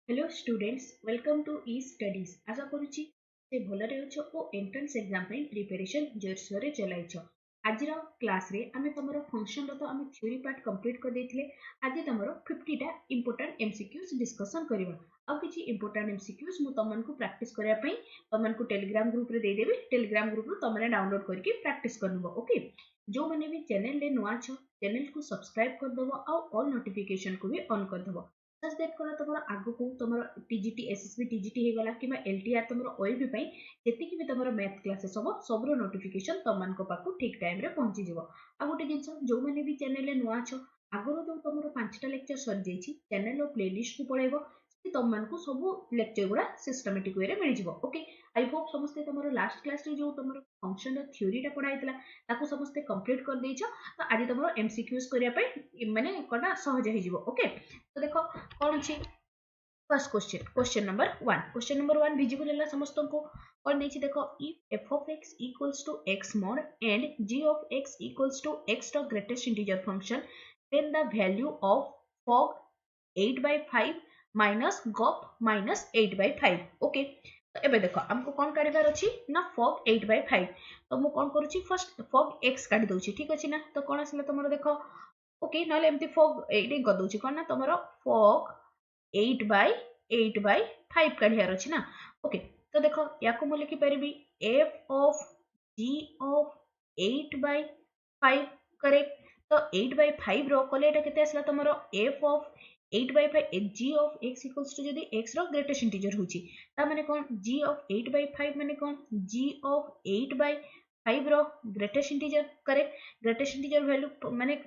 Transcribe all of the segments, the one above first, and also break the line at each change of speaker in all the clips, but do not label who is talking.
Hello students welcome to e studies आशा करुच्ची से भलरे अच्छो और एंट्रेंस एग्जाम प्रिपरेशन जोरसोर चलाइछ। आज क्लास रे आमे तमरो फंक्शन तो आमे थ्योरी पार्ट कंप्लीट कर देथिले। आज तमरो 50 टा इंपोर्टेंट एमसीक्यूज डिस्कशन करबा। अब किछि इंपोर्टेंट एमसीक्यूज मु तमन को प्रैक्टिस करया पई तमन को टेलीग्राम ग्रुप रे दे देबे। टेलीग्राम ग्रुप रो तमने डाउनलोड करके प्रैक्टिस करनबो। ओके, जो माने भी चैनल ले नुआ छ चैनल को सब्सक्राइब कर दबो और ऑल नोटिफिकेशन को भी ऑन कर दबो। सच दैट कला तुम आग को तुम टीजीटी एसएसबी टीजीटी हो गला कि एलटीआर तुम ओएबी पई जेतिकी भी तुम मैथ क्लासेस हम सबरो नोटिफिकेशन तुम मान पाखु ठीक टाइम रे पहुंची जिवो। आ गोटे जिंस जो माने भी चैनल रे नुआ छ आगरो जो तुम 5टा लेक्चर सर जाईछि चैनल रो प्लेलिस्ट को पळेबो तुम मान को सब लेक्चर गुडा सिस्टमैटिक वे रे मिल जिवो। ओके, आई होप समस्ते तुम लास्ट क्लास रे जो तुम फंक्शन रो थ्योरी टा पढाइतला ताको समस्ते कंप्लीट कर देइछो। तो आज तुम एमसीक्यूज करिया पई माने कोना सहज हे जिवो। ओके, तो देखो कौन अच्छी first question number one visible है समस्त को और नहीं देखो if f of x equals to x mod and g of x equals to x the greatest integer function then the value of fog 8/5 minus gof minus 8/5। Okay, तो एबे देखो हमको कौन काढिबार अछि ना फॉग 8/5। तो मु कौन करूची फर्स्ट फॉग एक्स काढी दउची। ठीक अछि ना, तो कौन आसला तुमरो देखो ओके नले एमती फॉग एटी कर दउची कौन ना तुमरो फॉग 8/5 काढियार अछि ना। ओके, तो देखो याको मु लिखि परिबी f of g of 8/5 correct. तो 8/5 रो कोले एटा केते आसला तुमरो f of 8/5 g of x equals to जदी x रो ग्रेटेस्ट इंटीजर होची ता माने कोन g ऑफ 8/5 माने कोन g ऑफ 8/5 रो greatest integer correct. Greatest integer value माने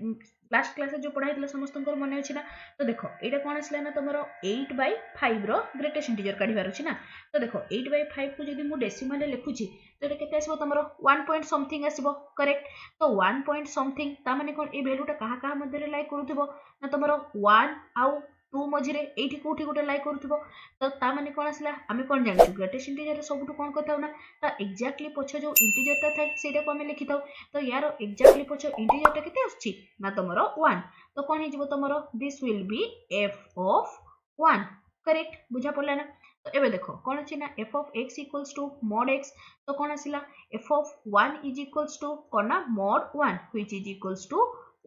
लास्ट क्लास जो पढ़ाई समस्त मन अच्छी ना। तो देखो ये कौन आसला ना तुम 8/5 रो ग्रेटेस्ट इंटीजर काढ़ार अच्छी ना। तो देखो 8/5 को जब मुझे डेसिमल लिखुची तो ये तुम 1 पॉइंट समथिंग आसो करेक्ट। तो 1 पॉइंट समथिंग ताने कौन ये भैल्यूटा क्या मध्य लाइक करूथबो ना तुम 1 आउ 2 मझिरे एठी कोठी गोटे लाइक करूथबो। तो ता माने कौन आसला आमे कौन जानछु ग्रेटेस्ट इंटीजर सबुठु कौन करथाउ ना ता एक्जेक्टली पछ जो इंटीजरटा थाए सेटा को आमे लिखिथाउ। तो यार एक्जेक्टली पछ इंटीजरटा केते आछी ना तुमरो 1। तो कौन हो तुम this will be f of 1 correct. बुझा पड़ला ना। तो एबे देखो कौन अच्छी ना f of x equals to mod x. तो कौन आसला f of 1 is equals to कौन ना mod 1 which is equals to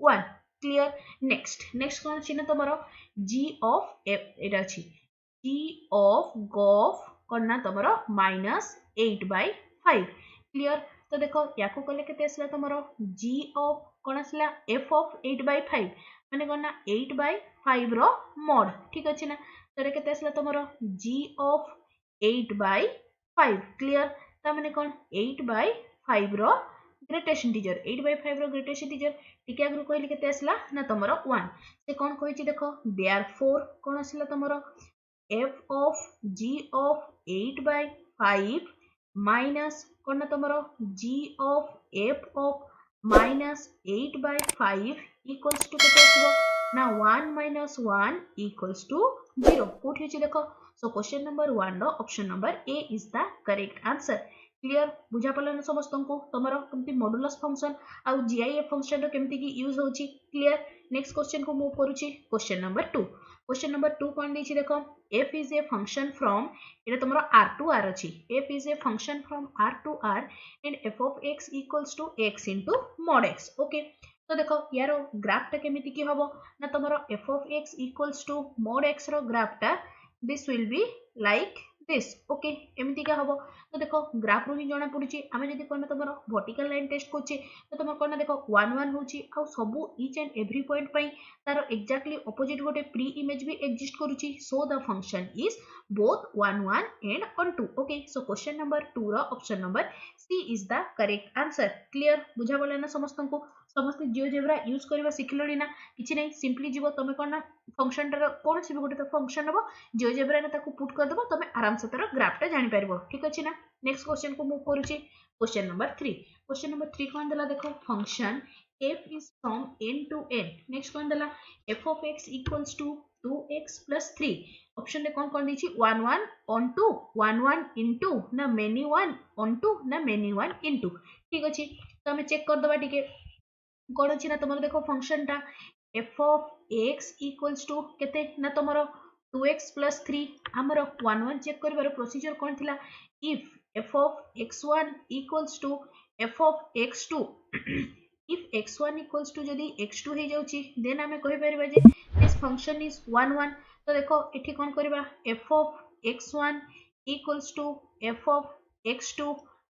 1 clear. Next next कौन अच्छी ना तुम जी ऑफ एफ एटा अच्छी जी ऑफ गॉफ कौन ना तुम माइनस 8/5 क्लियर। तो देखो या कले के तुम जी ऑफ कौन आसला एफ ऑफ 8/5 माने कौन ना 8/5 रो मॉड ठीक अच्छे ना। तो ये के तुम जी ऑफ 8/5 क्लियर। ता माने कौन 8/5 रो ग्रेटेस्ट इंटीजर 8/5 रो ग्रेटेस्ट इंटीजर टिके आगु कहली के आसला ना तुम 1 से कौन कहि देखो देयरफॉर कौन आसला तुम f of g of 8/5 minus कौन ना तुम g of F of minus 8/5 equals to केते आसीबो ना 1 माइनस 1 इक्वल्स टू 0 कोठी अछि देखो। सो क्वेश्चन नंबर 1 रो option number A is the correct answer clear. बुझा पड़ला ना समस्त को तुमरो केमती मॉडुलस फंक्शन आ जीआईएफ फंक्शन रो केमती की यूज होची क्लियर। नेक्स्ट क्वेश्चन को मूव करूची क्वेश्चन नंबर 2। क्वेश्चन नंबर 2 कोन देछि देखो f is a function from एटा तुमरो r to r अछि f is a function from r to r and f of x equals to x into mod x। Okay, तो देखो यार graph टा केमिति की हबो ना तुमरो f of x equals to mod x रो ग्राफ टा this will be like this। Okay, एमिति का हबो। तो देखो ग्राफ रो ही जणा पडुची आमे जदी कोन तुमरो वर्टिकल लाइन टेस्ट कोचे तो तुम कोन देखो 1 1 होची आ सब ईच एंड एवरी पॉइंट पई तार एक्जेक्टली ऑपोजिट गोटे प्री इमेज भी एग्जिस्ट करूची। So the function is both 1 1 and on 2। Okay, so question number 2 रो option number C is the correct answer clear. बुझा बोले ना समस्त को समस्त जियोजेब्रा यूज करबा सिखलणी ना किछि नै सिंपली जीवो तमे कोन ना फंक्शन टर कोन सी भी गोटे फंक्शन हबो जियोजेब्रा ने ताको पुट कर देबो तमे आराम से तार ग्राफ टा जानि परबो ठीक अछि ना। नेक्स्ट क्वेश्चन को मूव करूची क्वेश्चन नंबर 3। क्वेश्चन नंबर 3 कोन देला देखो function f is from n to n। Next कोन देला f of x equals to 2x plus 3। Option रे कोन दी 1 1 on 2 1 1 into ना many 1 on 2 ना many 1 into ठीक अछि। तो हमें चेक कर दबा टिके कौन अच्छी ना तुम देखो फंक्शन टा f of x equals to केते ना तुम 2x plus 3 आमर 1 1 चेक करिवार प्रोसीजर कोन थिला if f of x1 equals to f of x2 if x1 equals to जदी x2 हे जाउची देन आमे कहि परिबा जे this function is 1 1 तो देखो एठी कोन करिबा f of x1 equals to f of x2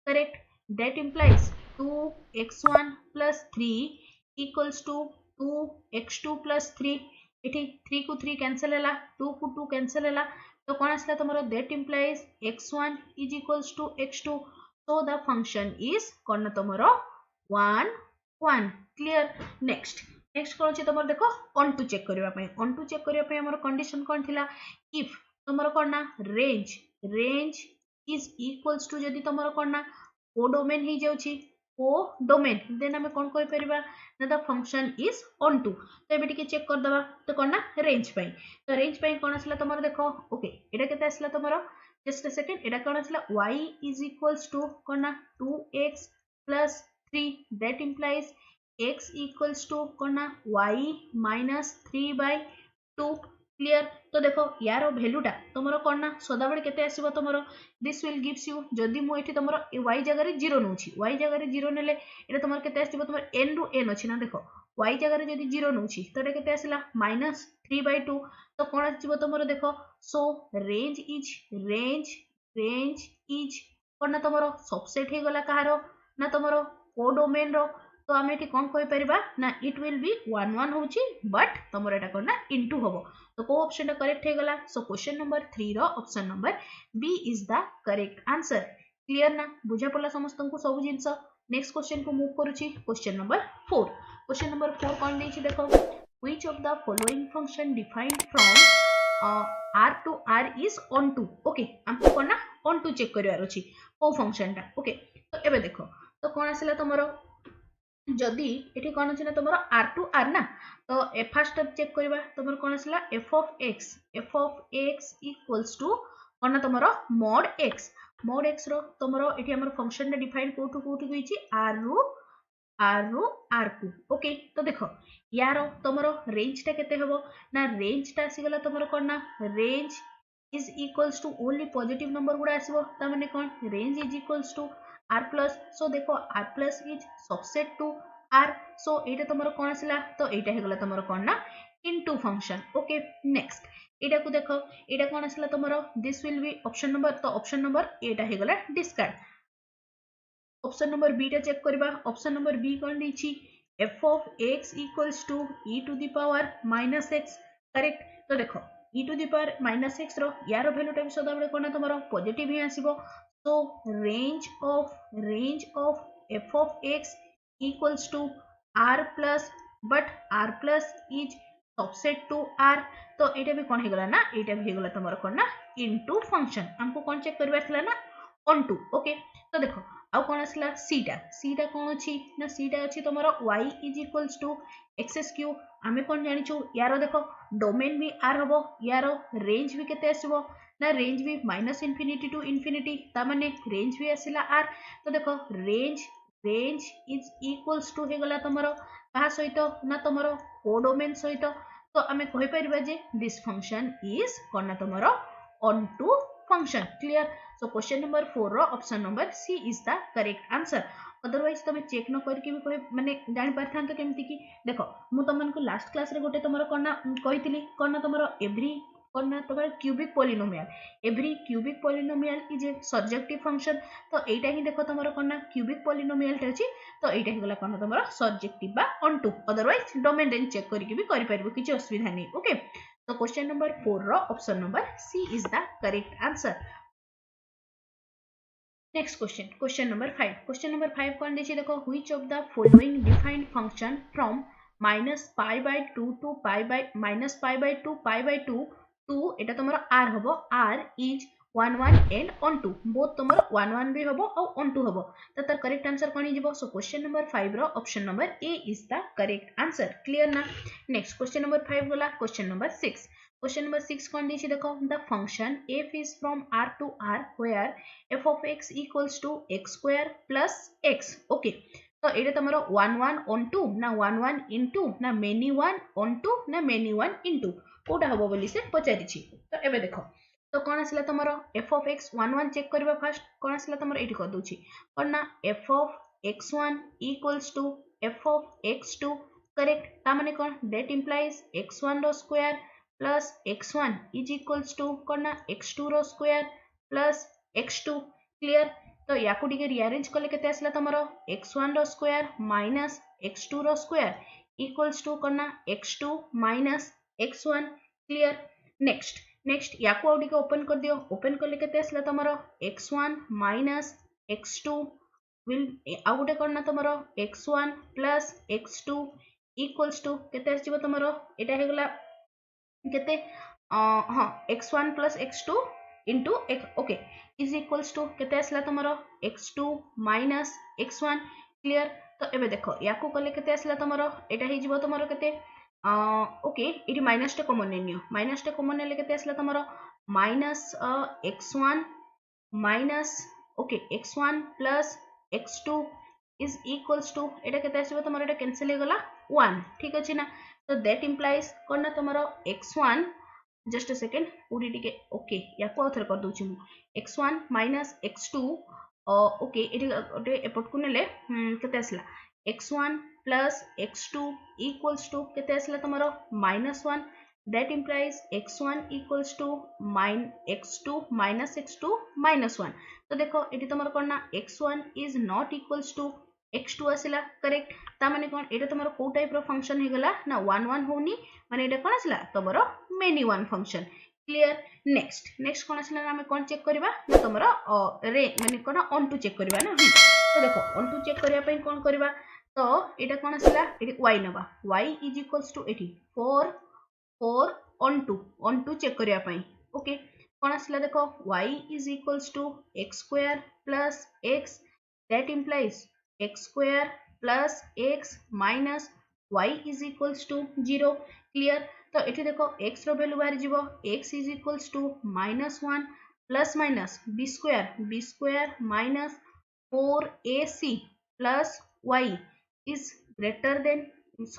correct that implies 2x1 plus 3 equals to 2x2 plus 3 एठी 3 को 3 कैंसिल हैला 2 को 2 कैंसिल हैला तो कोन आसला तमरो that implies x1 is equals to x2 so the function is cone तमरो 1 1 clear next कोन छै तमरो देखो on to check करिवा पय on to check करिवा पय हमर कंडीशन कोन थिला if तमरो कोन ना range is equals to जदी तमरो कोन ना कोडोमेन ही जाउची कोडोमेन देन हमें कोन कहि परिबा ना the function is onto तो एबे टिके चेक कर दबा तो कोन ना रेंज पई तो रेंज पई कोन आसला तमरो देखो ओके एटा केते आसला तमरो जस्ट अ सेकंड एटा कोन आसला y इज इक्वल्स टू कोन ना 2x plus 3 that implies x equals to कोन ना y minus 3 by 2 क्लियर तो देखो यार वैल्यूटा तुमरो कोन ना सदाबेले केते आसीबो तुमरो दिस विल गिव्स यू जदी मो एठी तुमरो y जगह रे 0 नउची y जगह रे 0 नेले एटा तुमरो केते आसीबो तुमरो n रु n अछि ना देखो y जगह रे जदी 0 नउची तो एटा केते आसीला -3/2 तो कोन आसीबो तुमरो देखो सो रेंज इज कोन ना तुमरो सबसेट हे गला कहारो ना तुमरो कोडोमेन रो तो आमे एठी कोन कहि परिबा ना इट विल बी 1 1 होची बट तुमरो एटा कोन ना इनटू होबो तो को ऑप्शन करेक्ट हे गला सो क्वेश्चन नंबर 3 रो option number B is the correct answer clear ना बुझा पड़ला समस्त को सब जिंस नेक्स्ट क्वेश्चन को मूव करूची क्वेश्चन नंबर 4 कोन देछि देखो which of the following function defined from r to r is on to okay हमको कोन ना on to चेक करिवार अछि को फंक्शन टा ओके तो एबे देखो तो कोन आसीला तमरो जदी एठी कोन अछि ना तमरो r to r ना तो फर्स्ट चेक करबा तमरो कोन आसला f of x equals to कोन तमरो mod x रो तमरो एठी हमर फंक्शन रे डिफाइन कोठु गइची r रो r को ओके तो देखो यारो तमरो रेंज ता केते हबो ना रेंज ता आसी गला तमरो कोन ना range is equals to only positive number गुडा आसीबो ता माने कोन range is equals to r plus so देखो r plus is subset to r so एटा तमरो कोन आसीला तो एटा हे गला तमरो कोन ना into function okay next एटा को देखो एटा कोन आसीला तमरो this will be option number तो option number एटा हे गला discard ऑप्शन नंबर बी टा चेक करबा ऑप्शन नंबर बी कोन दिछि f of x equals to e to the power minus x correct तो देखो e to the power minus x रो यारो वैल्यू टा सदा बेले कोन तमरो पॉजिटिव ही आसीबो so range of f of x equals to r plus but r plus is subset to r तो एटा भी कोन हे गला ना एटा भी हे गला तमरो कोन ना into function हमको कोन चेक करबा थला ना on to ओके तो देखो आउ कोन आसला सीटा कोन अछि ना सीटा अछि तमरो y is equals to x cube आमे कोन जानि छु यारो देखो डोमेन भी r हबो यारो रेंज भी केते आसीबो ना रेंज भी -इंफिनिटी टू इंफिनिटी ता माने रेंज भी आसीला r तो देखो रेंज इज इक्वल्स टू हे गला तमरो कहा सहितो ना तमरो कोडोमेन सहितो तो आमे कहि परिबा जे दिस फंक्शन इज कोन ना तमरो on to function clear so question number 4 रो option number C is the correct answer otherwise तमे चेक न करके भी कोइ माने जानि परथान तो केमति की देखो मु तमन को लास्ट क्लास रे गोटे तमरो कोना कहितली कोना तमरो एवरी कोना तमरो cubic polynomial is a surjective function तो एटा ही देखो तमरो कोना क्यूबिक पॉलिनोमियल टे अछि तो एटा ही गला कोना तमरो सर्जेक्टिव बा onto otherwise domain range check करके भी करि परबो किछि असुविधा नै ओके तो क्वेश्चन नंबर 4 रो option number C is the correct answer next question number 5 कोन देछि देखो which of the following defined function from -π/2 to -π/2 π/2 to एटा तमरो r हबो r is 1 1 and on 2 both तमरो 1 1 भी हबो और on 2 हबो तो तर करेक्ट आंसर कोन हिजबो सो क्वेश्चन नंबर 5 रो option number A is the correct answer clear ना नेक्स्ट क्वेश्चन नंबर 5 गला क्वेश्चन नंबर 6 कोन दिछि देखो the function f is from r to r where f of x equals to x square plus x okay तो ये तुम 1 1 on 2 ना 1 1 into ना many 1 on 2 ना many 1 into कोटा हम बोली से पचारि। तो एबे देखो तो कौन आसला तुम एफ ऑफ एक्स 1 1 चेक करबा फास्ट कौन आसला तुम एठी कर दूची कौन ना f of x1 equals to f of x2 correct ता माने कौन दैट इंप्लाइज x1 रो square plus x1 is equals to कौन ना x2 रो स्क्वायर प्लस x2 क्लियर तो याकू टिके रिअरेंज कले केते आसला तमरो x1 रो स्क्वायर माइनस x2 रो स्क्वायर इक्वल्स टू करना x2 minus x1 clear next याकू आउ टिके ओपन कर दियो ओपन कले केते आसला तमरो x1 माइनस x2 विल आउ गोटे करना तमरो x1 plus x2 equals to केते आसीबो तमरो एटा हे गला केते हां x1 plus x2 into x okay is equals to केते आसला तमरो x2 माइनस x1 क्लियर तो एबे देखो याकू कले केते आसला तमरो एटा हे जिवो तमरो केते ओके इटी माइनस टे कॉमन नेनियो माइनस टे कॉमन नेले केते आसला तमरो minus x1 minus okay x1 plus x2 is equals to एटा केते आसीबो तमरो एटा कैंसिल हे गला 1 ठीक अछि ना तो दैट इंप्लाइज कोन तमरो x1 जस्ट अ सेकेंड पूरी टिके ओके या को आउथर कर दोची मु x1 minus x2 okay eighty ओटे एपट को नेले केते आसला x1 plus x2 equals to केते आसला तमरो -1 that implies x1 equals to x2 minus x2 -1 तो देखो एटी तमरो कोन x1 is not equals to x2 आसला करेक्ट ता माने कोन एटा तमरो को टाइप रो फंक्शन हे गला ना 1 1 होनी माने एटा कोन आसला तमरो many one function clear next कोन आसला हम कोन चेक करबा ना तमरो रे माने कोन ऑन टू चेक करबा ना तो देखो ऑन टू चेक करबा पई कोन करबा तो एटा कोन आसला एटी y नबा y इज इक्वल्स टू एटी 4 4 ऑन टू चेक करबा पई ओके कोन आसला देखो y is equals to x square plus x that implies x square plus x minus y is equals to 0 clear तो एठी देखो x रो वैल्यू बाहर जीवो x is equals to -1 plus minus b square minus 4ac plus y is greater than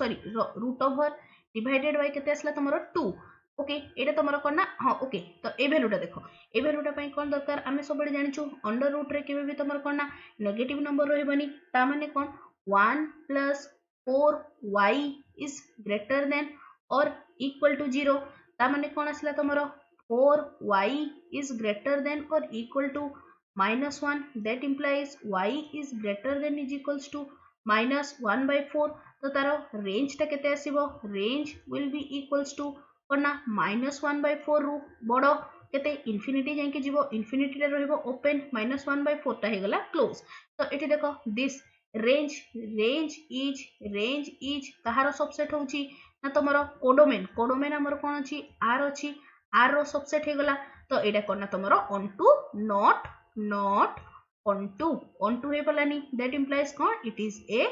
sorry root over divided by केते आसला तमरो 2 okay एटा तमरो कोन ना हां ओके तो ए वैल्यूटा देखो ए वैल्यूटा पई कोन दरकार आमे सबले जानिछु अंडर रूट रे केबे भी तमरो कोन ना नेगेटिव नंबर रहबनी ता माने कोन 1 plus 4y is greater than or equal to 0 ता माने कोन आसला तमरो 4y is greater than or equal to -1 that implies y is greater than is equals to -1/4 तो तारो रेंज ता केते आसीबो range will be equals to कोना -1/4 रु बड़ो केते इन्फिनिटी जाके जीवो इन्फिनिटी रे रहबो ओपन -1/4 ता हे गला क्लोज तो एठी देखो दिस रेंज इज कहारो सबसेट होची ना तमरो कोडोमेन हमर कोन अछि आर रो सबसेट हे गला तो एटा कोन ना तमरो onto not onto हे पलानी दैट इंप्लाइज कोन it is a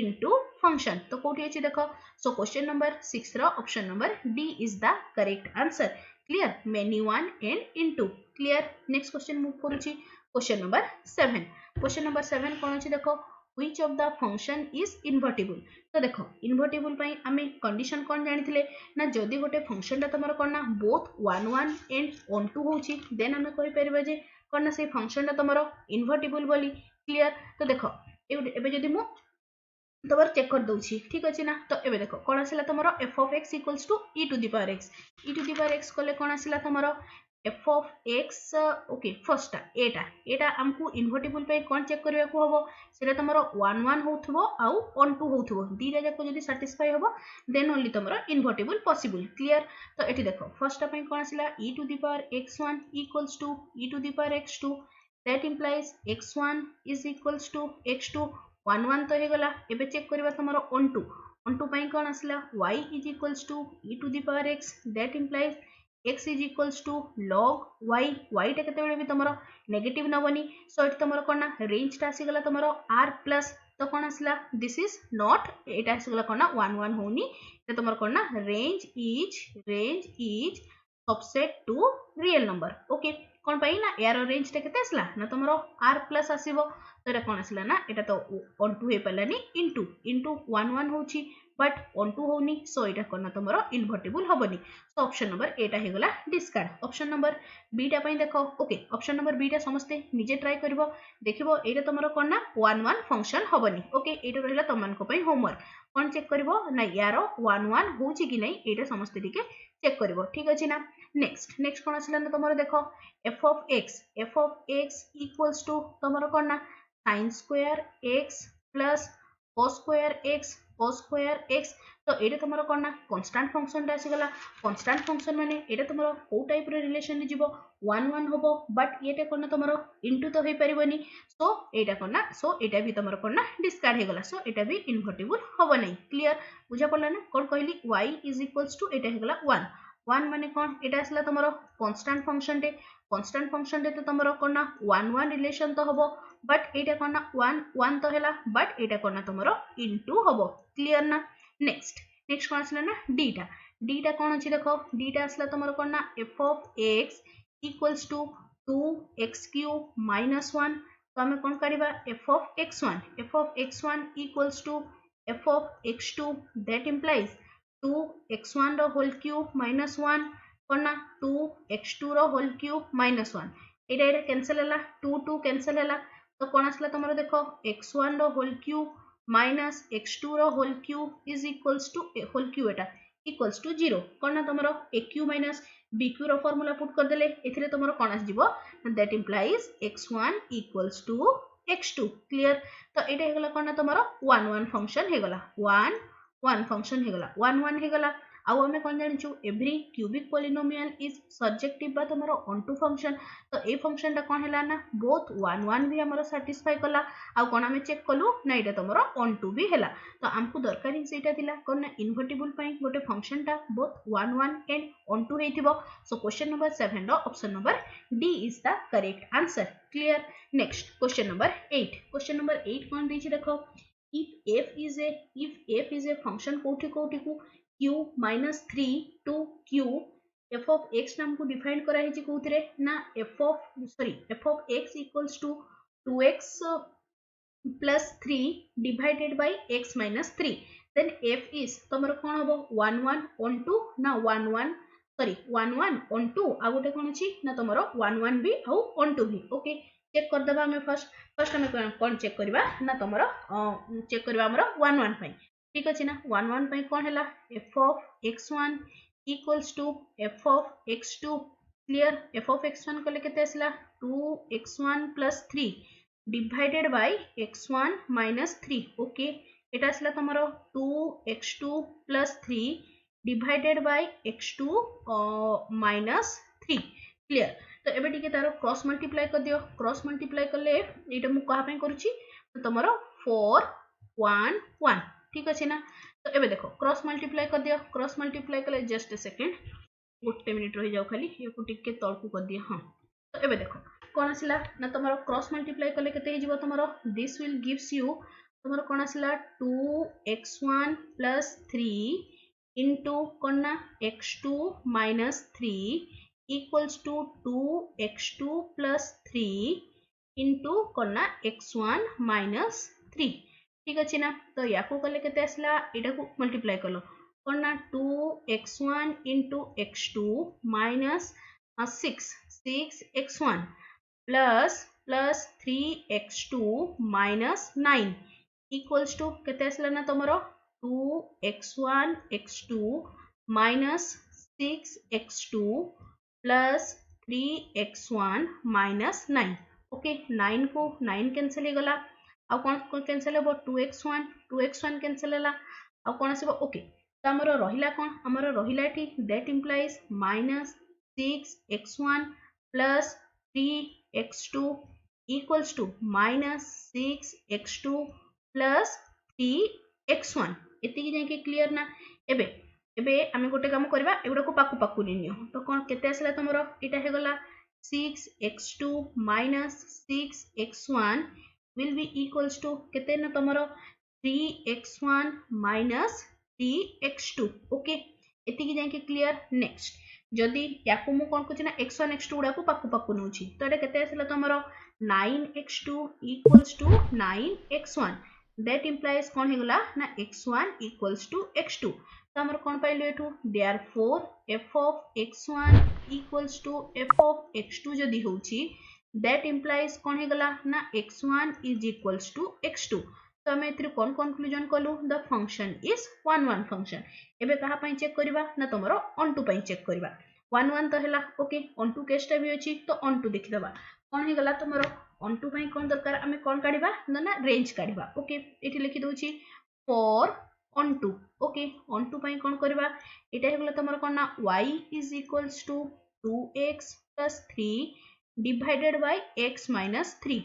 into function तो कोठी अछि देखो सो क्वेश्चन नंबर 6 रो option number D is the correct answer clear many one and into clear next question move करूची question number 7 कोन अछि देखो which of the function is invertible तो देखो इन्वर्टिबल पई आमे कंडीशन कोन जानिथिले ना जदी गोटे फंक्शन ता तमरो कोन ना बोथ 1 1 एंड on 2 होची देन आमे कहि परबा जे कोन ना से फंक्शन ता तमरो इन्वर्टिबल बोली क्लियर तो देखो एबे जदी मु तमर चेक कर दोछि ठीक अछि ना तो एबे देखो कोन आसिला तमरो f of x equals to e to the power x कोले कोन आसिला तमरो f of x okay first Etah हमकु invertible पे कोन चेक करिया को हबो सेटा तमरो 1 1 होथबो आउ on 2 होथबो दीटा जाको जदी सैटिस्फाई हबो देन ओनली तमरो इन्वर्टिबल पॉसिबल क्लियर तो एठी देखो फर्स्ट पे कोन आसिला e to the power x1 equals to e to the power x2 that implies x1 is equals to x2 1 1 तो हे गला एबे चेक करबा तमरो on 2 पई कोन आसला y is equals to e to the power x that implies x is equals to log y टा केते बेले भी तमरो नेगेटिव नबनी सो एट तमरो कोन ना रेंज टा आसी गला तमरो r प्लस तो कोन आसला दिस इज नॉट एटा आसी गला कोन ना 1 1 होनी तो तमरो कोन ना range is subset to real number okay कौन पाई ना यार रेंज टा केते आसला ना तुमरो r प्लस आसीबो तो एटा कोन आसला ना एटा तो ऑन टू हे पलानी इनटू इनटू 1 1 होची बट ऑन टू होनी सो एटा कोन तुमरो इन्वर्टिबल हबनी सो ऑप्शन नंबर एटा हे गला डिस्कार्ड ऑप्शन नंबर बी टा पई देखो ओके ऑप्शन नंबर बी टा समस्ते निजे ट्राई करबो देखिबो एटा तुमरो कोन ना 1 1 फंक्शन हबनी ओके एटा रहला तमन को पई होमवर्क कौन चेक करिवो ना यार 1 1 होची कि नै एटा समस्ते टिके चेक करिवो ठीक अछि ना नेक्स्ट नेक्स्ट कोन आछला ना तमरो देखो f of x equals to तमरो कोन ना sin square x plus cos square x तो एटा तमरो कोन ना कांस्टेंट फंक्शन रा आसीगला कांस्टेंट फंक्शन माने एटा तमरो को टाइप रे रिलेशन रे जीवो 1 1 होबो बट एटा कोन ना तमरो इनटू तो होई परिबोनी सो एटा कोन ना सो एटा भी तमरो कोन ना डिस्कार्ड हे गला सो एटा भी इन्वर्टिबल होबो नै क्लियर बुझा पड़ला ना कोन कहली y इज इक्वल्स टू एटा हे गला 1 1 माने कोन एटा आसला तमरो कांस्टेंट फंक्शन रे तो तमरो कोन ना 1 1 रिलेशन तो होबो बट एटा कोन ना 1 1 तो हैला बट एटा कोन ना तमरो इनटू होबो क्लियर ना नेक्स्ट नेक्स्ट कोन आसला ना डीटा कोन अछि देखो डीटा आसला तमरो कोन ना f of x equals to 2x cube minus 1 तो हमें कौन करिबा f of x1 equals to f of x2 that implies 2x1 रो होल क्यूब माइनस 1 कौन ना 2x2 रो होल क्यूब माइनस 1 एटा एटा कैंसिल हैला 2 2 कैंसिल हैला तो कौन आसला तमरो देखो x1 रो होल क्यूब माइनस x2 रो whole cube is equals to whole cube एटा इक्वल्स टू 0 कौन ना तमरो aq माइनस bq रो फार्मूला पुट कर देले एथिरे तमरो कोन आस जिवो that implies x1 equals to x2 clear तो एटा हेगला कोन ना तमरो 1 1 फंक्शन हेगला 1 1 फंक्शन हेगला 1 1 हेगला आउ हमें कोन जानिचु every cubic polynomial is surjective बा तमरो ऑनटू फंक्शन तो ए फंक्शन टा कोन हैला ना बोथ 1 1 भी हमरो सैटिस्फाई कला आउ कोन हमें चेक कलु ना एटा तमरो ऑनटू भी हैला तो हमकु दरकार ही सेटा थिला कोन ना इन्वर्टिबल पई गोटे फंक्शन टा बोथ 1 1 एंड ऑनटू हेतिबो सो क्वेश्चन नंबर 7 रो option number D is the correct answer clear next question number 8 कोन दैछि देखो if f is a function कोठी कोठी को q minus 3 to q f of x नाम को डिफाइन करा है जी कोथरे ना f of x equals to 2x plus 3 divided by x minus 3 then f is तमरो कोन हबो 1 1 on 2 ना 1 1 on 2 आ गोटे कोन अछि ना तमरो 1 1 भी आउ on 2 भी ओके चेक कर देबा हमें फर्स्ट हमें कोन चेक करबा ना तमरो चेक करबा हमरो 1 1 पई ठीक अछि ना 1 1 पई कोन हैला f of x1 equals to f of x2 clear f of x1 को लेके आसला 2x1 plus 3 divided by x1 minus 3 okay एटा आसला तमरो 2x2 plus 3 divided by x2 minus 3 clear तो एबे टिके तारो क्रॉस मल्टीप्लाई कर दियो क्रॉस मल्टीप्लाई करले एटा मु कहा पे करूची तो तमरो 4 1 1 ठीक अछि ना तो एबे देखो क्रॉस मल्टीप्लाई कर दियो क्रॉस मल्टीप्लाई करले जस्ट अ सेकंड गोटे मिनिट रहि जाऊ खाली ये को टिके तळकु कर दियो हां तो एबे देखो कोन आसिला ना तमरो क्रॉस मल्टीप्लाई करले केते हिजबो तमरो दिस विल गिव्स यू तमरो कोन आसिला 2x1 3 into कोन ना x2 3 equals to 2x2 plus 3 into कोना x1 minus 3 ठीक अछि ना तो याको कले केते आसला एटा को मल्टीप्लाई करलो कोना 2x1 into x2 minus 6x1 plus 3x2 minus 9 equals to केते आसला ना तमरो 2x1 x2 minus 6x2 plus 3x1 minus 9 okay 9 को 9 कैंसिल हो गला आ कोन कैंसिल हो 2x1 कैंसिल होला आ कोन आसीबो ओके तो हमरो रहिला कोन हमरो रहिला एठी that implies -6x1 plus 3x2 equals to -6x2 plus 3x1 एति कि जाके क्लियर ना एबे एबे आमे गोटे काम करबा एगुडा को पाकु पाकु नियो तो कोन केते आसला तमरो एटा हे गला 6x2 minus 6x1 will be equals to केते न तमरो 3x1 minus 3x2 ओके एति कि जाके क्लियर नेक्स्ट जदि या कौन कुछ ना x1 x2 गुड़ा को पाकु पाकु नउछि तो एटा केते आसला तमरो 9x2 equals to 9x1 that implies कौन हेगला ना x1 equals to x2 तो हमर कौन pilo एठू therefore f of x1 equals to f of x2 जदि होछि that implies कौन हेगला ना x1 is equals to x2 तो आम ए कौन कंक्लूजन कलु the function is one one function एबे कहा पई चेक करबा ना तमरो ऑन टू पई चेक करबा वन वन तो हैला ओके ऑन टू केसटा भी अछि तो ऑन टू देखि दबा कौन हे गला तमरो ऑन टू पई कौन दरकार आमे कौन काढिबा ना रेंज काढिबा ओके एठी लिखि दोछि for onto okay onto पई कौन करबा एटा हे गला तमरो कोन ना y is equals to 2x + 3 divided by x - 3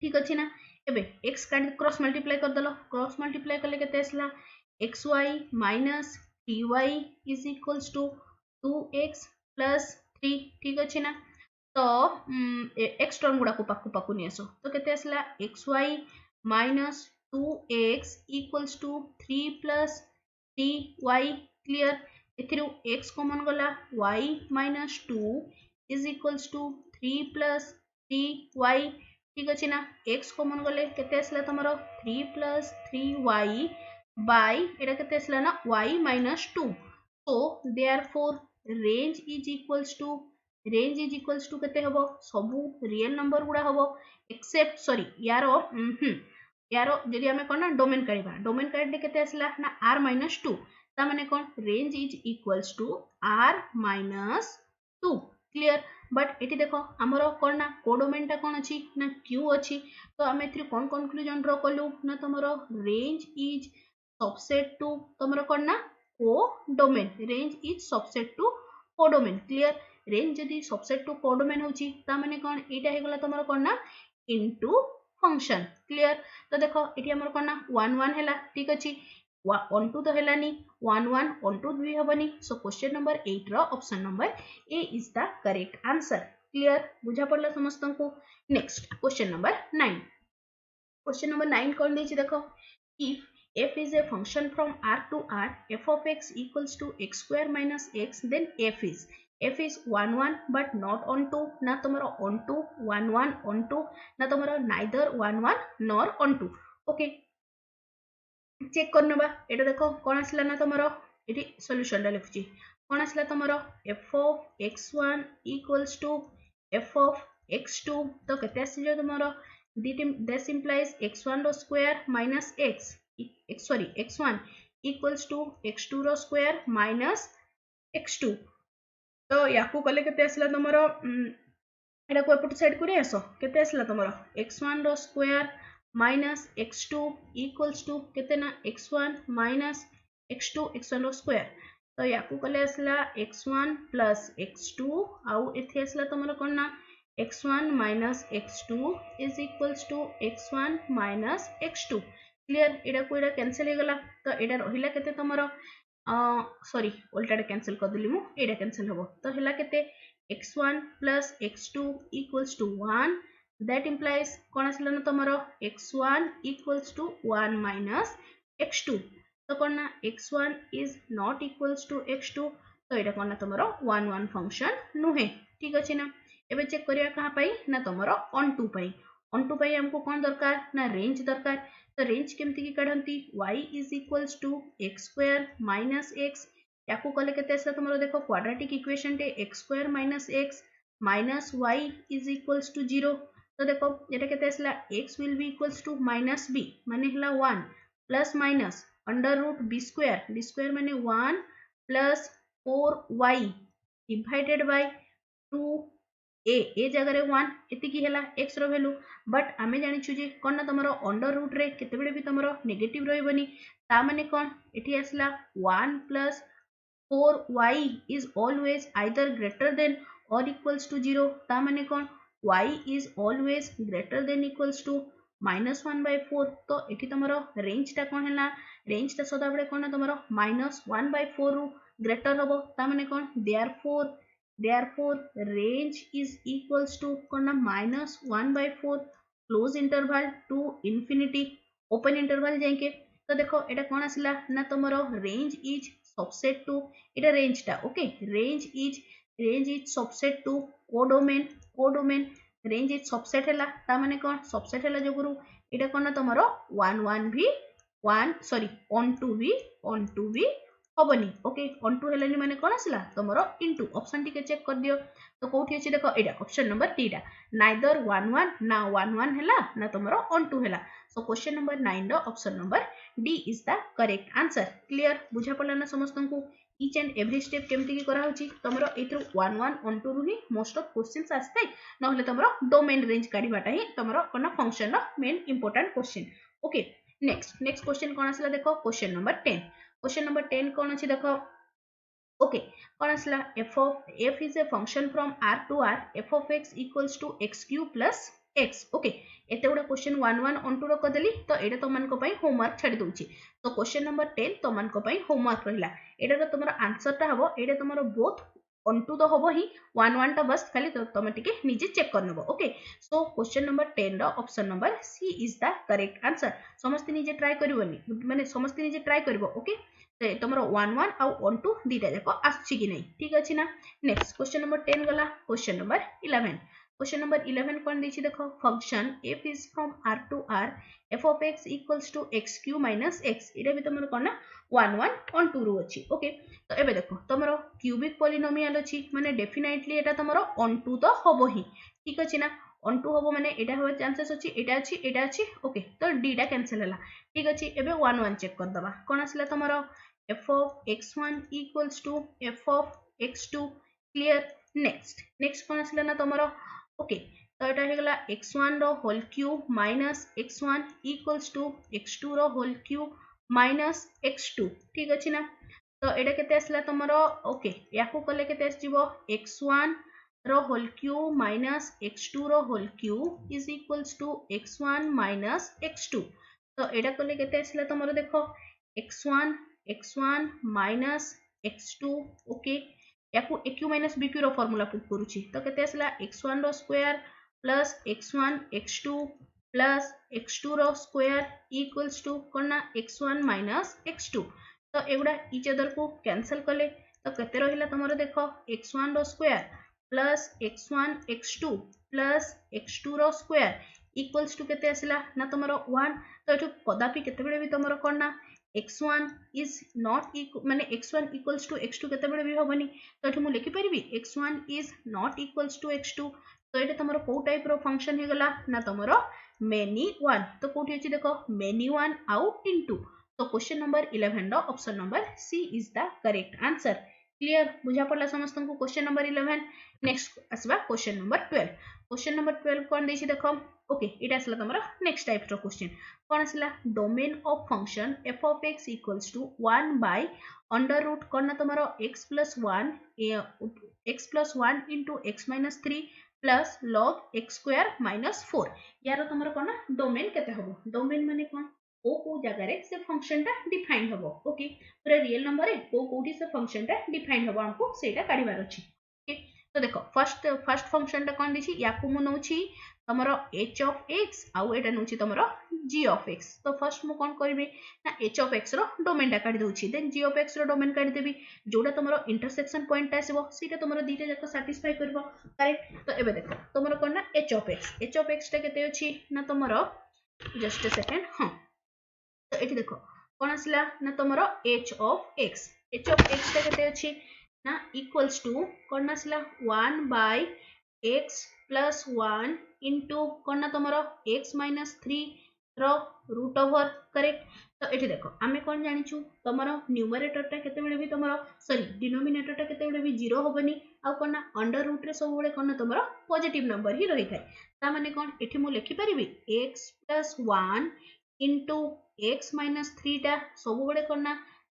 ठीक अछि ना एबे x काढि क्रॉस मल्टीप्लाई कर दलो क्रॉस मल्टीप्लाई करले केते आसला xy - 3y is equals to 2x + 3 ठीक अछि ना तो x टर्म गुड़ा को पाकु पाकु नि आसो तो केते आसला xy - 2x equals to 3 + 3y clear एथिरु x कॉमन गला y - 2 is equals to 3 + 3y ठीक अछि ना x कॉमन गले केते आसला तमरो 3 + 3y बाय एटा केते आसला ना y - 2 so therefore range is equals to केते हबो सबु रियल नंबर गुडा हबो एक्सेप्ट सॉरी यारो जदि हमें कोन ना डोमेन काढले केते आसला ना r - 2 ता माने कोन range is equals to r - 2 clear but एटी देखो हमरो कोन ना कोडोमेन टा कोन अछि ना q अछि तो हमें एथि कोन कंक्लूजन ड्रा कलु ना तमरो रेंज इज सबसेट टू तमरो कोन ना codomain range is subset to codomain clear range जदि सबसेट टू कोडोमेन होछि ता माने कोन एटा हे गला तमरो कोन ना इनटू फंक्शन क्लियर तो देखो एटी हमर कोन ना 1 1 हैला ठीक अछि ऑन टू तो हेलानी 1 1 ऑन टू भी हबनी सो क्वेश्चन नंबर 8 रो option number A is the correct answer clear बुझा पड़ला समस्तन को next question number 9 question number 9 कोन देछि देखो if f is a function from r to r f of x equals to x square minus x then f is 1 1 but not on 2 ना तुम्हारा on 2 1 1 on 2 ना तुम्हारा neither 1 1 nor on 2 okay check करनबा एटा देखो कोन आसला ना तुम्हारा eighty solution ला लिखुची कोन आसला तुम्हारा f of x1 equals to f of x2 तो केते आसी जो तुम्हारा this implies x1 रो square minus x1 equals to x2 रो स्क्वायर minus x2 तो याकू कले केते आसला तमरो एटा को एपट साइड करे आसो केते आसला तमरो x1 रो square minus x2 equals to केते ना x1 minus x1 रो स्क्वायर तो याकू कले आसला x1 plus x2 आउ एथे आसला तमरो कोन ना x1 minus x2 is equals to x1 minus x2 clear एटा को एटा कैंसिल हे गला तो एटा रहिला केते तमरो सॉरी उल्टाटा कैंसिल कर दिली मु एटा कैंसिल हबो तो हेला केते x1 plus x2 equals to 1 that implies कोन आसला ना तमरो x1 equals to 1 minus x2 तो कोन ना x1 is not equals to x2 तो एटा कोन ना तमरो 1 1 फंक्शन नुहे ठीक अछि ना एबे चेक करिया कहा पई ना तमरो ऑन टू पई हमको कोन दरकार ना रेंज दरकार तो रेंज केमती की काढंती y is equals to x square minus x याकू कले केते आसला तमरो देखो क्वाड्रेटिक इक्वेशन टे x square minus x minus y is equals to 0 तो देखो एटा केते आसला x will be equals to minus b माने हला 1 plus minus under root b square माने 1 plus 4y divided by 2 ए जगह रे 1 एति की हला x रो वैल्यू बट आमे जानि छु जे कोन ना तमरो अंडर रूट रे केते बेले भी तमरो नेगेटिव रहबनी ता माने कोन एठी आसला 1 plus 4y is always either greater than or equals to 0 ता माने कोन y is always greater than equals to -1/4 तो एठी तमरो रेंज ता कोन हला रेंज ता सदा बळे कोन तमरो -1/4 रु ग्रेटर हबो ता माने कोन therefore range is equals to कोन -1/4 close interval to infinity open interval जाके तो देखो एटा कोन आसला ना तमरो रेंज इज सबसेट टू इटा रेंज टा okay range is subset to codomain range is subset हैला ता माने कोन सबसेट हैला जोगुरु इटा कोन तमरो 1 भी 1 सॉरी ऑन टू भी हबनी ओके ऑन टू हेलानी माने कोन आसला तमरो इनटू ऑप्शन टिके चेक कर दियो तो कोठी अछि देखो एटा ऑप्शन नंबर 3 टा नाइदर 1 ना 1 हेला ना तमरो ऑन टू हेला सो क्वेश्चन नंबर 9 रो option number D is the correct answer clear बुझा पड़ला ना समस्त को each and every step केमती की करा होची तमरो एथरो 1 ऑन टू रु ही मोस्ट ऑफ क्वेश्चंस आस्ते न होले तमरो डोमेन रेंज काढीबाटा ही तमरो कोन फंक्शन रो main important question okay next question कोन आसला देखो क्वेश्चन नंबर 10 क्वेश्चन नंबर 10 कौन अच्छी देखो ओके कौन आसला f is a function from r to r f of x equals to x cube plus x okay एते गुडा क्वेश्चन 1 ऑन टू रो कदेली तो एटा तो मन को पई होमवर्क छाडी दोची तो क्वेश्चन नंबर 10 तो मन को पई होमवर्क रहिला एटा तो तमरो आंसर टा हबो एटा तमरो बोथ ऑन टू तो हबो ही 1 टा बस खाली तो तमे टिके निजे चेक कर नबो ओके सो क्वेश्चन नंबर 10 रो option number C is the correct answer समस्त निजे ट्राई करिवनी माने समस्त निजे ट्राई करबो ओके तमरो 1 आउ ऑन टू दीटा जाको आछि कि नै ठीक अछि ना नेक्स्ट क्वेश्चन नंबर 10 गला क्वेश्चन नंबर 11 क्वेश्चन नंबर 11 कोन देछि देखो function f is from r to r f of x equals to x cube minus x इटा भी तमरो कोन 1 ऑन टू रो अछि ओके तो एबे देखो तमरो क्यूबिक पॉलिनोमियल अछि माने डेफिनेटली एटा तमरो ऑन टू तो हबो ही ठीक अछि ना ऑन टू हबो माने एटा होय चांसेस अछि एटा अछि ओके तो डी टा कैंसिल हला ठीक अछि एबे 1 चेक कर दबा कोन आसला तमरो f of x1 equals to f of x2 clear next कोन आसला ना तमरो ओके तो एटा हे गला x1 रो whole cube minus x1 equals to x2 रो होल क्यूब माइनस x2 ठीक अछि ना तो एटा केते आसला तमरो ओके याकू कले केते आसीबो x1 रो होल क्यूब माइनस x2 रो whole cube is equals to x1 minus x2 तो एटा कले केते आसला तमरो देखो x1 माइनस x2 ओके याकू aq माइनस bq रो फार्मूला पुट करूची तो केते आसला x1 रो square plus x1 x2 plus x2 रो स्क्वायर इक्वल्स टू कोना x1 माइनस x2 तो एगुडा इच अदर को कैंसिल कले तो केते रहिला तमरो देखो x1 रो square plus x1 x2 plus x2 रो स्क्वायर इक्वल्स टू केते आसला ना तमरो 1 तो एठु कदापि केते बेले भी तमरो कोना x1 is not equal माने x1 equals to x2 केते बेले भी होबनी तो एठु मु लिखि परिबी x1 is not equals to x2 तो एटा तमरो को टाइप रो फंक्शन हे गला ना तमरो many one तो कोठी अछि देखो many one आउ इनटू तो क्वेश्चन नंबर 11 रो option number C is the correct answer clear बुझा पड़ला समस्त को क्वेश्चन नंबर 11 नेक्स्ट आसबा क्वेश्चन नंबर 12 कोन देछि देखो ओके इटा आसला तमरो नेक्स्ट टाइप रो क्वेश्चन कोन आसला domain of function f of x equals to 1 by under root कोन तमरो x plus 1 into x minus 3 plus log x square minus 4 यार तमरो कोन डोमेन केते हबो डोमेन माने कोन को जगह रे से फंक्शन टा डिफाइन हबो ओके पूरा रियल नंबर रे कोठी से फंक्शन टा डिफाइन हबो हमको सेटा काढिबार अछि ओके तो देखो फर्स्ट फंक्शन टा कोन दिछि याकू मु नउछि तमरो h of x आउ एटा नउछि तमरो g of x तो फर्स्ट मु कोन करबी ना h of x रो डोमेन टा काढि दउछि देन g of x रो डोमेन काढि देबी जोडा तमरो इंटरसेक्शन पॉइंट टा आसीबो सेटा तमरो दीटा जाको सैटिस्फाई करबो करेक्ट तो एबे देखो तमरो कोन ना h of x टा केते अछि ना तमरो जस्ट अ सेकंड हां तो एठी देखो कोन आसला ना तमरो h of x टा केते अछि ना इक्वल्स टू कोन आसला 1 by x plus 1 into कोन ना तमरो x minus 3 रो रूट ओवर करेक्ट तो एठी देखो आमे कोन जानिछु तमरो न्यूमरेटर टा केते बेले भी तमरो सॉरी डिनोमिनेटर टा केते बेले भी 0 होबनी आ कोन ना अंडर रूट रे सब बेले कोन तमरो पॉजिटिव नंबर ही रही थाए ता माने कोन एठी मु लिखि परिबी x plus 1 into x minus 3 टा सब बेले कोन ना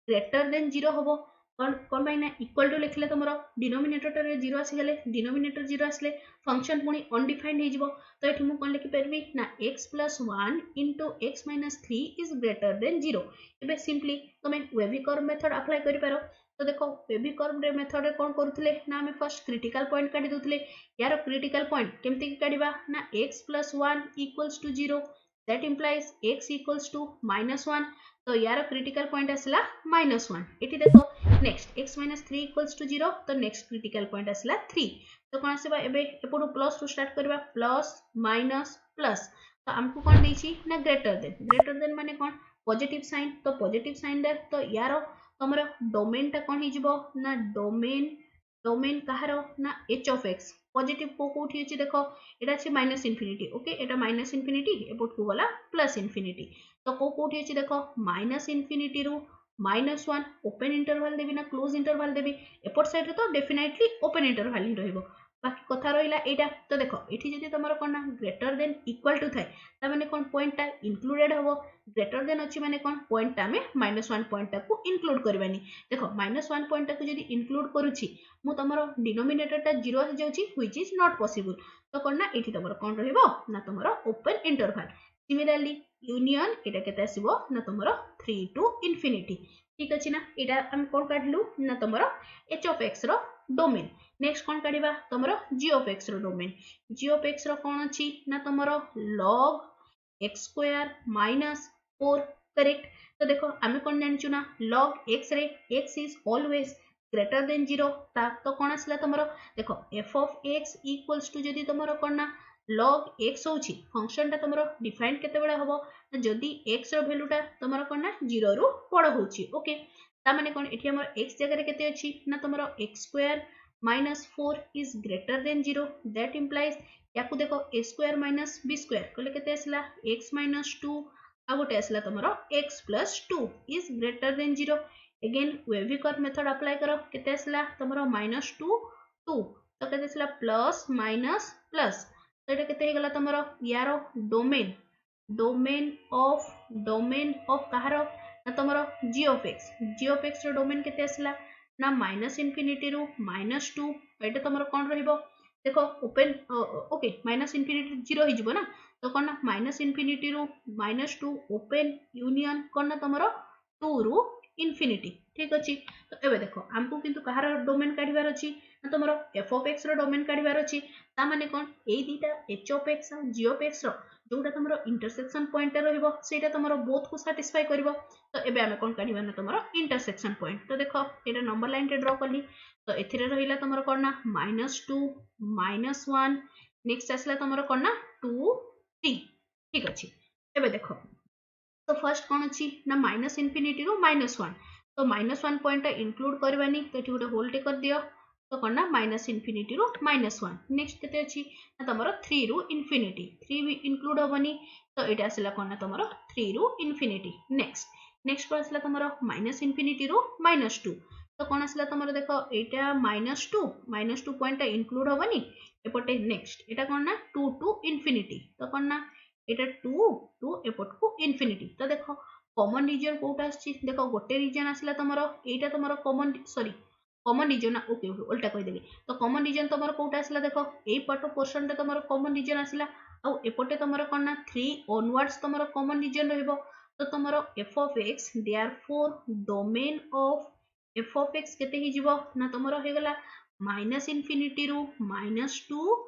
ग्रेटर देन 0 होबो कोन बाइना इक्वल टू लिखले तमरो डिनोमिनेटर रे 0 आसी गेले डिनोमिनेटर 0 आसले फंक्शन पुनी अनडिफाइंड हे जिवो तो एठी मु कोन लिखि परबी ना x plus 1 into x minus 3 is greater than 0 एबे सिंपली तमे वेवी कर्व मेथड अप्लाई करि पारो तो देखो वेवी कर्व रे मेथड रे कोन करूथले ना हमें फर्स्ट क्रिटिकल पॉइंट काढि दोथले यार क्रिटिकल पॉइंट केमति कि काढिबा ना x plus 1 equals to 0 that implies x equals to -1 तो यार क्रिटिकल पॉइंट आसला -1 एठी देखो next x minus 3 equals to 0 तो नेक्स्ट क्रिटिकल पॉइंट आसला 3 तो कौन आसबा एबे एपटू प्लस टू स्टार्ट करबा प्लस माइनस प्लस तो हमको कौन देछि ना ग्रेटर देन माने कौन पॉजिटिव साइन तो पॉजिटिव साइन दे तो यार तमरो डोमेन टा कौन हिजिबो ना डोमेन कहारो ना h ऑफ x पॉजिटिव को कोठी अछि देखो एटा अछि माइनस इंफिनिटी ओके एटा माइनस इंफिनिटी एपट को गला प्लस इंफिनिटी तो को कोठी अछि देखो माइनस इंफिनिटी रु -1 ओपन इंटरवल देबी ना क्लोज इंटरवल देबी एपट साइड रे तो डेफिनेटली ओपन इंटरवल ही रहइबो बाकी कथा रहिला एटा तो देखो एठी जदी तमरो कोन ना ग्रेटर देन इक्वल टू थाए ता माने कोन पॉइंट ता इंक्लूडेड हबो ग्रेटर देन अछि माने कोन पॉइंट ता में -1 पॉइंट ता को इंक्लूड करबानी देखो -1 पॉइंट ता को जदी इंक्लूड करूची मु तमरो डिनोमिनेटर ता 0 हो जाउची व्हिच इज नॉट पॉसिबल तो कोन ना एठी तमरो कोन रहिबो ना तमरो ओपन इंटरवल सिमिलरली यूनियन एटा केते आसीबो ना तमरो 3 टू इंफिनिटी ठीक अछि ना एटा हम कोन काढलु ना तमरो h ऑफ x रो डोमेन नेक्स्ट कोन काढिबा तमरो g ऑफ x रो डोमेन g ऑफ x रो कोन अछि ना तमरो log x square minus 4 correct तो देखो आमे कोन जानचु ना log x रे x is always greater than 0 ता तो कोन आसला तमरो देखो f of x equals to जदी तमरो कोन ना log x होची फंक्शन ता तमरो डिफाइन केते बेला हबो जदी x रो वैल्यू ता तमरो कोन ना 0 रु बड़ होची ओके ता माने कोन एठी हमर x जगह रे केते अछि ना तमरो x square minus 4 is greater than 0 that implies याकु देखो a square minus b square कले केते आसला x minus 2 आ गोटे आसला तमरो x plus 2 is greater than 0 again Weaver method apply करो केते आसला तमरो minus 2 2 तो केते आसला plus minus plus तो एटा केते हे गला तमरो यारो डोमेन ऑफ कहारो ना तमरो g of x रो डोमेन केते आसला ना माइनस इंफिनिटी रु -2 एटा तमरो कोन रहिबो देखो ओपन ओके माइनस इंफिनिटी 0 हि जिवो ना तो कोन ना माइनस इंफिनिटी रु -2 ओपन यूनियन कोन ना तमरो 2 रु इंफिनिटी ठीक अछि तो एबे देखो हमकु किंतु कहार डोमेन काढिबार अछि ना तमरो f ऑफ x रो डोमेन काढिबार अछि ता माने कोन ए दीटा h ऑफ x और g ऑफ x रो जोटा तमरो इंटरसेक्शन पॉइंट रहइबो सेटा तमरो बोथ को सैटिस्फाई करबो तो एबे हमें कोन काढिबा ना तमरो इंटरसेक्शन पॉइंट तो देखो एटा नंबर लाइन टे ड्रा करली तो एथिरे रहिला तमरो कोन ना -2 -1 नेक्स्ट आसला तमरो कोन ना 2 3 ठीक अछि एबे देखो तो फर्स्ट कोन अछि ना माइनस इंफिनिटी रो -1 तो -1 पॉइंट इंक्लूड करबानी तो एठी गोटे होल टे कर दियो तो कोन ना माइनस इंफिनिटी रो -1 नेक्स्ट केते अछि ना तमरो 3 रो इंफिनिटी 3 भी इंक्लूड होबनी तो एटा आसला कोन ना तमरो 3 रो इंफिनिटी नेक्स्ट कोन आसला तमरो माइनस इंफिनिटी रो -2 तो कोन आसला तमरो देखो एटा -2 पॉइंट इंक्लूड होबनी एपटे नेक्स्ट एटा कोन ना 2 टू इंफिनिटी तो कोन ना एटा 2 टू एपट को इंफिनिटी तो देखो कॉमन रीजन कोटा आछि देखो गोटे रीजन आसला तमरो एटा तमरो कॉमन रीजन ना ओके उल्टा कहि देबी तो कॉमन रीजन तमरो कोटा आसला देखो ए पार्ट पोर्शन रे तमरो कॉमन रीजन आसला आ एपटे तमरो कोन ना 3 ऑनवर्ड्स तमरो कॉमन रीजन रहइबो तो तमरो f of x therefore domain of f of x केते हि जिवो ना तमरो हे गला माइनस इंफिनिटी रु -2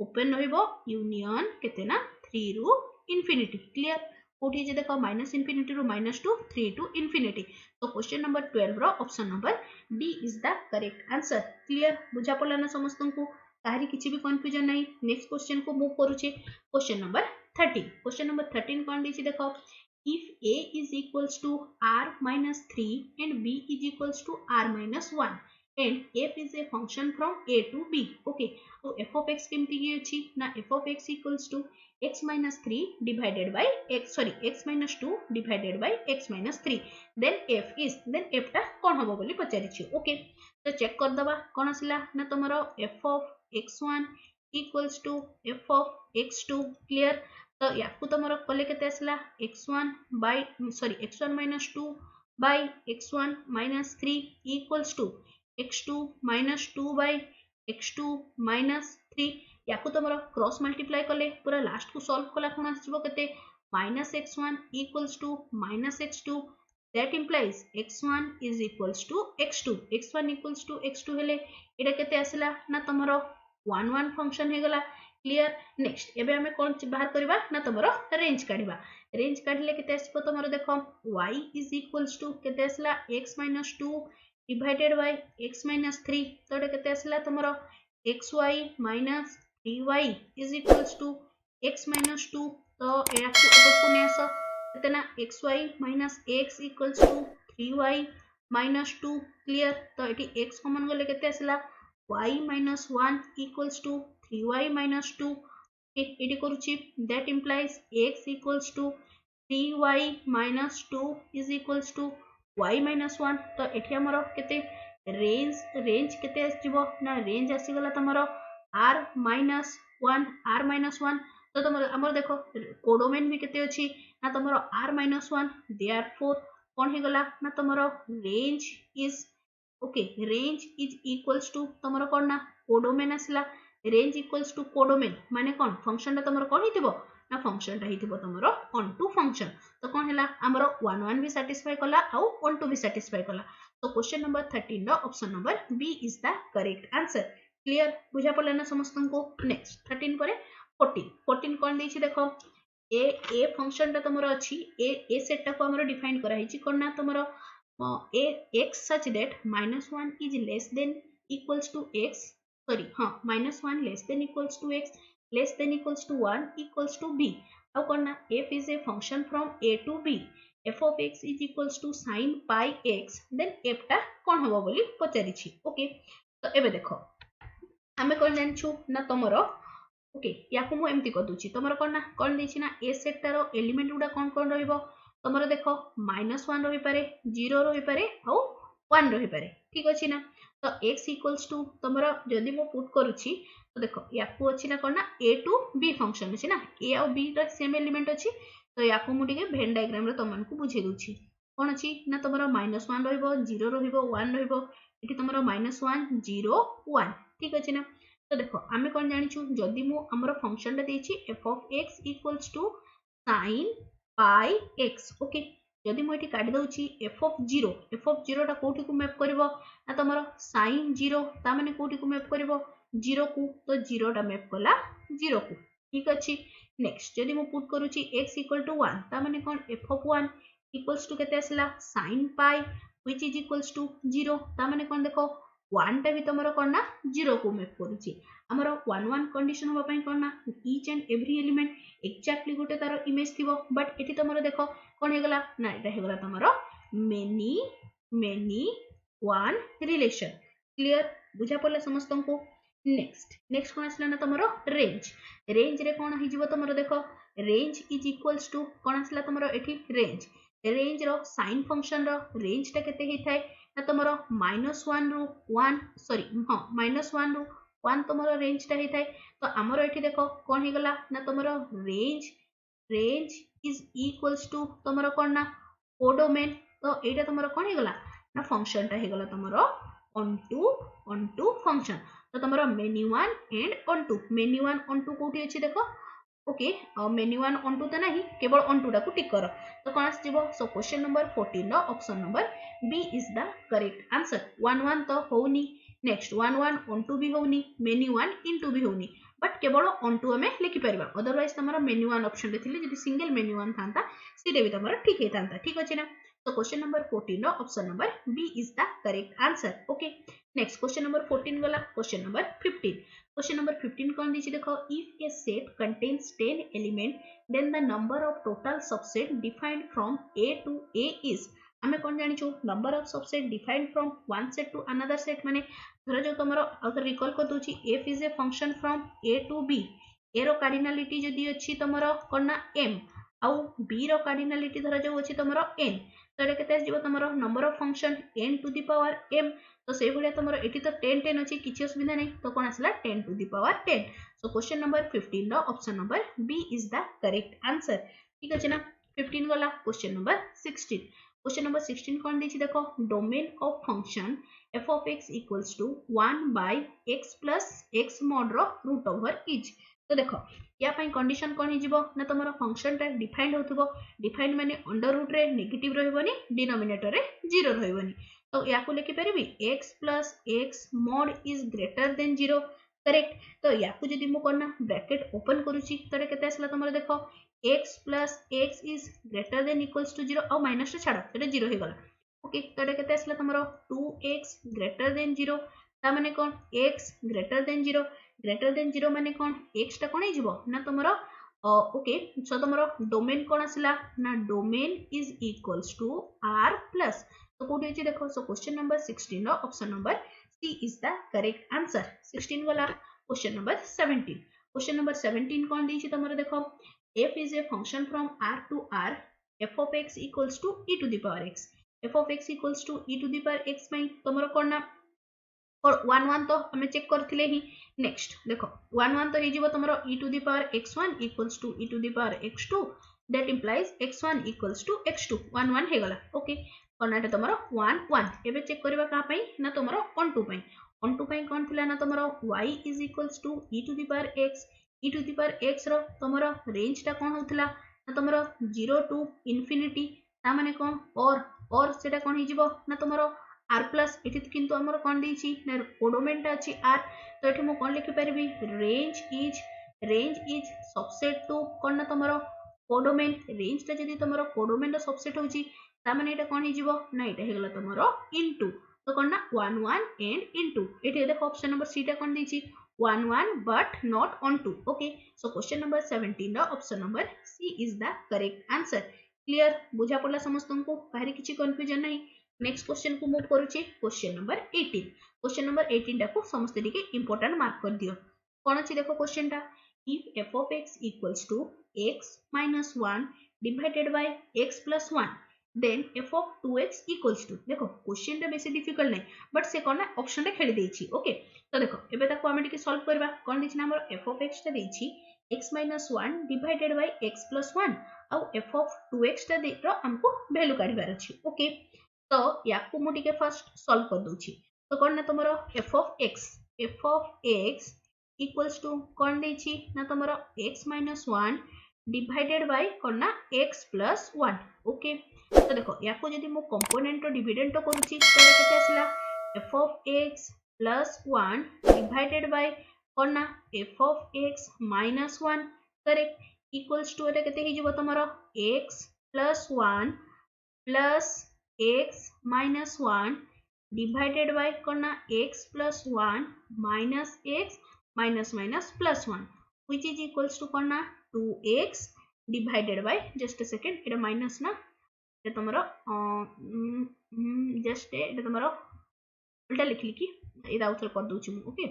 ओपन रहइबो यूनियन केते ना 3 रु इंफिनिटी क्लियर कोठी जे देखो माइनस इंफिनिटी रु -2 3 टू इंफिनिटी तो क्वेश्चन नंबर 12 रो option number D is the correct answer clear बुझा पड़ला ना समस्तंकु काहरी किछि भी कंफ्यूजन नहीं नेक्स्ट क्वेश्चन को मूव करूचे क्वेश्चन नंबर 13 कोन दिछि देखो if a is equals to r minus 3 and b is equals to r minus 1 and f is a function from a to b okay so f of x केमती की अछि ना f of x equals to x minus 3 divided by x minus 2 divided by x minus 3 then f ता कोन हबो बोली पचारि छि okay तो चेक कर दबा कोन आसला ना तमरो f of x1 equals to f of x2 clear तो याकु तमरो कले केते आसला x1 minus 2 by x1 minus 3 equals to x2 minus 2 by x2 minus 3 याकु तमरो क्रॉस मल्टीप्लाई कले पूरा लास्ट को सॉल्व कला कोन आसीबो केते minus x1 equals to minus x2 that implies x1 is equals to x1 equals to x2 हेले एटा केते आसला ना तमरो 1 1 फंक्शन हे गला क्लियर नेक्स्ट एबे हमें कोन बाहर करबा ना तमरो रेंज काढले केते आसीबो तमरो देखो y is equals to केते आसला x minus 2 divided by x minus 3 तो एटा केते आसला तमरो xy minus 3y is equals to x minus 2 तो याकू एबकू ने आसो केतना xy minus x equals to 3y minus 2 clear तो एटी x कॉमन गले केते आसला y minus 1 equals to 3y minus 2 एटी करूची that implies x equals to 3y minus 2 is equals to y minus 1 तो एठी हमरो केते रेंज केते आसीबो ना रेंज आसी गला तमरो r माइनस 1 तो तमरो हमर देखो कोडोमेन भी केते अछि ना तमरो r माइनस 1 देयरफॉर कोन हे गला ना तमरो range is okay range is equals to तमरो कोन ना कोडोमेन आसला रेंज इक्वल्स टू कोडोमेन माने कोन फंक्शन ता तमरो कोन हितिबो ना फंक्शन ता हितिबो तमरो ऑन टू फंक्शन तो कोन हैला हमरो 1 भी सैटिस्फाई कला आउ 1 भी सैटिस्फाई कला तो क्वेश्चन नंबर 13 रो option number B is the correct answer clear बुझा पड़ला ना समस्तन को नेक्स्ट 13 परे 14 कोन देछि देखो ए फंक्शन ता तमरो अछि ए सेट टा को हमरो डिफाइन करा हिची कोन ना तमरो a x such that -1 is less than equals to x sorry -1 less than equals to x less than equals to 1 equals to b how करना f is a function from a to b f of x is equals to sin pi x then f टा कोन हबो बोली पचारि छी okay तो एबे देखो हमें कोन जानछु ना तमरो ओके याकू मु एमती कर दूची तमरो कोन ना कोन देछि ना a सेट रो एलिमेंट गुडा कोन रहइबो तमरो देखो -1 रही पारे 0 रही पारे आउ 1 रही पारे ठीक अछि ना तो x इक्वल्स टू तमरो जदी मु पुट करूची तो देखो याकू अछि ना कोन ना a टू b फंक्शन अछि ना a और b रो सेम एलिमेंट अछि तो याकू मु टिके वेन डायग्राम रे तमन को बुझे दूची कोन अछि ना तमरो -1 रहइबो 0 रहइबो 1 रहइबो एठी तमरो -1 0 1 ठीक अछि ना तो देखो आमे कोन जानि छु जदी मु हमरो फंक्शन रे देछि f of x equals to sin pi x okay जदी मु एठी काटी दउची f of 0 टा कोठी को मैप करबो ना तमरो sin 0 ता माने कोठी को मैप करबो 0 को तो 0 टा मैप कला 0 को ठीक अछि नेक्स्ट जदी मु पुट करूची x इक्वल टू 1 ता माने कोन f of 1 इक्वल्स टू केते आसला sin pi which is equals to 0 ता माने कोन देखो 1 टा भी तमरो कोन ना 0 को मैप करूची हमरो 1 1 कंडीशन होबा पई कोन ना each and every element exactly गोटे तार इमेज थिबो बट एठी तमरो देखो कोन हेगला ना एटा हेगला तमरो मेनी वन रिलेशन क्लियर बुझा पड़ला समस्त को नेक्स्ट कोन आसला ना तमरो रेंज रे कोन हिजिबो तमरो देखो रेंज इज इक्वल्स टू कोन आसला तमरो एठी रेंज रो साइन फंक्शन रो रेंज टा केते हिथाय ना तमरो -1 रु 1 सॉरी -1 रु 1 तमरो रेंज टा हिथाय तो हमरो एठी देखो कोन हेगला ना तमरो रेंज इज इक्वल्स टू तमरो कोन ना कोडोमेन तो एटा तमरो कोन हेगला ना फंक्शन टा हेगला तमरो ऑन टू फंक्शन तो तमरो मेनी1 एंड ऑन टू कोठी अछि देखो ओके मेनी1 ऑन टू तो नहीं केवल ऑन टू टा को टिक करो तो कोन आसीबो सो क्वेश्चन नंबर 14 रो option number B is the correct answer 1 1 तो होनी नेक्स्ट 1 1 ऑन टू भी होनी मेनी1 इनटू भी होनी बट केवल ऑन टू हमें लिखि परबा अदरवाइज तमरो मेनी1 ऑप्शन रे थिले जदी सिंगल मेनी1 थांता सीधे भी तमरो ठीक हे थांता ठीक अछि ना तो क्वेश्चन नंबर 14 रो option number B is the correct answer okay next question number 14 गला क्वेश्चन नंबर 15 कोन दिछि देखो if a set contains 10 element then the number of total subset defined from a to a is हमें कोन जानि छु number of subset defined from one set to another set माने धरो जो तमरो अगर रिकॉल कर दोची f is a function from a to b a रो कार्डिनलिटी जदी अछि तमरो कोन ना m आउ b रो कार्डिनलिटी धरो जो अछि तमरो n तो एटा केते आजिबो तमरो number of function n to the power m तो से भलिया तमरो एटी तो 10 10 अछि किछि असुविधा नै तो कोन आसला 10 to the power 10 so question number 15 रो option number B is the correct answer ठीक अछि ना 15 गला क्वेश्चन नंबर 16 कोन दिछि देखो domain of function f of x equals to 1 by x plus x mod रो रूट ओवर इच तो देखो या पई कंडीशन कोन हिजिबो ना तमरो फंक्शन टा डिफाइंड होतबो डिफाइंड माने अंडर रूट रे नेगेटिव रहबोनी डिनोमिनेटर रे 0 रहबोनी तो या को लेके परबी x plus x mod is greater than 0 correct तो या को जदी मु करना ब्रैकेट ओपन करूची तो केते आसला तमरो देखो x plus x is greater than equals to 0 और माइनस रे छाडो एटा 0 हे गला ओके तो एटा केते आसला तमरो 2x ग्रेटर देन 0 ता माने कोन x ग्रेटर देन 0 माने कोन x टा कोन हिजबो ना तमरो ओके सो तमरो डोमेन कोन आसला ना domain is equals to r plus तो कोठी अछि देखो सो क्वेश्चन नंबर 16 रो option number C is the correct answer 16 वाला क्वेश्चन नंबर 17 क्वेश्चन नंबर 17 कोन दी छी तमरो देखो f is a function from r to r f of x equals to e to the power x f of x equals to e to the power x में तमरो कोन ना और 1 1 तो हमें चेक करथिले ही नेक्स्ट देखो 1 1 तो हे जीवो तमरो e to the power x1 equals to e to the power x2 that implies x1 equals to x2 1 1 हे गला ओके कोनाटे तमरो 1 1 एबे चेक करबा का पई ना तमरो on 2 पई on 2 पई कोन थिला ना तमरो y is equals to e to the power x e to the power x रो तमरो रेंज टा कोन होतला ना तमरो 0 to infinity ता माने कोन और सेटा कोन हे जीवो ना तमरो r प्लस एठी किंतु हमर कोन देछि ना कोडोमेन टा अछि r तो एठी मो कोन लिखि परबी रेंज इज सबसेट टू कोन ना तमरो कोडोमेन रेंज ता जदी तमरो कोडोमेन रो सबसेट होछि ता माने एटा कोन हिजिवो ना एटा हे गला तमरो इनटू तो कोन ना 1 1 एंड इनटू एठी देखो ऑप्शन नंबर सी टा कोन देछि 1 1 but not onto 2 okay so question number 17 रो option number C is the correct answer clear बुझा पड़ला समस्तनको काहरी किछि कंफ्यूजन नहीं नेक्स्ट क्वेश्चन को मूव करूची क्वेश्चन नंबर 18 टा को समस्त टिके इंपोर्टेंट मार्क कर दियो कोन अछि देखो क्वेश्चन टा if f of x equals to x minus 1 divided by x plus 1 then f of 2x equals to देखो क्वेश्चन टा बेसी डिफिकल्ट नहीं बट से कोन ऑप्शन टा खेली देछि ओके तो देखो एबे ताको हम टिके सॉल्व करबा कोन दिछि ना हमर f of x टा देछि x minus 1 divided by x plus 1 और f of 2x टा दे रो हमको वैल्यू काढिबार अछि ओके तो याकू मु टिके फर्स्ट सॉल्व कर दोछि तो कोन ना तमरो f of x equals to कोन देछि ना तमरो x minus 1 डिवाइडेड बाय कोन ना x plus 1 ओके तो देखो याकू जदी मु कंपोनेंट डिविडेंड तो करूछि तो केते आसला f of x plus 1 divided by कोन ना f of x minus 1 correct equals to एटा केते हि जबो तमरो x plus 1 plus x minus 1 divided by करना x plus 1 minus x minus minus plus 1 which is equals to करना 2x divided by just a second এটা minus ना এটা তোমার just এটা তোমার उल्टा लिख लिखी এটা আউথর कर दोछु ओके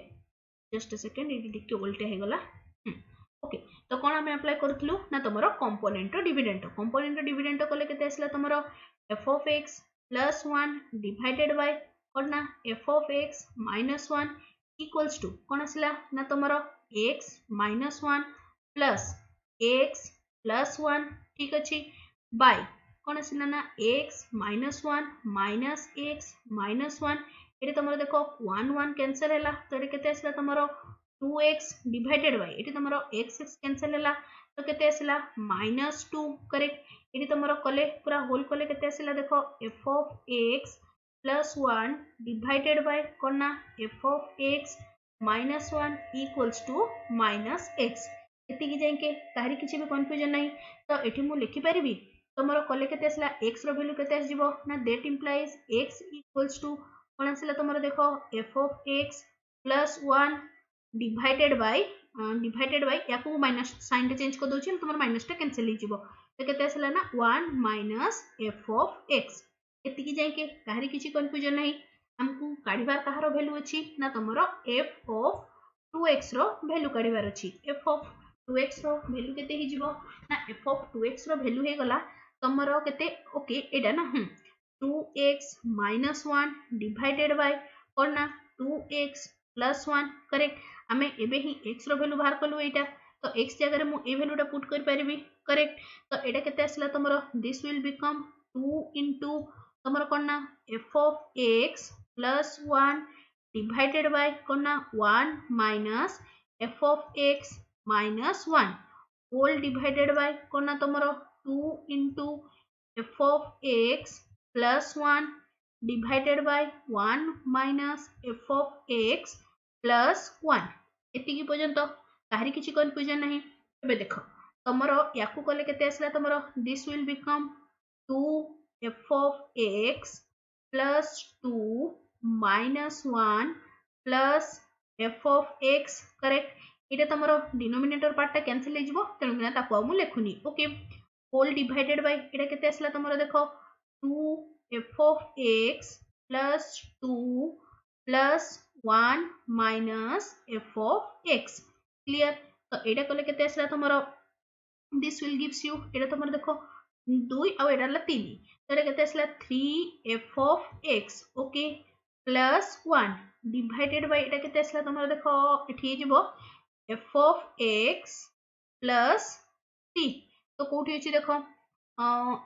just a second এটি টিকে উল্টা हे गला ओके तो कोन हम अप्लाई करथलु ना तमरो कंपोनेंट डिविडेंड कले केते आसला तमरो f of x plus 1 divided by कोन ना f of x minus 1 equals to कोन आसला ना तमरो x minus 1 plus x plus 1 ठीक अछि बाय कोन आसला ना x minus 1 minus x minus 1 एटी तमरो देखो 1 1 कैंसिल हैला तो एटी केते आसला तमरो 2x divided by एटी तमरो x x कैंसिल हैला तो केते आसला -2 करेक्ट एटी तमरो कले पूरा होल कले केते आसला देखो f of x plus 1 divided by कोना f of x minus 1 equals to minus x एति कि जाय के काहरी किछि भी कंफ्यूजन नहीं तो एठी मु लिखि परिबी तमरो कले केते आसला x रो वैल्यू केते आसीबो ना that implies x equals to कोन आसला तमरो देखो f of x plus 1 divided by याकू माइनस साइन टे चेंज कर दोछि तमरो माइनस टे कैंसिल हि जिवो तो केते आसला ना 1 minus f of x एति कि जाय के काहरी किछि कंफ्यूजन नहीं हमकु काढिबार कहारो वैल्यू अछि ना तमरो f of 2x रो वैल्यू काढिबार अछि f of 2x रो वैल्यू केते हि जिवो ना f of 2x रो वैल्यू हे गला तमरो केते ओके एडा ना 2x minus 1 divided by कोना 2x plus 1 करेक्ट हमें एबे ही x रो वैल्यू बाहर करलु एटा तो x जगह रे मु ए वैल्यू टा पुट कर परिबी करेक्ट तो एटा केते आसला तमरो दिस विल बिकम 2 into तमरो कोना f of x plus 1 divided by कोना 1 minus f of x minus 1 whole divided by कोना तमरो 2 into f of x plus 1 divided by 1 minus f of x plus 1 एति की पर्यंत काहरी किछि कंफ्यूजन नहीं एबे देखो तमरो याकू कले केते आसला तमरो this will become 2 f of x plus 2 minus 1 plus f of x correct ये तुम डिनोमिनेटर पार्टा कैंसिल हो तेणुकना ताको मु लिखुनी ओके होल डिवाइडेड बाय एटा केते आसला तुमरो देखो 2 f of x plus 2 plus 1 minus f of x clear तो एटा कले केते आसला तुमरो दिस विल गिव्स यू एटा तुमरो देखो 2 आ एटा ला 3 तो एटा केते आसला 3 f of x okay plus 1 divided by एटा केते आसला तुमरो देखो एठी जेबो एफ ऑफ एक्स प्लस सी तो कोठी अछि देखो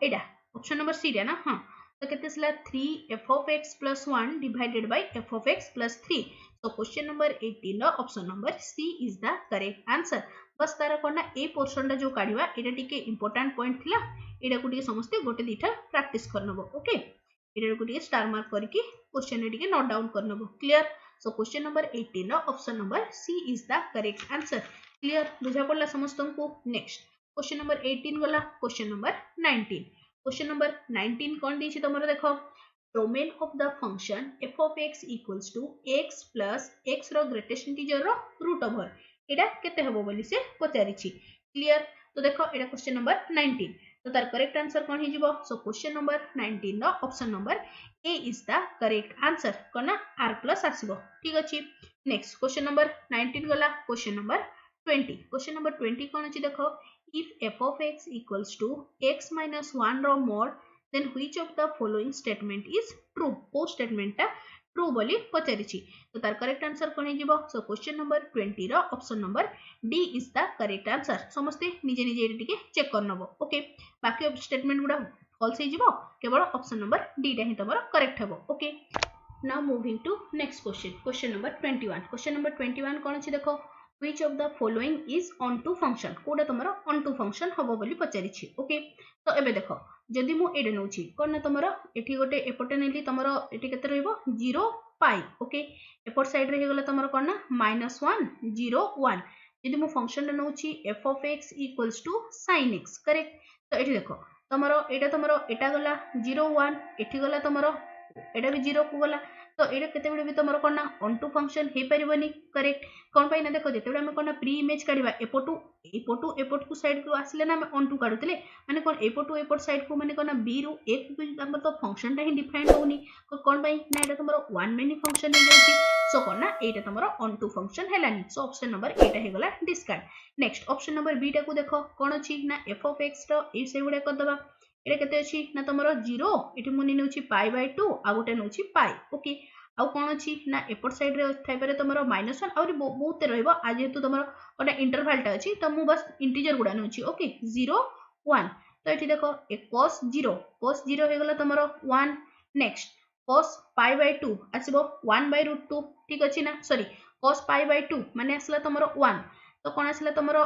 एडा ऑप्शन नंबर सी रे ना हां तो केते आसला 3 f of x plus 1 divided by f of x plus 3 तो क्वेश्चन नंबर 18 रो option number C is the correct answer बस तार कोना ए पोर्शन टा जो काढिबा एटा टिके इंपोर्टेंट पॉइंट थिला एटा को टिके समस्त गोटे दिठा प्रैक्टिस करनबो ओके एटा को टिके स्टार मार्क करके क्वेश्चन रे टिके नोट डाउन करनबो क्लियर सो क्वेश्चन नंबर 18 रो option number C is the correct answer clear बुझा पड़ला समस्त को नेक्स्ट क्वेश्चन नंबर 18 गला क्वेश्चन नंबर 19 क्वेश्चन नंबर 19 कोन दी छि तमरो देखो domain of the function f of x equals to x plus x रो ग्रेटेस्ट इंटीजर रो रूट ओवर एटा केते हबो बोली से पचारि छि क्लियर तो देखो एटा क्वेश्चन नंबर 19 तो तार करेक्ट आंसर कोन हि जिवो सो क्वेश्चन नंबर 19 रो option number A is the correct answer कोना r प्लस आसीबो ठीक अछि नेक्स्ट क्वेश्चन नंबर 19 गला क्वेश्चन नंबर 20 क्वेश्चन नंबर 20 कोन अछि देखो if f of x equals to x minus 1 रो mod then which of the following statement is true ओ स्टेटमेंट टा ट्रू बोली पचारि छि तो तार करेक्ट आंसर कोन हिजिबो सो क्वेश्चन नंबर 20 रो option number D is the correct answer समस्ते निजे निजे एटी टिके चेक करनबो ओके बाकी स्टेटमेंट गुडा फॉल्स हिजिबो केवल ऑप्शन नंबर डी टा ही तमरो करेक्ट हबो okay now moving to next question question number 21 question number 21 कोन छि देखो which of the following is onto function कोडा तमरो onto function हबो बोली पचारि छि ओके तो एबे देखो जदि मु एडे नउछि कोन ना तमरो एठी गोटे एपटे नेली तमरो एठी केते रहइबो 0 पाई ओके एपट साइड रे हेगला तमरो कोन ना -1 0 1 जदि मु फंक्शन नउछि f of x equals to sin x correct तो एठी देखो तमरो एटा गला 0 1 एठी गला तमरो एटा भी 0 को गला तो एटा केते गुडे भी तमरो कोन ना onto function हे परिबनी करेक्ट कोन पाई ना देखो जेतेबे हम कोन प्री इमेज काढिबा एपट को साइड को आसले ना हम onto काढुतले माने कोन एपट साइड को माने कोन b रु a को हम तो फंक्शन टा ही डिफाइन होउनी कोन पाई ना एटा तमरो वन मेनी फंक्शन हे जाउची सो कोन ना एटा तमरो onto फंक्शन हेलानी सो ऑप्शन नंबर एटा हे गला discard next option number B टा को देखो कोन अछि ना f of x रो ए से गुडे कर दबा एटा केते अछि ना तमरो 0 एठी मुनि नउछि पाई बाय 2 आ गोटे नउछि पाई ओके आउ कोन अछि ना एपट साइड रे थाइ पारे तमरो -1 और बहुत रहइबो आ जेतु तमरो कोन इंटरवल टा अछि त मु बस इंटीजर गुडा नउछि ओके 0 1 तो एठी देखो cos 0 हे गला तमरो 1 नेक्स्ट cos पाई बाय 2 आसीबो 1 बाय √2 ठीक अछि ना सॉरी cos पाई बाय 2 माने आसला तमरो 1 तो कोन आसला तमरो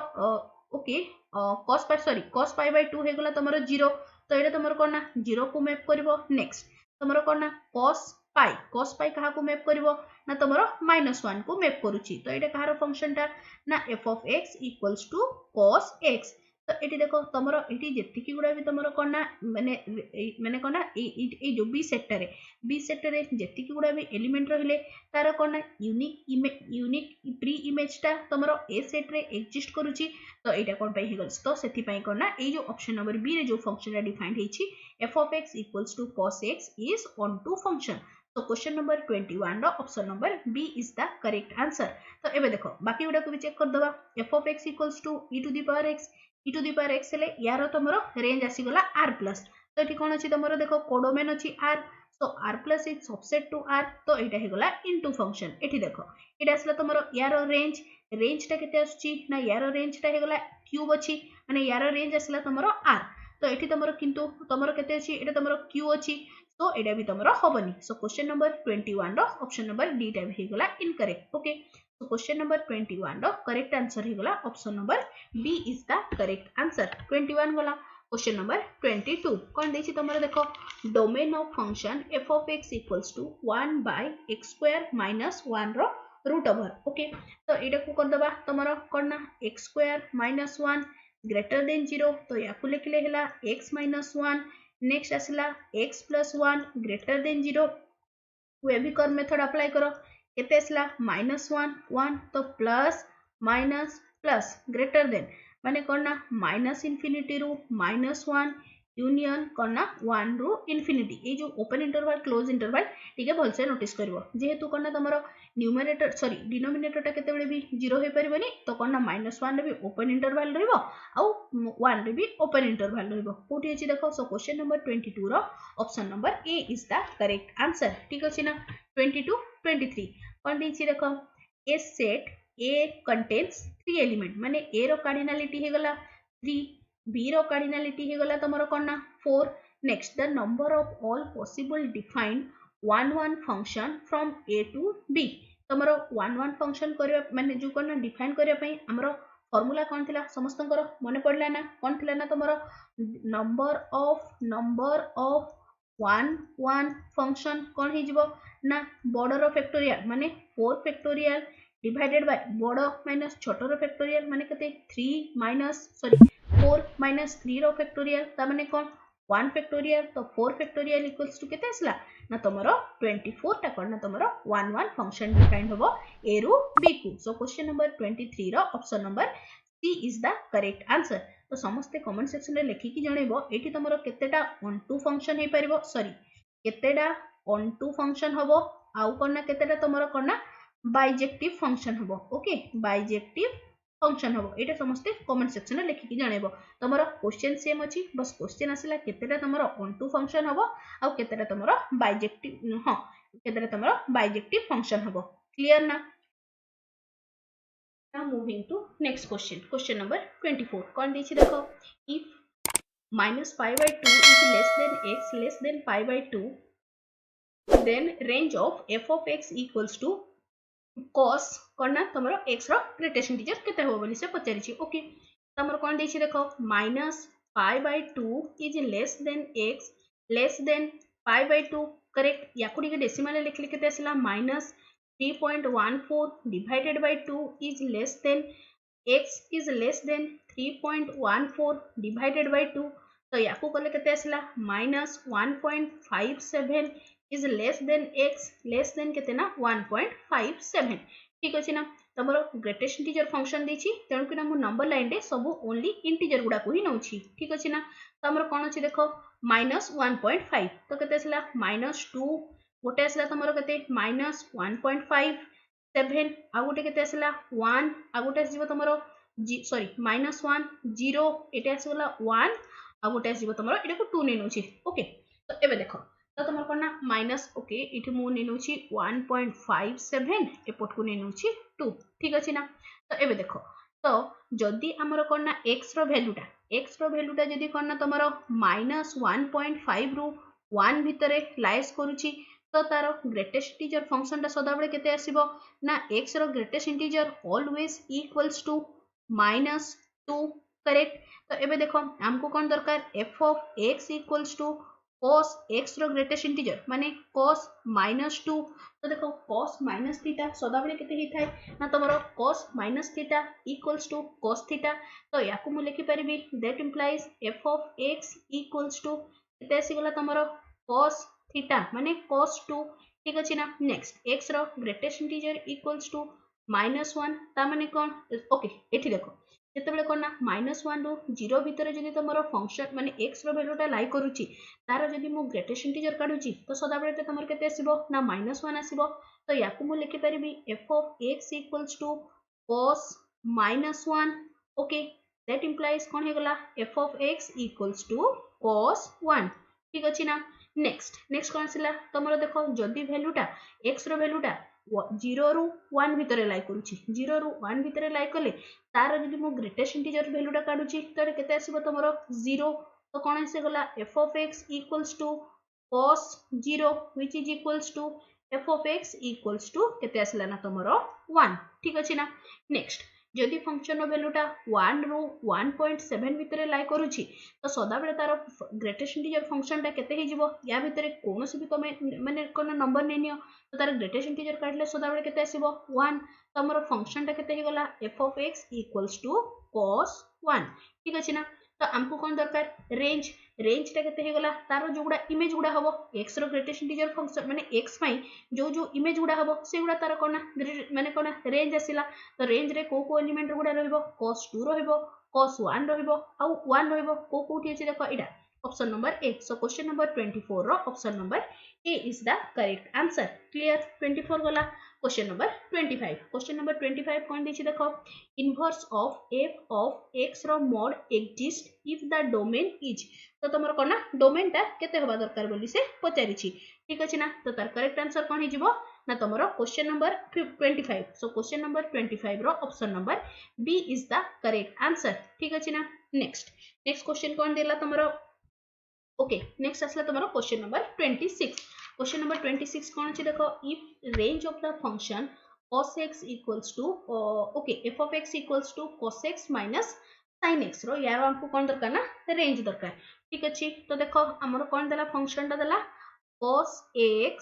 ओके cos पाई बाय 2 हे गला तमरो 0 तो एटा तमरो कोन ना 0 को मैप करबो नेक्स्ट तमरो कोन ना cos पाई कहा को मैप करबो ना तमरो -1 को मैप करूची तो एटा कहारो फंक्शन टा ना f of x equals to cos x तो एटी देखो तमरो एटी जेति की गुडा भी तमरो कोन ना माने कोन ना ए जो बी सेक्टर रे जेति की गुडा भी एलिमेंट रहले तार कोन ना यूनिक प्री इमेज टा तमरो ए सेट रे एग्जिस्ट करूची तो एटा कोन पाई हेगल तो सेति पाई कोन ना ए जो ऑप्शन नंबर बी रे जो फंक्शन रा डिफाइंड हेची f of x equals to cos x is onto function तो क्वेश्चन नंबर 21 रो option number B is the correct answer तो एबे देखो बाकी गुडा को भी चेक कर दबा f of x equals to e to the power x ले यारो तमरो रेंज आसी गला r प्लस तो एठी कोन अछि तमरो देखो कोडोमेन अछि r सो r plus is subset to r तो एटा हे गला इनटू फंक्शन एठी देखो एटा आसला तमरो यारो रेंज टा केते आछी ना यारो रेंज टा हे गला क्यूब अछि माने यारो रेंज आसला तमरो r तो एठी तमरो किंतु तमरो केते अछि एटा तमरो q अछि तो एटा भी तमरो होबनी सो क्वेश्चन नंबर 21 रो ऑप्शन नंबर डी टा हे गला incorrect okay so question number 21 रो करेक्ट आंसर हे गला option number B is the correct answer 21 वाला क्वेश्चन नंबर 22 कोन देछि तमरो देखो domain of function f of x equals to 1 by x square minus 1 रो रूट ओवर ओके तो एटा को कर दबा तमरो कोन ना x square minus 1 greater than 0 तो याकु लिखले हला x minus 1 नेक्स्ट आसला x plus 1 greater than 0 wavy curve method apply करो केते आसला -1 1 तो plus minus plus greater than माने कोन ना माइनस इनफिनिटी रु -1 यूनियन कोन ना 1 रु इनफिनिटी ए जो ओपन इंटरवल क्लोज इंटरवल टिके भलसे नोटिस करबो जेहेतु कोन ना तमरो न्यूमरेटर सॉरी डिनोमिनेटर टा केते बेले भी 0 होई परिबनी तो कोन ना -1 रे भी ओपन इंटरवल रहइबो आ 1 रे भी ओपन इंटरवल रहइबो कोठी अछि देखो सो क्वेश्चन नंबर 22 रो option number A is the correct answer ठीक अछि ना 22 23 कोन दिछि देखो a set A contains 3 element माने ए रो कार्डिनलिटी हे गला 3 बी रो कार्डिनलिटी हे गला तमरो कोन ना 4 next the number of all possible defined 1 function from A to B तमरो 1 फंक्शन करबा माने जो कोन ना डिफाइन करबा पई हमरो फॉर्मूला कोन थिला समस्तंकर मने पड़ला ना कोन थिला ना तमरो नंबर ऑफ 1 फंक्शन कोन हे जिवो ना बॉर्डर ऑफ फैक्टोरियल माने 4 फैक्टोरियल डिवाइडेड बाय बड़ माइनस छोटर फैक्टोरियल माने कते 3 माइनस सॉरी 4 माइनस 3 रो फैक्टोरियल ता माने कोन 1 फैक्टोरियल तो 4 फैक्टोरियल इक्वल्स टू केते आसला ना तमरो 24 टा कोन ना तमरो 1 फंक्शन डिफाइन होबो ए रु बी को सो क्वेश्चन नंबर 23 रो option number C is the correct answer तो समस्ते कमेंट सेक्शन रे लिखि कि जणेबो एठी तमरो केतेटा ऑन टू फंक्शन हे परिबो सॉरी केतेटा ऑन टू फंक्शन होबो आउ कोन ना केतेटा तमरो कोन ना बाइजेक्टिव फंक्शन होबो ओके बाइजेक्टिव फंक्शन होबो एटा समस्ते कमेंट सेक्शन में लिखि कि जणेबो तमरो क्वेश्चन सेम अछि बस क्वेश्चन आसला केतेटा तमरो ऑन टू फंक्शन होबो आ केतेटा तमरो बाइजेक्टिव हां केतेटा तमरो बाइजेक्टिव फंक्शन होबो क्लियर ना now moving to next question number 24 कोन दिछि देखो if minus pi by 2 is less than x less than pi by 2 then range of f of x equals to cos कोन तमरो x रो greatest integer केते हो बोली से पचारि छी ओके तमरो कोन देछि देखो minus pi by 2 is less than x less than pi by 2 correct याकुडी के डेसिमल लिख लिखते असला minus 3.14 divided by 2 is less than x is less than 3.14 divided by 2 तो याकू कले केते असला minus 1.57 is less than x less than केते ना 1.57 ठीक अछि ना तमरो ग्रेटेस्ट इंटीजर फंक्शन देछि तेनु कि ना मो नंबर लाइन रे सब ओनली इंटीजर गुडा को ही नउछि ठीक अछि ना तमरो कोन अछि देखो -1.5 तो केते असला -2 गोटे असला तमरो केते -1.57 आ गोटे केते असला 1 आ गोटे आसीबो तमरो सॉरी -1 0 एटा आसीबला 1 आ गोटे आसीबो तमरो एटा को 2 नै नउछि ओके तो एबे देखो तो तुम कौन ना माइनस ओके इठी मु नेनुची 1.57 एपट को नेनुची 2 ठीक अछि ना तो एबे देखो तो जदी हमर कोन ना x रो वैल्यूटा जदी कोन ना तमरो -1.5 रु 1 भितरे लाइस करूची तो तारो ग्रेटेस्ट इंटीजर फंक्शन ता सदा बेले केते आसीबो ना x रो greatest integer always equals to -2 correct तो एबे देखो हमको कोन दरकार f of x equals to cos x रो ग्रेटेस्ट इंटीजर माने cos -2 तो देखो cos माइनस थीटा सदा बेले केते ही थाए ना तमरो cos minus theta equals to cos theta तो याकू मु लिखि परिबी that implies f of x equals to केते आसी गला तमरो cos थीटा माने cos 2 ठीक अछि ना नेक्स्ट x रो ग्रेटेस्ट इंटीजर इक्वल्स टू -1 ता माने कोन ओके एठी देखो जेते बेले कोन ना -1 रो 0 भितरे जदी तमरो फंक्शन माने x रो वैल्यूटा लाई करूची तार जदी मु ग्रेटेस्ट इंटीजर काढुची तो सदा बेले तमर केते आसीबो ना -1 आसीबो तो याकू मु लिखि परिबी f of x equals to cos -1 okay that implies कोन हे गला f of x equals to cos 1 ठीक अछि ना नेक्स्ट कोन आसीला तमरो देखो जदी वैल्यूटा x रो वैल्यूटा 0 रु 1 भितरे लाई करूची 0 रु 1 भितरे लाई कले तार जदी मु ग्रेटेस्ट इंटीजर वैल्यूटा काढुची तो केते आसीबो तमरो 0 तो कौन ऐसे गला f of x equals to cos 0 which is equals to f of x equals to केते आसला ना तमरो 1 ठीक अछि ना नेक्स्ट जदि फंक्शन वैल्यूटा 1 रु 1.7 भितरे लाई करूची तो सदा बेले तार ग्रेटेस्ट इंटीजर फंक्शन ता केते हे जिवो या भितरे कोनोसी भी तमे माने कोन नंबर नेनियो तो तार ग्रेटेस्ट इंटीजर काढले सदा बेले केते आसीबो 1 तमरो फंक्शन ता केते हे गला f of x equals to cos 1 ठीक अछि ना तो हमको कौन दरकार रेंज रेंज टा केते हेगला तार जो गुडा इमेज गुडा हबो x रो ग्रेटेस्ट इंटीजर फंक्शन माने x पई जो जो इमेज गुडा हबो से गुडा तार कोना माने कोना रेंज आसिला तो रेंज रे को एलिमेंट गुडा रहइबो cos 2 रहइबो cos 1 रहइबो आ 1 रहइबो कोठी अछि देखो इडा option number A so question number 24 रो option number A is the correct answer clear 24 गला क्वेश्चन नंबर 25 क्वेश्चन नंबर 25 कोन दिछि देखो inverse of f of x रो mod exist if the domain is तो तमर कोना डोमेन टा केते होबा दरकार बोली से पचारिछि ठीक अछि ना तो तार करेक्ट आंसर कोन हि जिवो ना तमरो question number 25 so question number 25 रो option number B is the correct answer ठीक अछि ना नेक्स्ट क्वेश्चन कोन देला तमरो ओके नेक्स्ट आसला तुम्हारा क्वेश्चन नंबर 26 क्वेश्चन नंबर 26 कौन अछि देखो if range of the function cos x equals to okay f of x equals to cos x minus sin x रो यार हमको कौन दरकार ना रेंज दरकार ठीक अछि तो देखो हमरो कौन देला फंक्शन टा देला cos x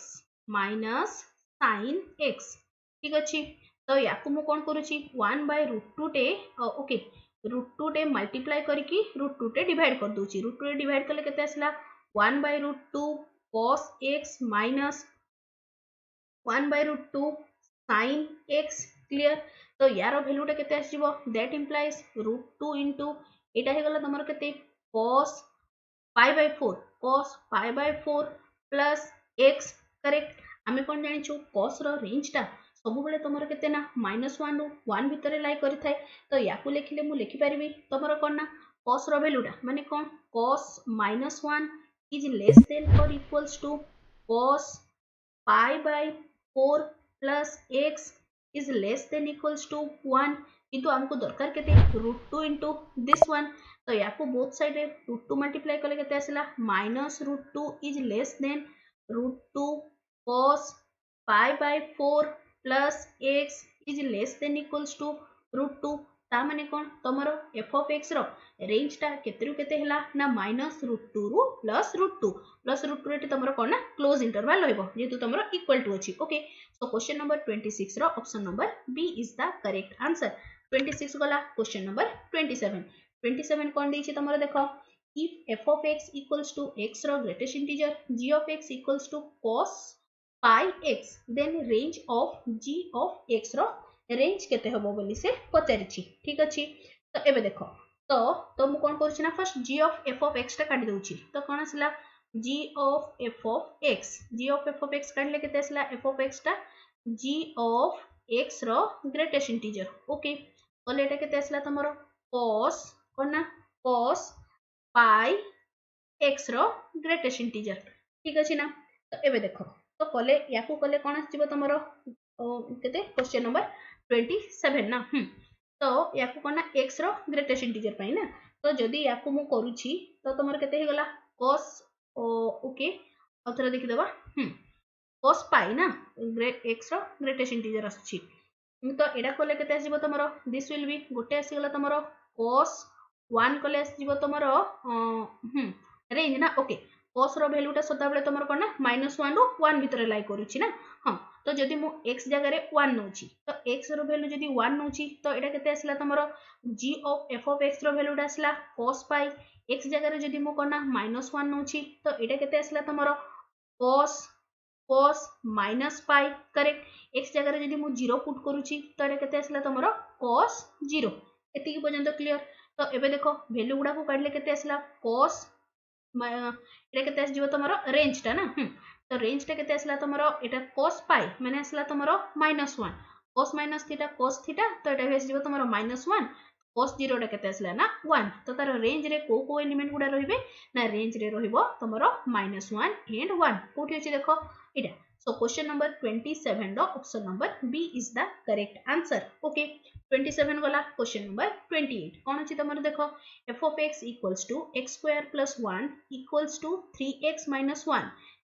minus sin x ठीक अछि तो याकू मु कौन करूची 1/√2 टे ओके √2 टे मल्टीप्लाई करके √2 टे डिवाइड कर दूची √2 टे डिवाइड करले केते आसला 1/√2 cos x minus 1/√2 sin x clear तो यार वैल्यू टा केते आसीबो दैट इंप्लाइज √2 इनटू एटा हे गला तमरो केते cos pi/4 plus x correct आमे कोन जानि छु cos रो रेंज टा सब बेले तमरो केते ना -1 रु 1 भितरे लाई करि थाए तो याकू लिखिले मु लिखि परिबी तमरो कोन ना cos रो वैल्यू टा माने कोन cos -1 इज लेस देन और equals to cos pi/4 plus x is less than equals to 1 किंतु हमको दरकार केते √2 इनटू दिस वन तो याकू बोथ साइड रे √2 मल्टीप्लाई करले केते आसला -√2 is less than √2 cos pi/4 plus x is less than equals to √2 ता माने कोन तमरो f of x रो रेंज टा केते रु केते हला ना -√2 रु +√2 रे तमरो कोन ना क्लोज इंटरवल रहइबो जेतु तमरो इक्वल टू अछि ओके सो क्वेश्चन नंबर 26 रो option number B is the correct answer 26 गला क्वेश्चन नंबर 27 कोन दैछि तमरो देखो if f of x equals to x रो greatest integer g of x equals to cos pi x then range of g of x रो range केते हबो बोली से पचारिछि ठीक अछि तो एबे देखो तो मु कोन करछि ना first g of f of x टा काटि दउछि तो कोन आसला g of f of x काटले केते आसला f of x टा g of x रो ग्रेटेस्ट इंटीजर ओके बोले एटा केते आसला तमरो cos कोन ना cos pi x रो ग्रेटेस्ट इंटीजर ठीक अछि ना तो एबे देखो तो कले याकू कले कोन आसीबो तमरो केते क्वेश्चन नंबर 27 ना तो याकू कोन ना x रो ग्रेटेस्ट इंटीजर पई ना तो जदी याकू मु करूची तो तमरो केते हे गला cos ओके अथरा देखि देबा cos pi ना ग्रेट x रो ग्रेटेस्ट इंटीजर आछि तो एडा कले केते आसीबो तमरो दिस विल बी गोटे आसी गला तमरो cos 1 कले आसीबो तमरो रेंज ना ओके cos रो वैल्यू टा सदा बेले तमरो कोन ना -1 रु 1 भितरे लाई करूची ना हां तो जदी मु x जगह रे 1 नउची तो x रो वैल्यू जदी 1 नउची तो एटा केते आसला तमरो g of f of x रो वैल्यू टा आसला cos pi x जगह रे जदी मु कोन ना -1 नउची तो एटा केते आसला तमरो cos -pi करेक्ट x जगह रे जदी मु 0 पुट करूची तो एटा केते आसला तमरो cos 0 एति की पर्यंत क्लियर तो एबे देखो वैल्यू गुडा को काढले केते आसला cos एटा केते आस जीवो तमरो रेंज टा ना तो रेंज टा केते आसला तमरो एटा cos pi माने आसला तमरो -1 cos - थीटा cos थीटा तो एटा भेस जीवो तमरो -1 cos 0 टा केते आसला ना 1 तो तार रेंज रे को एलिमेंट गुडा रहिबे ना रेंज रे रहिबो तमरो -1 एंड 1 कोठी अछि देखो एटा सो क्वेश्चन नंबर 27 रो option number B is the correct answer okay 27 गला क्वेश्चन नंबर 28 कोन अछि तमरो देखो f of x equals to x square plus 1 equals to 3x minus 1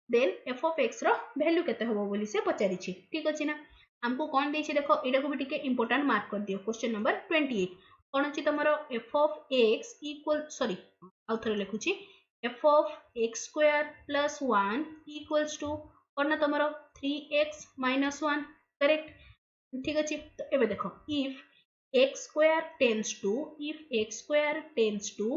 then f of x रो वैल्यू केते होबो बोली से पचारि छी ठीक अछि ना हमको कोन दै छी देखो एटा को भी टिके इंपोर्टेंट मार्क कर दियो क्वेश्चन नंबर 28 कोन अछि तमरो f of x equal sorry आउथरे लिखु छी f of x square plus 1 equals to कोन तमरो 3x minus 1 करेक्ट ठीक अछि तो एबे देखो if x square tends to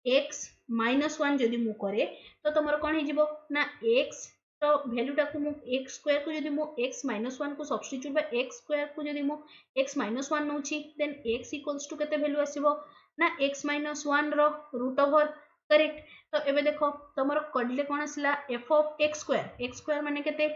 x minus 1 जदि मु करे तो तुमर कोन हे जिवो ना x तो वैल्यू टाकू मु x स्क्वायर को जदि मु x माइनस 1 को सब्स्टिट्यूट बा x स्क्वायर को जदि मु x माइनस 1 नउची देन x इक्वल्स टू केते वैल्यू आसीबो ना x माइनस 1 रो रूट ओवर करेक्ट। तो एबे देखो तुमर कडिले कोन आसिला f ऑफ x स्क्वायर माने केते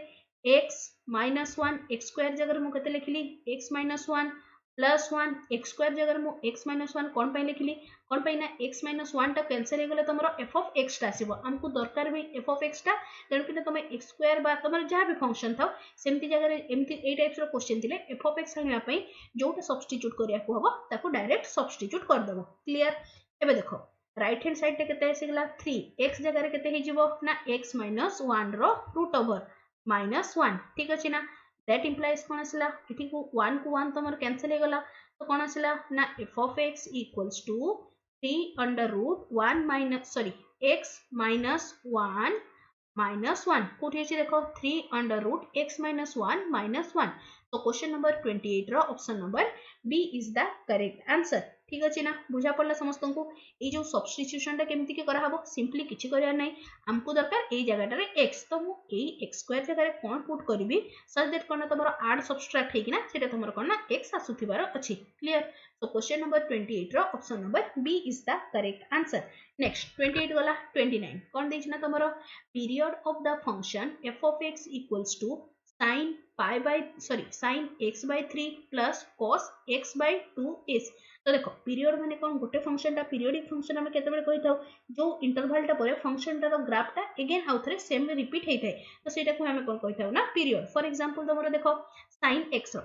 x माइनस 1 x स्क्वायर जगह मु केते लिखली x minus 1 plus 1 x square जगह मु x माइनस 1 कोन पई लिखली कोन पई ना x माइनस 1 टा कैंसिल हे गले तुमरो f ऑफ x टा आसीबो हमकु दरकार भी f ऑफ x टा तेणु कि तुम x स्क्वायर बा तुम जहाँ भी फंक्शन था सेमती जगह एमती ए टाइप्स रो क्वेश्चन थिले f ऑफ x आनिया पई जोटा सब्स्टिट्यूट करिया को हबो ताको डायरेक्ट सब्स्टिट्यूट कर देबो क्लियर। एबे देखो राइट हैंड साइड टे केते आसीगला 3 x जगह रे केते हे जिवो ना x माइनस 1 रो रूट ओवर माइनस 1 ठीक अछि ना दैट इंप्लाइज कोन आसिला इठी को 1 को 1 तमर कैंसिल हे गला तो कोन आसिला ना f of x equals to 3 under root 1 minus sorry x minus 1 minus 1 कोठी अछि देखो 3 under root x minus 1 minus 1 तो क्वेश्चन नंबर 28 रो option number B is the correct answer ठीक अछि ना बुझा पड़ला समस्त को ए जो सब्स्टिट्यूशन टा केमति के करा हबो सिंपली किछि करिया नै हमको दरकार ए जगह रे x तो मु ए x स्क्वायर जगह रे कोन पुट करबी सच दैट कोन तमरो ऐड सब्सट्रैक्ट हे कि ना सेटा तमरो कोन ना x आसुथिबार अछि क्लियर। तो क्वेश्चन नंबर 28 रो option number B is the correct answer. Next 28 गला 29 कोन दैछ ना तमरो period of the function f of x equals to sin x by 3 plus cos x by 2 is तो देखो पीरियड माने कोन गोटे फंक्शन टा पीरियोडिक फंक्शन हम केते बेले कहि थाउ जो इंटरवल टा परे फंक्शन टा रो ग्राफ टा अगेन आउथरे सेम रिपीट हेइ थाए तो सेटा को हम कोन कहि थाउ ना पीरियड फॉर एग्जांपल तमरो देखो sin x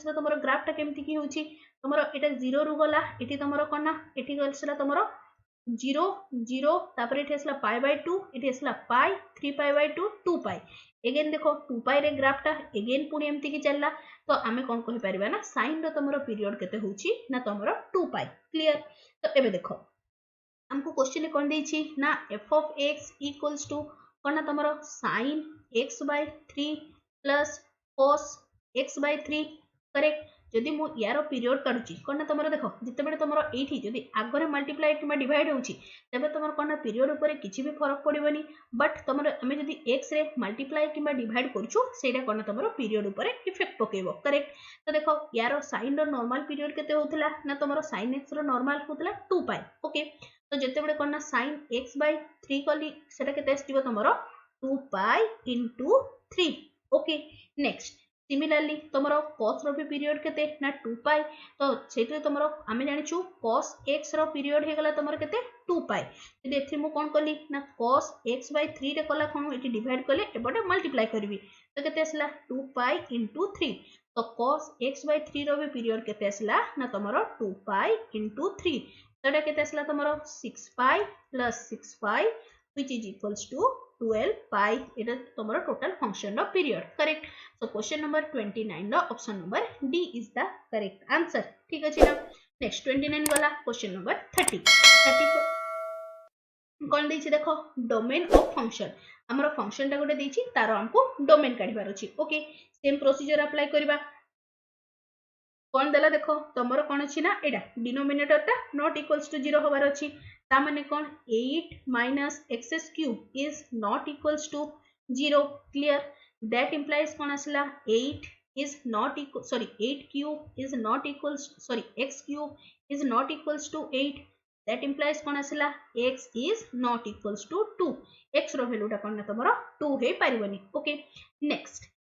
रो तमरो ग्राफ टा केमति की होउची तमरो एटा 0 रु गला एठी तमरो कोन ना एठी गलसला तमरो 0 0 तापर एठी असला पाई बाय 2 एठी असला पाई 3 पाई बाय 2 2 पाई अगेन देखो 2 पाई रे ग्राफ टा अगेन पुणी एमती की चलला तो आमे कोन कहि परिबा ना sin रो तमरो पीरियड केते होउची ना तमरो 2 पाई क्लियर। तो एबे देखो हमको क्वेश्चन कोन देछि ना f of x equals to कोन ना तमरो sin x by 3 plus cos x by 3 correct जदि मु यारो पीरियड काढुची कोन ना तमरो देखो जते बेले तमरो एठी जदि आगरे मल्टीप्लाई किबा डिवाइड होउची तबे तमरो कोन ना पीरियड ऊपर किछि भी फरक पड़िबनी बट तमरो हमें जदि x रे मल्टीप्लाई किबा डिवाइड करछु सेटा कोन ना तमरो पीरियड ऊपर इफेक्ट पकेबो करेक्ट। तो देखो यारो sin रो नॉर्मल पीरियड केते होतला ना तमरो sin x रो नॉर्मल होतला 2 पाई ओके तो जते बेले कोन ना sin x by 3 कली सेटा केते आस्तिबो तमरो 2 pi into 3 okay. Next similarly तमरो cos रो भी पीरियड केते ना 2 पाई तो सेते तमरो आमे जानिछु cos x रो पीरियड हे गला तमरो केते 2 पाई यदि एथि मु कोन कली ना cos x by 3 रे कला कोन एठी डिवाइड कले एबडे मल्टीप्लाई करबी तो केते असला 2 पाई into 3 तो cos x by 3 रो भी पीरियड केते असला ना तमरो 2 पाई into 3 तो केते असला तमरो 6 पाई plus 6 pi which is equals to 12 pi এটা তোমার total function of period correct. So question number 29 रो option number D is the correct answer ठीक अछि ना। नेक्स्ट 29 वाला क्वेश्चन नंबर 30 कोन दैछि देखो डोमेन ऑफ फंक्शन हमरो फंक्शन टा गोटे दैछि तारो हमको डोमेन काढिबार अछि ओके सेम प्रोसीजर अप्लाई करबा कोन देला देखो तमरो कोन अछि ना एडा डिनोमिनेटर टा नॉट इक्वल्स टू 0 होबार अछि ता माने कोन 8 minus x cube is not equals to 0 clear that implies कोन असला 8 is not equal 8 cube is not equals x cube is not equals to 8 that implies कोन असला x is not equals to 2 x रो value टा कोन ना तमरो 2 हे परिबनी okay.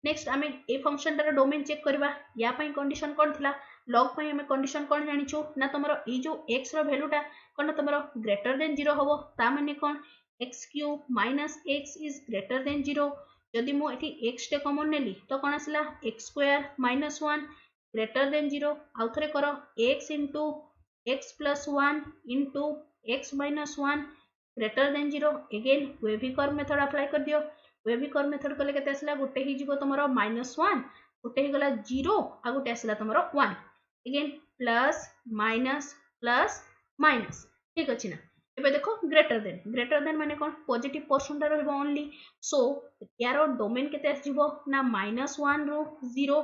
Next आमे a function टा domain check करबा या पई कंडीशन कोन थिला लॉग पई हमें कंडीशन कोन जानिछु ना तमरो ए जो x रो वैल्यू टा कोन तमरो ग्रेटर देन 0 होबो ता माने कोन x cube minus x is greater than 0 यदि मु एठी x टे कॉमन नेली तो कोन आसला x square minus 1 greater than 0 आउ थरे करो x into x plus 1 into x minus 1 greater than 0 again wavy curve method apply कर दियो वेवी कर्व मेथड कले केते आसला गोटे ही जीवो तमरो -1 गोटे ही गला 0 आ गोटे आसला तमरो 1 अगेन प्लस माइनस ठीक अछि ना। एबे देखो ग्रेटर देन माने कोन पॉजिटिव पोर्शन टा रहबो ओनली सो यारो डोमेन केते आसीबो ना -1 रो 0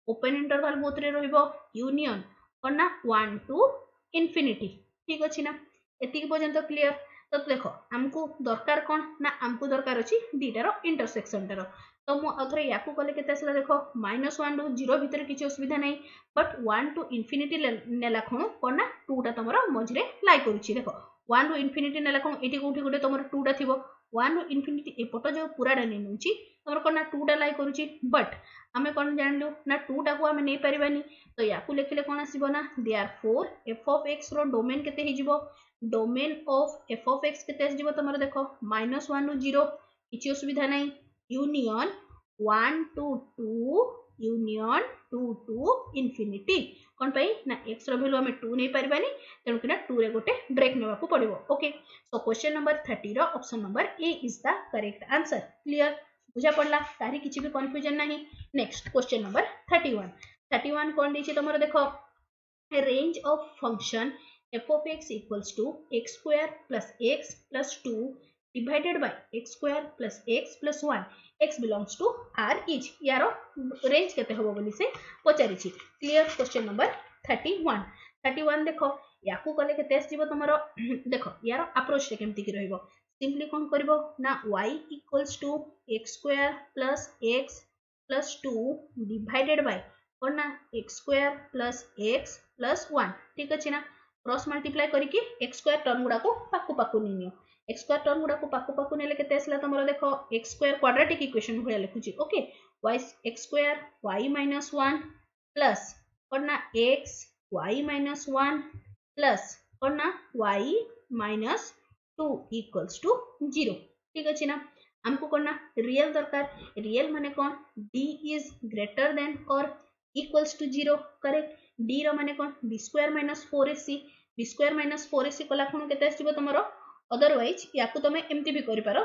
ओपन इंटरवल बोथ रे रहबो यूनियन और ना 1 टू इंफिनिटी ठीक अछि ना। एतिक पर्यंत क्लियर। तो देख आमको दरकार कौन ना आमको दरकार अच्छी दीटार इंटरसेक्शन टार। तो मुझे या कले के देख -1 रू 0 भितर किसी असुविधा नहीं बट 1 टू इनफिनिटी नेला खुण कौन ना 2टा तुम मझे लाई करुच्ची देख 1 रू इनफिनिटी नेला खुण ये कौटी गोटे तुम 2टा थी 1 रू इनफिनिटी एपट जो पूराटा नहीं नौची तुम कौन ना 2टा लाई करुच्ची बट आम कौन जानलु ना 2टा को आम नहीं पारानी। तो या लिखिले कौन आसो ना देयरफॉर एफ ऑफ एक्स रो डोमेन केते हो domain of F of X केते आसीजो तुम देख -1 रू 0 किसी असुविधा नहीं union 1 to 2 union 2 to infinity कौन पाई ना एक्स रो वैल्यू आम 2 नहीं पारानी तेणु कि 2 रे गोटे ब्रेक नेवा को पड़ो। ओके सो क्वेश्चन नंबर 30 रो option number A is the correct answer. Clear बुझा पड़ला तारी किसी भी कंफ्यूजन नहीं। नेक्स्ट क्वेश्चन नंबर 31 कौन दी तुम देख range of function f of x equals to x square plus x plus 2 divided by x square plus x plus 1 x belongs to R is यारो रेंज केते होबो बोली से पचारि छी। क्लियर क्वेश्चन नंबर 31 देखो याकू कले केते आसीबो तमरो देखो यारो अप्रोच रे केमति की रहइबो सिंपली कोन करबो ना y equals to x square plus x plus 2 divided by कोन ना x square plus x plus 1 ठीक अछि ना क्रॉस मल्टीप्लाई करके एक्स स्क्वायर टर्म गुडा को पाकु पाकु नियो एक्स स्क्वायर टर्म गुडा को पाकु पाकु नेले केते आसला तमरो देखो एक्स स्क्वायर क्वाड्रेटिक इक्वेशन भले लिखुची okay y x square y minus 1 plus करना x y minus 1 प्लस करना y minus 2 equals to 0 ठीक अछि ना हमको करना रियल दरकार रियल माने कौन d is greater than or equals to 0 correct d रो माने कौन b square minus 4ac b square minus 4ac कला खुण केते आसीबो तमरो अदरवाइज याकू तमे एमती भी करि पारो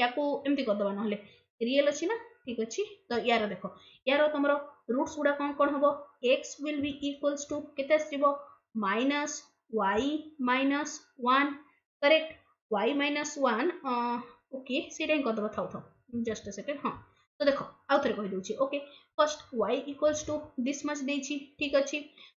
याकू एमती कर दबा नहले रियल अछि ना ठीक अछि। तो यार देखो यार तमरो रूट्स गुडा कोन कोन हबो x will be equals to केते आसीबो minus y minus 1 correct y minus 1 okay सेटा कर दबा थाउ थाउ जस्ट अ सेकंड हां तो देखो आउ थरे कहि दोछि okay first y equals to this much देछि ठीक अछि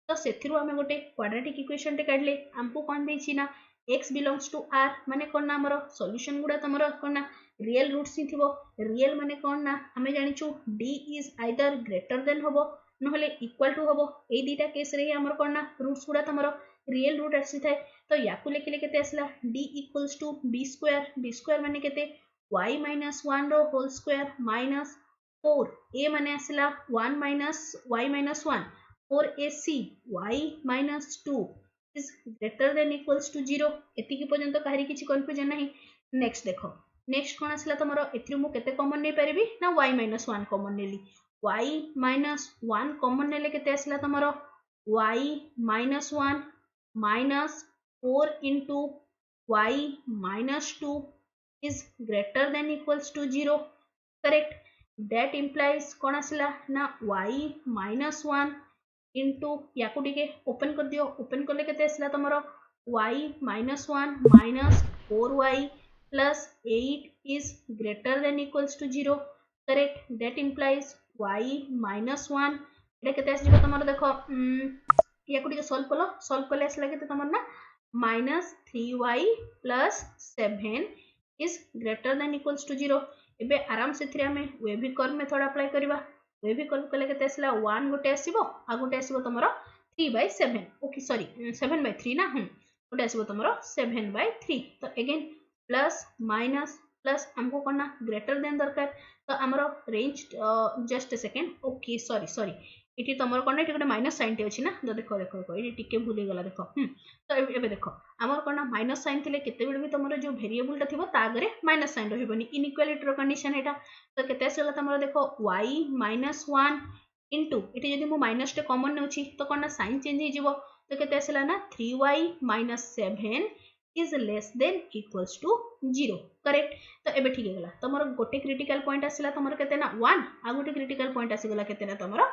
तो सेथिरु आमे गोटे क्वाड्रेटिक इक्वेशन टे काढले हमको कोन देछि ना x belongs to r माने कोन ना हमरो सॉल्यूशन गुडा तमरो कोन ना रियल रूट्स ही थिबो रियल माने कोन ना हमें जानिछु d is either greater than होबो नहले इक्वल टू होबो ए दीटा केस रे हमर कोन ना रूट्स गुडा तमरो रियल रूट आसी थाए तो याकू लेखिले केते आसला d equals to b square माने केते y minus 1 रो होल स्क्वायर minus 4 a माने आसला 1 minus y minus 1 4ac y minus 2 is greater than equals to 0 एति की पर्यंत काहरी किछि कंफ्यूजन नाही। नेक्स्ट देखो नेक्स्ट कोन आसला तमरो एथि मु केते कॉमन नै परबी ना y minus 1 कॉमन नेली y minus 1 कॉमन नेले केते आसला तमरो y minus 1 minus 4 into y minus 2 is greater than equals to 0 correct that implies कौन आसला ना y minus 1 into याकू टिके ओपन कर दियो ओपन करले केते आसला तमरो y minus 1 minus 4y plus 8 is greater than equals to 0 correct that implies y minus 1 एटा केते आसीबो तमरो देखो याकू टिके सॉल्व करले आसला केते तमरो ना minus 3y plus 7 is greater than equals to 0 एबे आराम से थिरे हमें वेवी कर्व मेथड अप्लाई करबा वेवी कर्व कले केते आसला 1 गोटे आसीबो आ गोटे आसीबो तमरो 3/7 ओके सॉरी 7/3 ना गोटे आसीबो तमरो 7/3 तो अगेन प्लस माइनस प्लस हमको करना ग्रेटर देन दरकार तो हमरो range just a second okay sorry इटी तमरो कोन एटी गोटे माइनस साइन टे अछि ना तो देखो एटी टिके भूली गला देखो तो एबे देखो हमर कोन माइनस साइन थिले केते बेड भी तमरो जो वेरिएबल ता थिबो ता आगरे माइनस साइन रहबनी इनइक्वालिटी रो कंडीशन एटा तो केते आसला तमरो देखो y minus 1 into एटी यदि मु माइनस टे कॉमन नउछि तो कोन साइन चेंज हे जिवो तो केते आसला ना 3y minus 7 is less than equals to 0 correct तो एबे ठीक गेला तमरो गोटे क्रिटिकल पॉइंट आसला तमरो केते ना 1 आ गोटे क्रिटिकल पॉइंट आसी गेला केते ना तमरो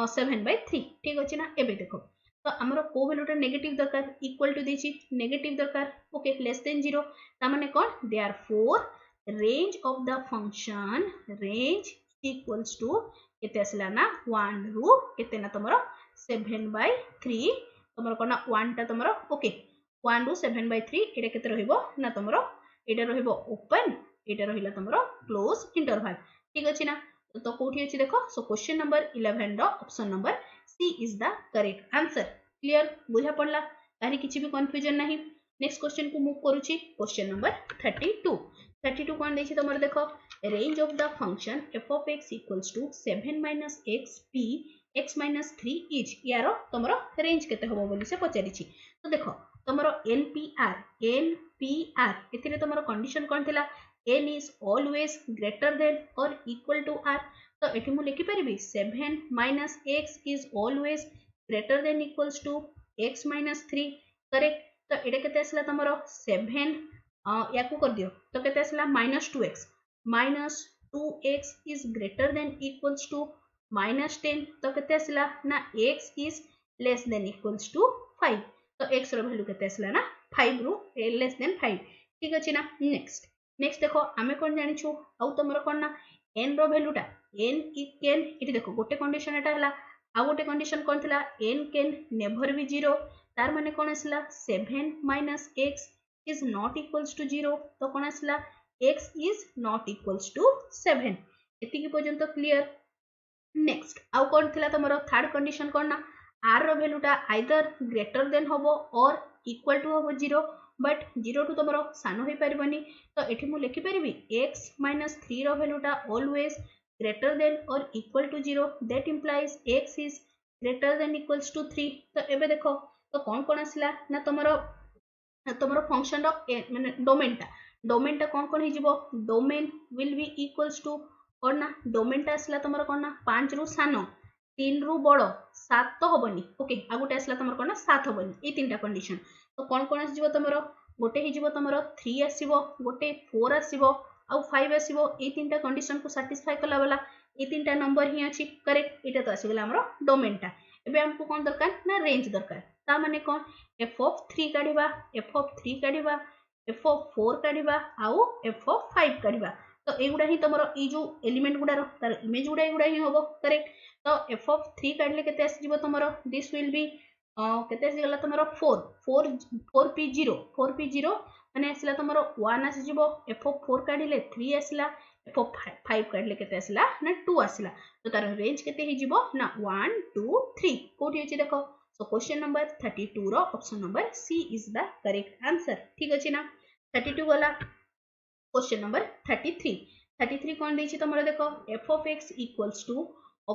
7/3 ठीक अछि ना एबे देखो तो हमरो को वैल्यूटा नेगेटिव दरकार इक्वल टू देछि नेगेटिव दरकार ओके लेस देन 0 ता माने कोन therefore range of the function range equals to केते आसला ना 1 रु केते ना तमरो 7/3 तमरो कोन 1 ता तमरो ओके 1 ରୁ 7/3 एटा केते रहिबो ना तमरो एटा रहिबो ओपन एटा रहिला तमरो क्लोज इंटरवल ठीक अछि ना तो कोठी अछि देखो सो क्वेश्चन नंबर 11 रो option number C is the correct answer clear बुझा पड़ला तारी किछि भी कंफ्यूजन नाही नेक्स्ट क्वेश्चन को मूव करूची क्वेश्चन नंबर 32 कोन देछि तमरो देखो range of the function f of x equals to 7 minus x p x minus 3 is यारो तमरो रेंज केते होबो बोली से पचारिछि तो देखो तमरो npr एथिरे तमरो कंडीशन कोन थिला n is always greater than or equal to r तो एठी मु लिखि परिबी 7 minus x is always greater than equals to x minus 3 correct तो एटा केते आसला तमरो 7 याकू कर दियो तो केते आसला -2x -2x is greater than equals to -10 तो केते आसला ना x is less than equals to 5 तो x रो वैल्यू केते आसला ना 5 रू लेस देन 5 ठीक अछि ना नेक्स्ट देखो आमे कोन जानि छु आउ तमरो कोन ना n रो वैल्यूटा n कैन इति देखो गोटे कंडीशन एटा हला आ गोटे कंडीशन कोन थिला n कैन नेवर बी 0 तार माने कोन आसला 7 - x is not equals to 0 तो कोन आसला x is not equals to 7 एति की पर्यंत क्लियर नेक्स्ट आउ कोन थिला तमरो थर्ड कंडीशन कोन ना r रो वैल्यूटा आइदर ग्रेटर देन होबो और इक्वल टू होबो 0 बट 0 टू तमरो सानो होई परिबनी तो एठी मु लिखि परिबी x - 3 रो वैल्यूटा ऑलवेज ग्रेटर देन और equal to 0 that implies x is greater than equals to 3 तो एबे देखो तो कोन आसिला ना तमरो फंक्शन रो माने डोमेनटा कोन हि जिवो domain will be equals to और ना डोमेनटा आसिला तमरो कोन ना 5 रू सानो 3 रू बड़ 7 तो होबनी ओके आ गोटे आसला तमरो कोन 7 होबनी ए तीनटा कंडीशन तो कोन आसीबो तमरो गोटे हि जिवो तमरो 3 आसीबो गोटे 4 आसीबो आ 5 आसीबो ए तीनटा कंडीशन को सैटिस्फाई कला वाला ए तीनटा नंबर हि अछि करेक्ट एटा तो आसीगला हमरो डोमेनटा एबे हमको कोन दरकार ना रेंज दरकार ता माने कोन f of 3 काढिबा f of 3 काढिबा f of 4 काढिबा आउ f of 5 काढिबा तो एगुडा हि तमरो ई जो एलिमेंट गुडा तार इमेज गुडा एगुडा हि होबो करेक्ट तो f of 3 काढले केते आसीबो तमरो दिस विल बी केते आसीगला तमरो 4p0 माने आसीला तमरो 1 आसीजिबो f of 4 काढिले 3 आसीला f of 5 काढले केते आसीला ना 2 आसीला तो तार रेंज केते हि जिवो ना 1 2 3 कोठी अछि देखो सो क्वेश्चन नंबर 32 रो option number C is the correct answer ठीक अछि ना 32 वाला क्वेश्चन नंबर 33 कोन दैछि तमरो देखो f of x equals to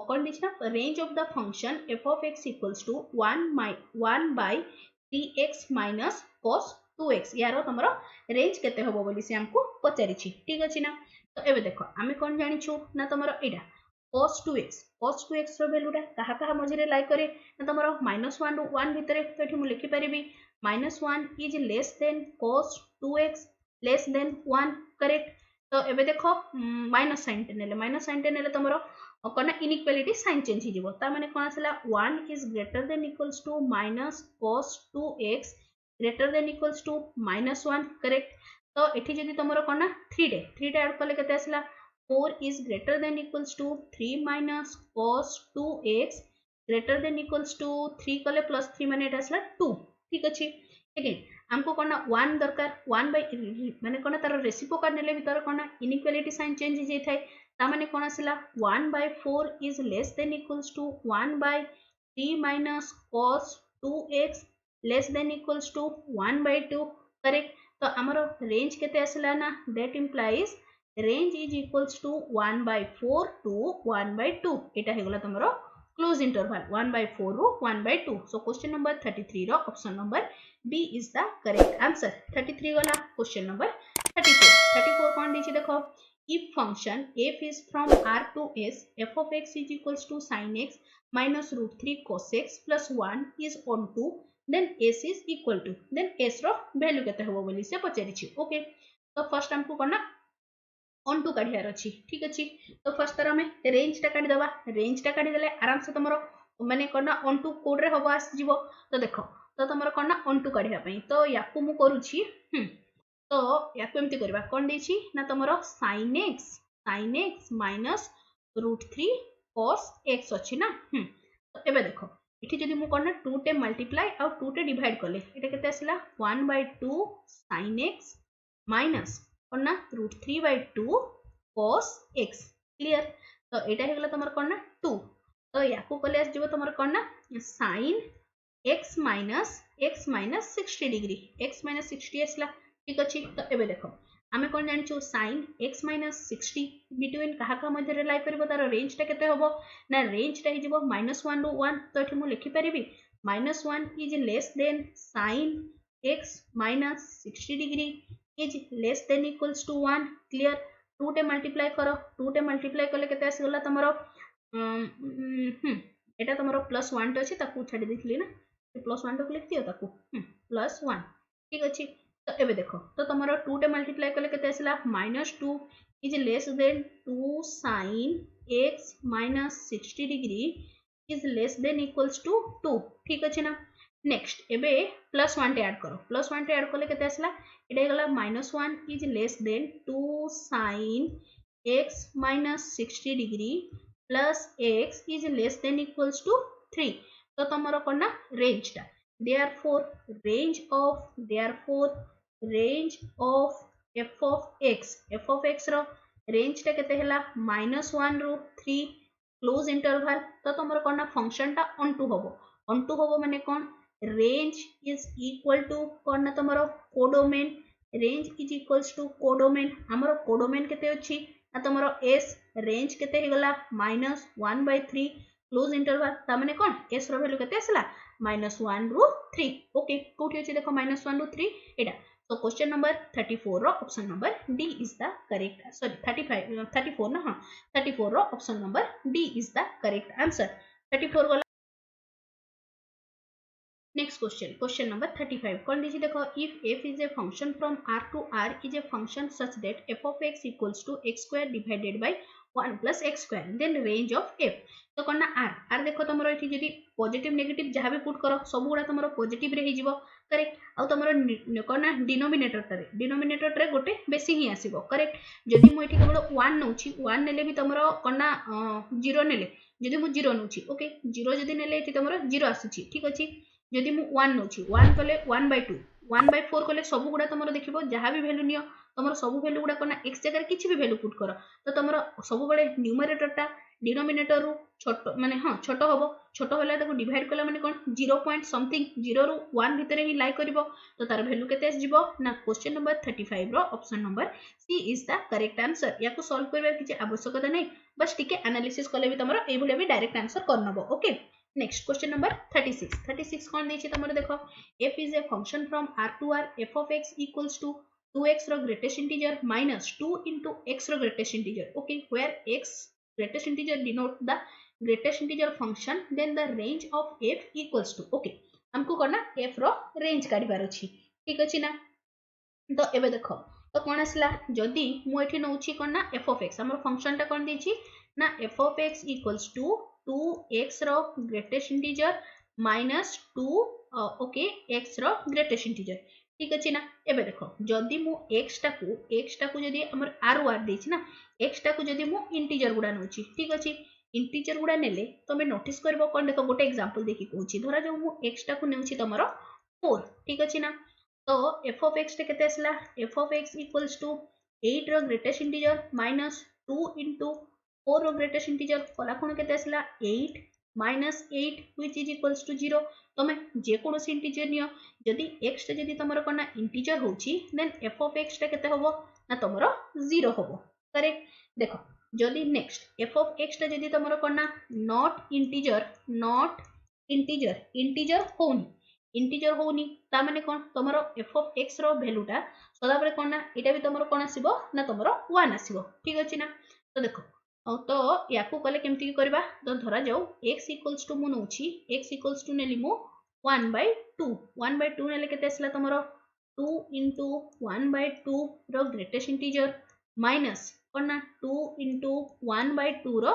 condition range of the function f of x equals to 1 by 3x minus cos 2x यारो तमरो range केते होबो बोली से हमको पचारिछि ठीक अछि ना तो एबे देखो आमे कोन जानि छु ना तमरो एडा cos 2x रो वैल्यूटा कहा कहा मझरे लाइक करे ना तमरो -1 ରୁ 1 भितरे तो एठी मु लिखि परिबी -1 is less than cos 2x less than 1 correct तो एबे देखो माइनस साइन नेले तमरो कोन इनइक्वालिटी साइन चेंज हि जिवो ता माने कोन आसला 1 is greater than equals to minus cos 2x greater than equals to -1 correct तो एठी जदी तमरो कोन 3 ऐड करले केते आसला 4 is greater than equals to 3 minus cos 2x greater than equals to 3 कले plus 3 माने एटा आसला 2 ठीक अछि अगेन हमको कोन 1 दरकार 1 by माने कोन तार रेसिप्रोकल नेले भीतर कोन इनइक्वालिटी साइन चेंज हि जाय थाय ता माने कोन आसला 1 by 4 is less than equals to 1 by 3 minus cos 2x less than equals to 1 by 2 correct तो हमरो रेंज केते आसला ना that implies range is equals to 1 by 4 to 1 by 2 एटा हेगला तमरो क्लोज इंटरवल 1 by 4 रो 1 by 2 सो क्वेश्चन नंबर 33 रो option number B is the correct answer 33 वाला क्वेश्चन नंबर 34 कोन दिछि देखो if function f is from r to s f of x is equals to sin x minus root 3 cos x plus 1 is on 2 then s is equal to then s रो value केते होबो बोली से पचारिछि okay तो first हमको करना on to काढियार अछि ठीक अछि तो फर्स्ट तरह में रेंज टा काढि दबा रेंज टा काढि देले आराम से तमरो माने करना on to कोड रे होबो आस जिवो तो देखो तो तमरो करना on to काढिया पई तो याकु मु करूछि तो याकु एमति करबा कोन दैछि ना तमरो sin x minus root 3 cos x अछि ना तो एबे देखो इठी जदि मु करना 2 टे मल्टीप्लाई आ 2 टे डिवाइड कले एटा केते आसला 1/2 sin x माइनस करना √3/2 cos x क्लियर। तो एटा हे गला तमर करना 2 तो याकू कले आस जिवो तमर करना sin x minus 60 degree x minus 60 आसला ठीक अछि। तो एबे देखो आमे कोन जानि छु sin x माइनस 60 बिटवीन कहा का मध्य रे लाई करबो तार रेंज ता केते होबो ना रेंज ता हि जिवो -1 रो 1 तो एठी मु लिखि परिबी -1 is less than sin x minus 60 degree is less than equals to 1 clear. 2 टे मल्टीप्लाई करो 2 टे मल्टीप्लाई कले केते आसी गला तमरो एटा तमरो +1 तो अछि ताकू छाडी दिखली ना +1 तो लिख दियो ताकू +1 ठीक अछि। तो एबे देखो तो तमरो 2 टे मल्टीप्लाई कले केते आसला -2 is less than 2 sin x minus 60 degree is less than equals to 2 ठीक अछि ना। नेक्स्ट एबे +1 टे ऐड करो +1 टे ऐड कले केते आसला एटा गला -1 is less than 2 sin x minus 60 degree plus x is less than equals to 3 तो तमरो कोना रेंज टा therefore range of f of x रो रेंज टा केते हला -1 रो 3 क्लोज इंटरवल तो तमरो कोना फंक्शन टा ऑन टू होबो माने कोन रेंज इज इक्वल टू कोन तमरो codomain range is equals to codomain हमरो कोडोमेन केते अछि आ तमरो s रेंज केते हे गला -1/3 क्लोज इंटरवल ता माने कोन s रो वैल्यू केते आसला -1 रो 3 ओके कोठी अछि देखो -1 रो 3 एटा। So question number 34 row option number D is the correct sorry 34 ना हाँ 34 रो option number D is the correct answer 34 गला। Next question number 35 कौन दीजिए देखो if f is a function from r to r is a function such that f of x equals to x square divided by 1 plus x square then range of f तो कौन ना r देखो तमरो एठी जदी positive negative जहां भी put करो सब गुडा तमरो पॉजिटिव रे हि जिवो करेक्ट आ तमरो कौन ना डिनोमिनेटर रे गोटे बेसी ही आसीबो करेक्ट। जदी मु एठी केवल 1 नउची 1 नेले भी तमरो कौन ना 0 नेले जदी मु 0 नउची ओके 0 जदी नेले एठी तमरो 0 आसीची ठीक अछि। जदि मु 1 नउची 1 कले 1/2 1/4 कले सब गुडा तमरो देखिबो जहां भी वैल्यू नियो तमरो सब वैल्यू गुडा कोना x जगह किछि भी वैल्यू पुट करो तो तमरो सब बळे न्यूमरेटर टा डिनोमिनेटर रु छोटो माने हां छोटो होबो छोटो होला ताको डिवाइड कला माने कोन 0 पॉइंट समथिंग 0 रु 1 भितरे ही लाई करबो तो तार वैल्यू केते आसीबो ना क्वेश्चन नंबर 35 रो option number C is the correct answer. याको सॉल्व करबा किछि आवश्यकता नै बस टिके एनालिसिस कले भी तमरो ए भले भी डायरेक्ट आंसर कर नबो ओके। नेक्स्ट क्वेश्चन नंबर 36 कौन देछि तमरो देखो f is a function from r to r f of x equals to 2x रो greatest integer minus 2 into x रो greatest integer okay where x greatest integer denote the greatest integer function then the range of f equals to okay हमको करना f रो range काढिबार अछि ठीक अछि ना। तो एबे देखो तो कोन आसला जदी मु एठी नउछि करना f of x हमर फंक्शन ता कोन देछि ना f of x equals to 2x रो greatest integer minus 2 okay x रो ग्रेटेस्ट इंटीजर ठीक अछि ना। एबे देखो जदी मु x टाकू जदी हमर r देछि ना x टाकू जदी मु इंटीजर गुडा नउछि ठीक अछि इंटीजर गुडा नेले तमे नोटिस करबो कोन देखो गोटे एग्जांपल देखि कहूछि धरा जो मु x टाकू नेउछि तमरो 4 ठीक अछि ना। तो f of x टे केते आसला f of x equals to 8 रो ग्रेटेस्ट इंटीजर minus 2 into 4 रो ग्रेटेस्ट इंटीजर फलाफल केते आसला 8 minus 8 which is equals to 0 तमे जे कोनोसी इंटीजर नियो जदी x टे जदी तमरो कोना इंटीजर होची देन f of x टे केते होबो ना तमरो 0 होबो करेक्ट। देखो जदी नेक्स्ट f of x टे जदी तमरो कोना नॉट इंटीजर होनी ता माने कोन तमरो f of x रो वैल्यू टा सदा बरे कोना एटा भी तमरो कोन आसीबो ना तमरो 1 आसीबो ठीक अछि ना। तो देखो तो याकू कले केमती करबा तो धरा जाऊ x इक्वल्स टू मु नउछि x इक्वल्स टू नेली मु 1/2 नेले केते आसला तमरो 2 into 1/2 रो ग्रेटेस्ट इंटीजर माइनस कोना 2 into 1/2 रो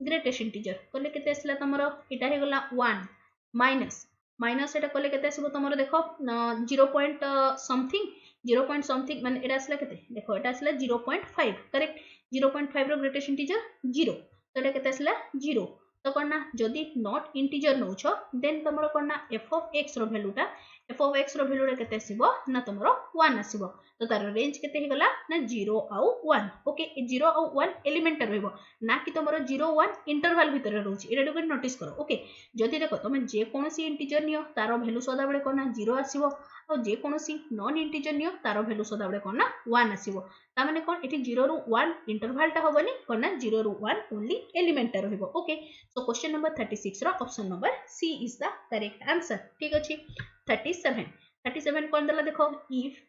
ग्रेटेस्ट इंटीजर कले केते आसला तमरो एटा हे गला 1 माइनस एटा कले केते आसीबो तमरो देखो 0 पॉइंट समथिंग माने एटा आसला केते देखो एटा आसला 0.5 करेक्ट 0.5 रो ग्रेटेस्ट इंटीजर 0 तो एटा केते आसला 0 तो कौन ना जदि नॉट इंटीजर नौछ देन तुम कौन ना एफ ऑफ एक्स रो वैल्यूटा एफ ऑफ एक्स रो वैल्यूटा केते आसीबो ना तुमरो 1 आसीबो तो तार रेंज केते हे गला ना 0 आउ 1 ओके 0 आउ 1 एलिमेंट रहइबो ना कि तुमरो 0 1 इंटरवल भीतर रहउची एटा को नोटिस करो ओके जदि देखो तुम जे कोनोसी इंटीजर नियो तारो वैल्यू सदा बेले कोन ना 0 आसीबो और जे कोनोसी नॉन इंटीजर नियो तारो वैल्यू सदा बेले कोन ना 1 आसीबो ता माने कोन एठी 0 रु 1 इंटरवल टा होबनी कोन ना 0 रु 1 ओनली एलिमेंट टा रहइबो ओके सो क्वेश्चन नंबर 36 रो option number C is the correct answer ठीक अछि 37 कौन दला देखो if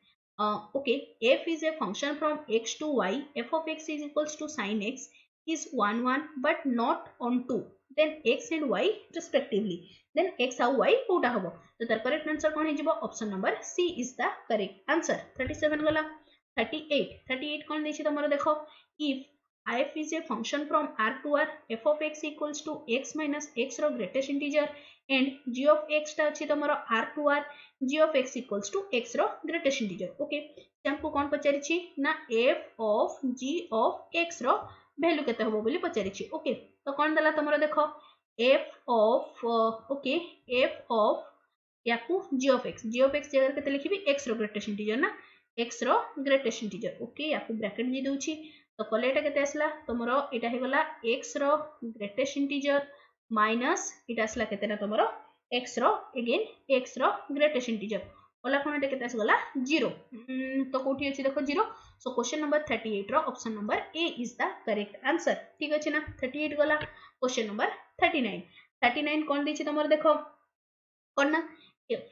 okay f is a function from x to y f of x is equals to sin x is 1 1 but not on 2 then x and y respectively then x how y कोटा हबो तो तार correct answer कोन हे जिवो option number C is the correct answer 37 गला 38 कौन देछि तमरो देखो if f is a function from r to r f of x equals to x minus x रो greatest integer and g of x टा अछि तमरो r to r g of x equals to x रो greatest integer okay हमको कोन पचारि छी ना f of g of x रो वैल्यू केते होबो बोली पचारि छी ओके तो कोन दला तमरो देखो f of okay f of याकू g of x जगह केते लिखिबी x रो ग्रेटेस्ट इंटीजर ना x रो ग्रेटेस्ट इंटीजर ओके याकू ब्रैकेट दे दोछि तो कले एटा केते आसला तमरो एटा हे गला x रो ग्रेटेस्ट इंटीजर माइनस इटा आसला केते ना तमरो x रो अगेन x रो ग्रेटेस्ट इंटीजर ओला कोन एटा केते आस गला 0 तो कोठी अछि देखो 0 सो क्वेश्चन नंबर 38 रो option number A is the correct answer ठीक अछि ना 38 गला क्वेश्चन नंबर 39 कोन दिछि तमरो देखो कोन ना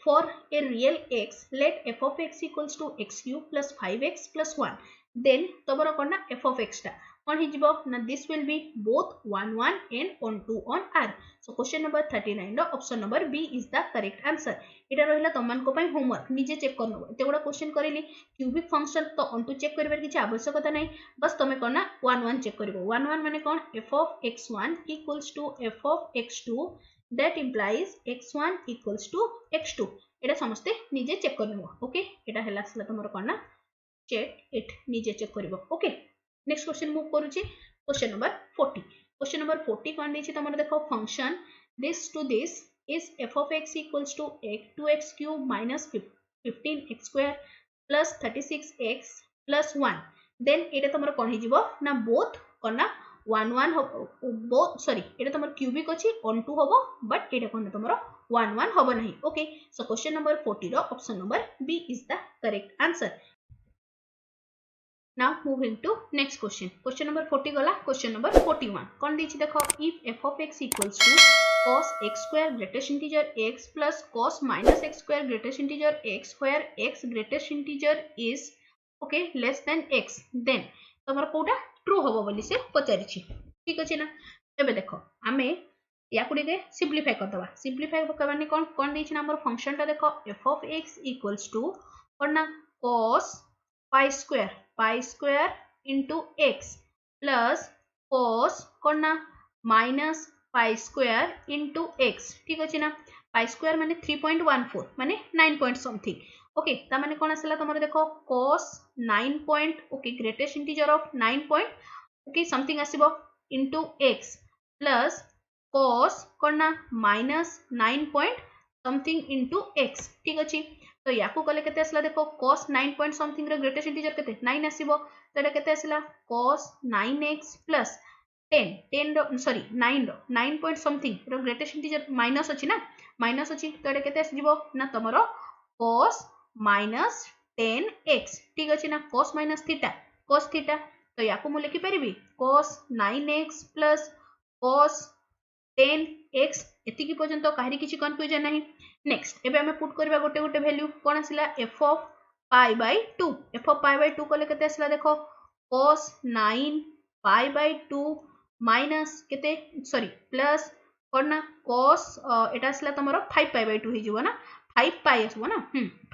for a real x let f of x equals to x cube plus 5x plus 1 then तमरो कोन ना f of x टा कोन हि जिवो ना this will be both 1 1 and on 2 on r so question number 39 रो option number b is the correct answer एटा रहिला तमन को पई होमवर्क निजे चेक करनो एते गुडा क्वेश्चन करिली क्यूबिक फंक्शन तो on 2 चेक करबार किछि आवश्यकता नै बस तमे कोन ना 1 1 चेक करबो 1 1 माने कोन f of x1 equals to f of x2 that implies x1 equals to x2 एटा समस्ते निजे चेक करनो ओके एटा हला सला तमरो कोन ना चेक इट निजे चेक करबो ओके नेक्स्ट क्वेश्चन मूव करूची क्वेश्चन नंबर 40 कोन देछि तमरो देखो function this to this is f of x equals to 2x cube minus 15x square plus 36x plus 1 then एटा तमरो कोन हि जिवो ना बोथ कोन ना 1 1 बोथ सॉरी एटा तमरो क्यूबिक अछि on 2 होबो बट एटा कोन तमरो 1 1 होबो नहीं ओके सो क्वेश्चन नंबर 40 रो option number B is the correct answer now moving to next question number 40 गला question number 41 कोन दिछि देखो if f of x equals to cos x square greatest integer x plus cos minus x square greatest integer x where x greatest integer is okay less than x then तमरो कोटा true होबो बोली से पचारि छी ठीक अछि ना एबे देखो हमें याकुडी के सिंपलीफाई कर दबा सिंपलीफाई करबानी कोन दिछि ना हमर फंक्शन टा देखो f of x equals to कोन ना cos pi square into x plus cos कोन ना minus pi square into x ठीक अछि ना pi square माने 3.14 माने 9 point something ओके ता माने कोन आसला तमरो देखो cos 9 point okay greatest integer of 9 point okay something आसीबो into x plus cos कोन ना minus 9 point something into x ठीक अछि तो याकू कले केते आसला देखो cos 9 point something रो ग्रेटेस्ट इंटीजर केते 9 आसीबो तो एटा केते आसला cos 9x plus 10 रो सॉरी 9 रो 9 point something रो ग्रेटेस्ट इंटीजर माइनस अछि ना माइनस अछि तो एटा केते आसीबो ना तमरो cos minus 10x ठीक अछि ना cos minus theta तो याकू मु लिखि परिबी cos 9x plus cos 10x एतिकी पर्यंत काहरी किछि कंफ्यूजन नाही नेक्स्ट एबे हमें पुट करबा गोटे गोटे वैल्यू कोन आसिला f of pi by 2 f of pi by 2 कोले केते आसिला देखो cos 9 pi by 2 माइनस केते सॉरी प्लस कोन ना cos एटा आसिला तमरो 5 pi by 2 हि जिवो ना 5 pi आसबो ना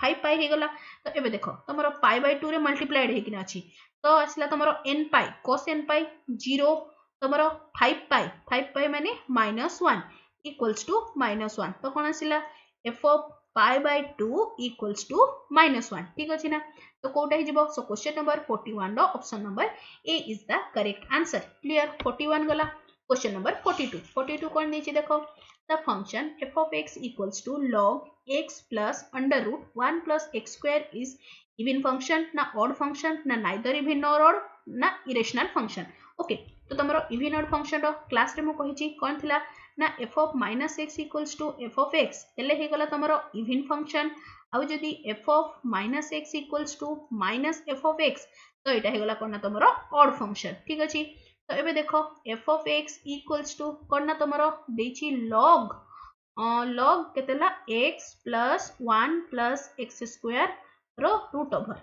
5 pi हे गला तो एबे देखो तमरो pi by 2 रे मल्टीप्लाइड हे किना अछि तो आसिला तमरो n pi cos n pi 0 तमरो 5 pi माने -1 equals to -1 तो कोन आसिला f of pi by 2 equals to -1 ठीक अछि ना तो कोटा हि जिवो सो क्वेश्चन नंबर 41 रो option number A is the correct answer clear 41 गला क्वेश्चन नंबर 42 कौन देछि देखो the function f of x equals to log x plus under root 1 plus x square is even function ना odd function ना neither even nor odd ना irrational function okay तो तमरो even odd function रो class रे मु कहिछि कोन थिला ना f of minus x equals to f of x हेले हे गला तमरो even function आउ जदी f of minus x equals to minus f of x तो एटा हे गला कोन ना तमरो odd function ठीक अछि तो एबे देखो f of x equals to कौन ना तमरो देछि log log केतेला x plus 1 plus x square रो रूट ओवर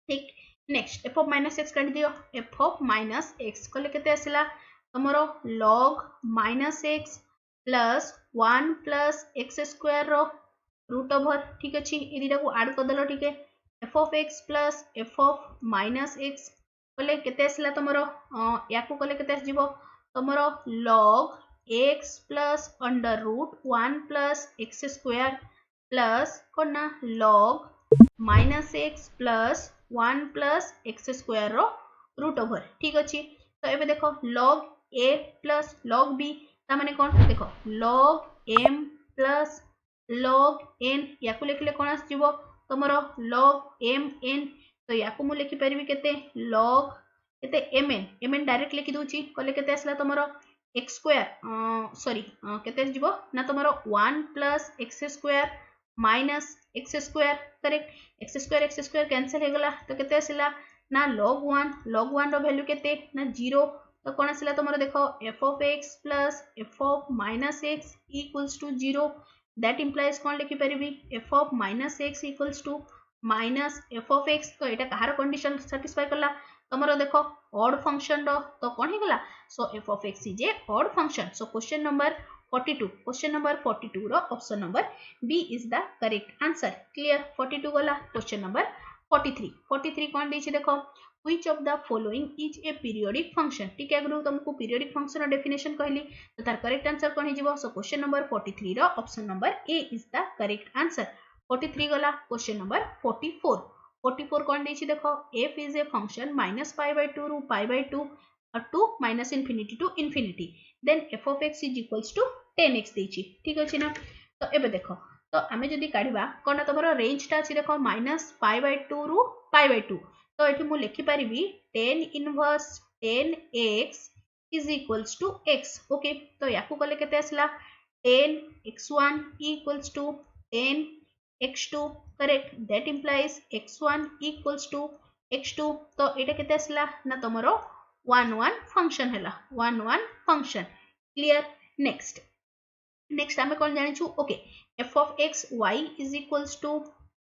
ठीक next f of minus x काट दियो f of minus x कले केते आसिला तमरो log minus x plus 1 plus x square रो रूट ओवर ठीक अछि ए दिटा को ऐड कर देलो ठीक है f of x plus f of minus x कले केते आसिला तमरो याकू कले केते आसीबो तमरो log x plus under root 1 plus x square plus कोना log minus x plus 1 plus x square रो रूट ओवर ठीक अछि तो एबे देखो log a plus log b ता माने कोन देखो log m plus log n याकू लेखले कोन आसीबो तमरो log m n तो याकू मु लिखि परिबी केते log केते mn डायरेक्ट लिखि दोची कले केते आसला तमरो x स्क्वायर सॉरी केते जिवो ना तमरो 1 plus x square minus x square correct x square cancel हे गला तो केते आसिला ना log 1 रो वैल्यू केते ना 0 तो कोन आसिला तमरो देखो f of x plus f of minus x equals to 0 that implies कोन लिखि परिबी f of minus x equals to minus f of x तो एटा कहार कंडीशन सैटिस्फाई करला तमरो देखो odd function रो तो कोन हे गला सो f of x is a odd function so question number 42 रो option number B is the correct answer clear 42 गला question number 43 कोन देछि देखो which of the following is a periodic function ठीक है अगर तुमको periodic function रो डेफिनेशन कहली तो तार करेक्ट आंसर कोन हे जिवो सो क्वेश्चन नंबर 43 रो option number A is the correct answer 43 गला क्वेश्चन नंबर 44 कौन देछि देखो f is a function minus pi by 2 ru pi by 2 to minus infinity to infinity then f of x is equals to 10x देछि ठीक अछि ना तो एबे देखो तो आमे जदी काढिबा कोन तमरो रेंज ता अछि देखो minus pi by 2 ru pi by 2 तो एठी मु लिखि परिबी 10 inverse 10x is equals to x okay तो याकू कले केते आसला 10 x1 equals to 10 x2 correct that implies x1 equals to x2 तो एटा केते आसला ना तमरो 1 1 फंक्शन हैला 1 1 फंक्शन क्लियर नेक्स्ट हमें कोन जानि छु okay f of x y is equals to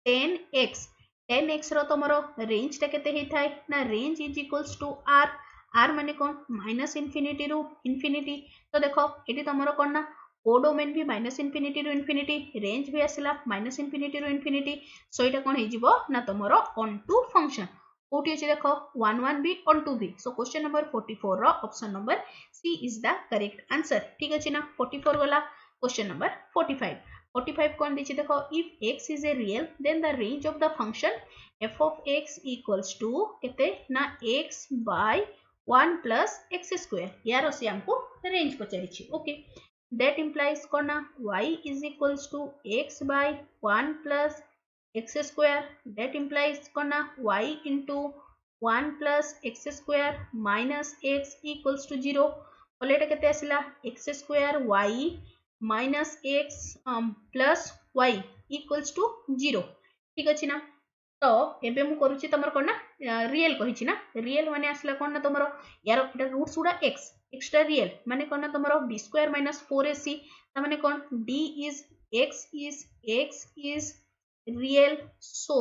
10x रो तमरो रेंज ता केते हे थाय ना range is equals to r माने कोन माइनस इंफिनिटी रो इंफिनिटी तो देखो एटी तमरो कोन ना कोडोमेन भी माइनस इंफिनिटी रो इंफिनिटी रेंज भी आसिला माइनस इंफिनिटी रो इंफिनिटी सो एटा कोन हे जिवो ना तमरो ऑन टू फंक्शन कोठी अछि देखो 1 1 भी ऑन टू भी सो क्वेश्चन नंबर 44 रो option number C is the correct answer ठीक अछि ना 44 वाला क्वेश्चन नंबर 45 कौन दीजिए देखो if x is a real then the range of the function f of x equals to केते ना x by 1 plus x square यार से हमको रेंज पचारिछि ओके that implies कोना y is equals to x by 1 plus x square that implies कोना y into 1 plus x square minus x equals to 0 बोले एटा केते आसिला x square y minus x plus y equals to 0 ठीक अछि ना तो एबे मु करूची तमर कोन ना रियल कहिछि ना रियल माने आसला कोन ना तमरो यार एटा रूट्स उडा x एक्स्ट्रा रियल माने कोन ना तमरो b स्क्वायर minus 4ac ता माने कोन d is x is real so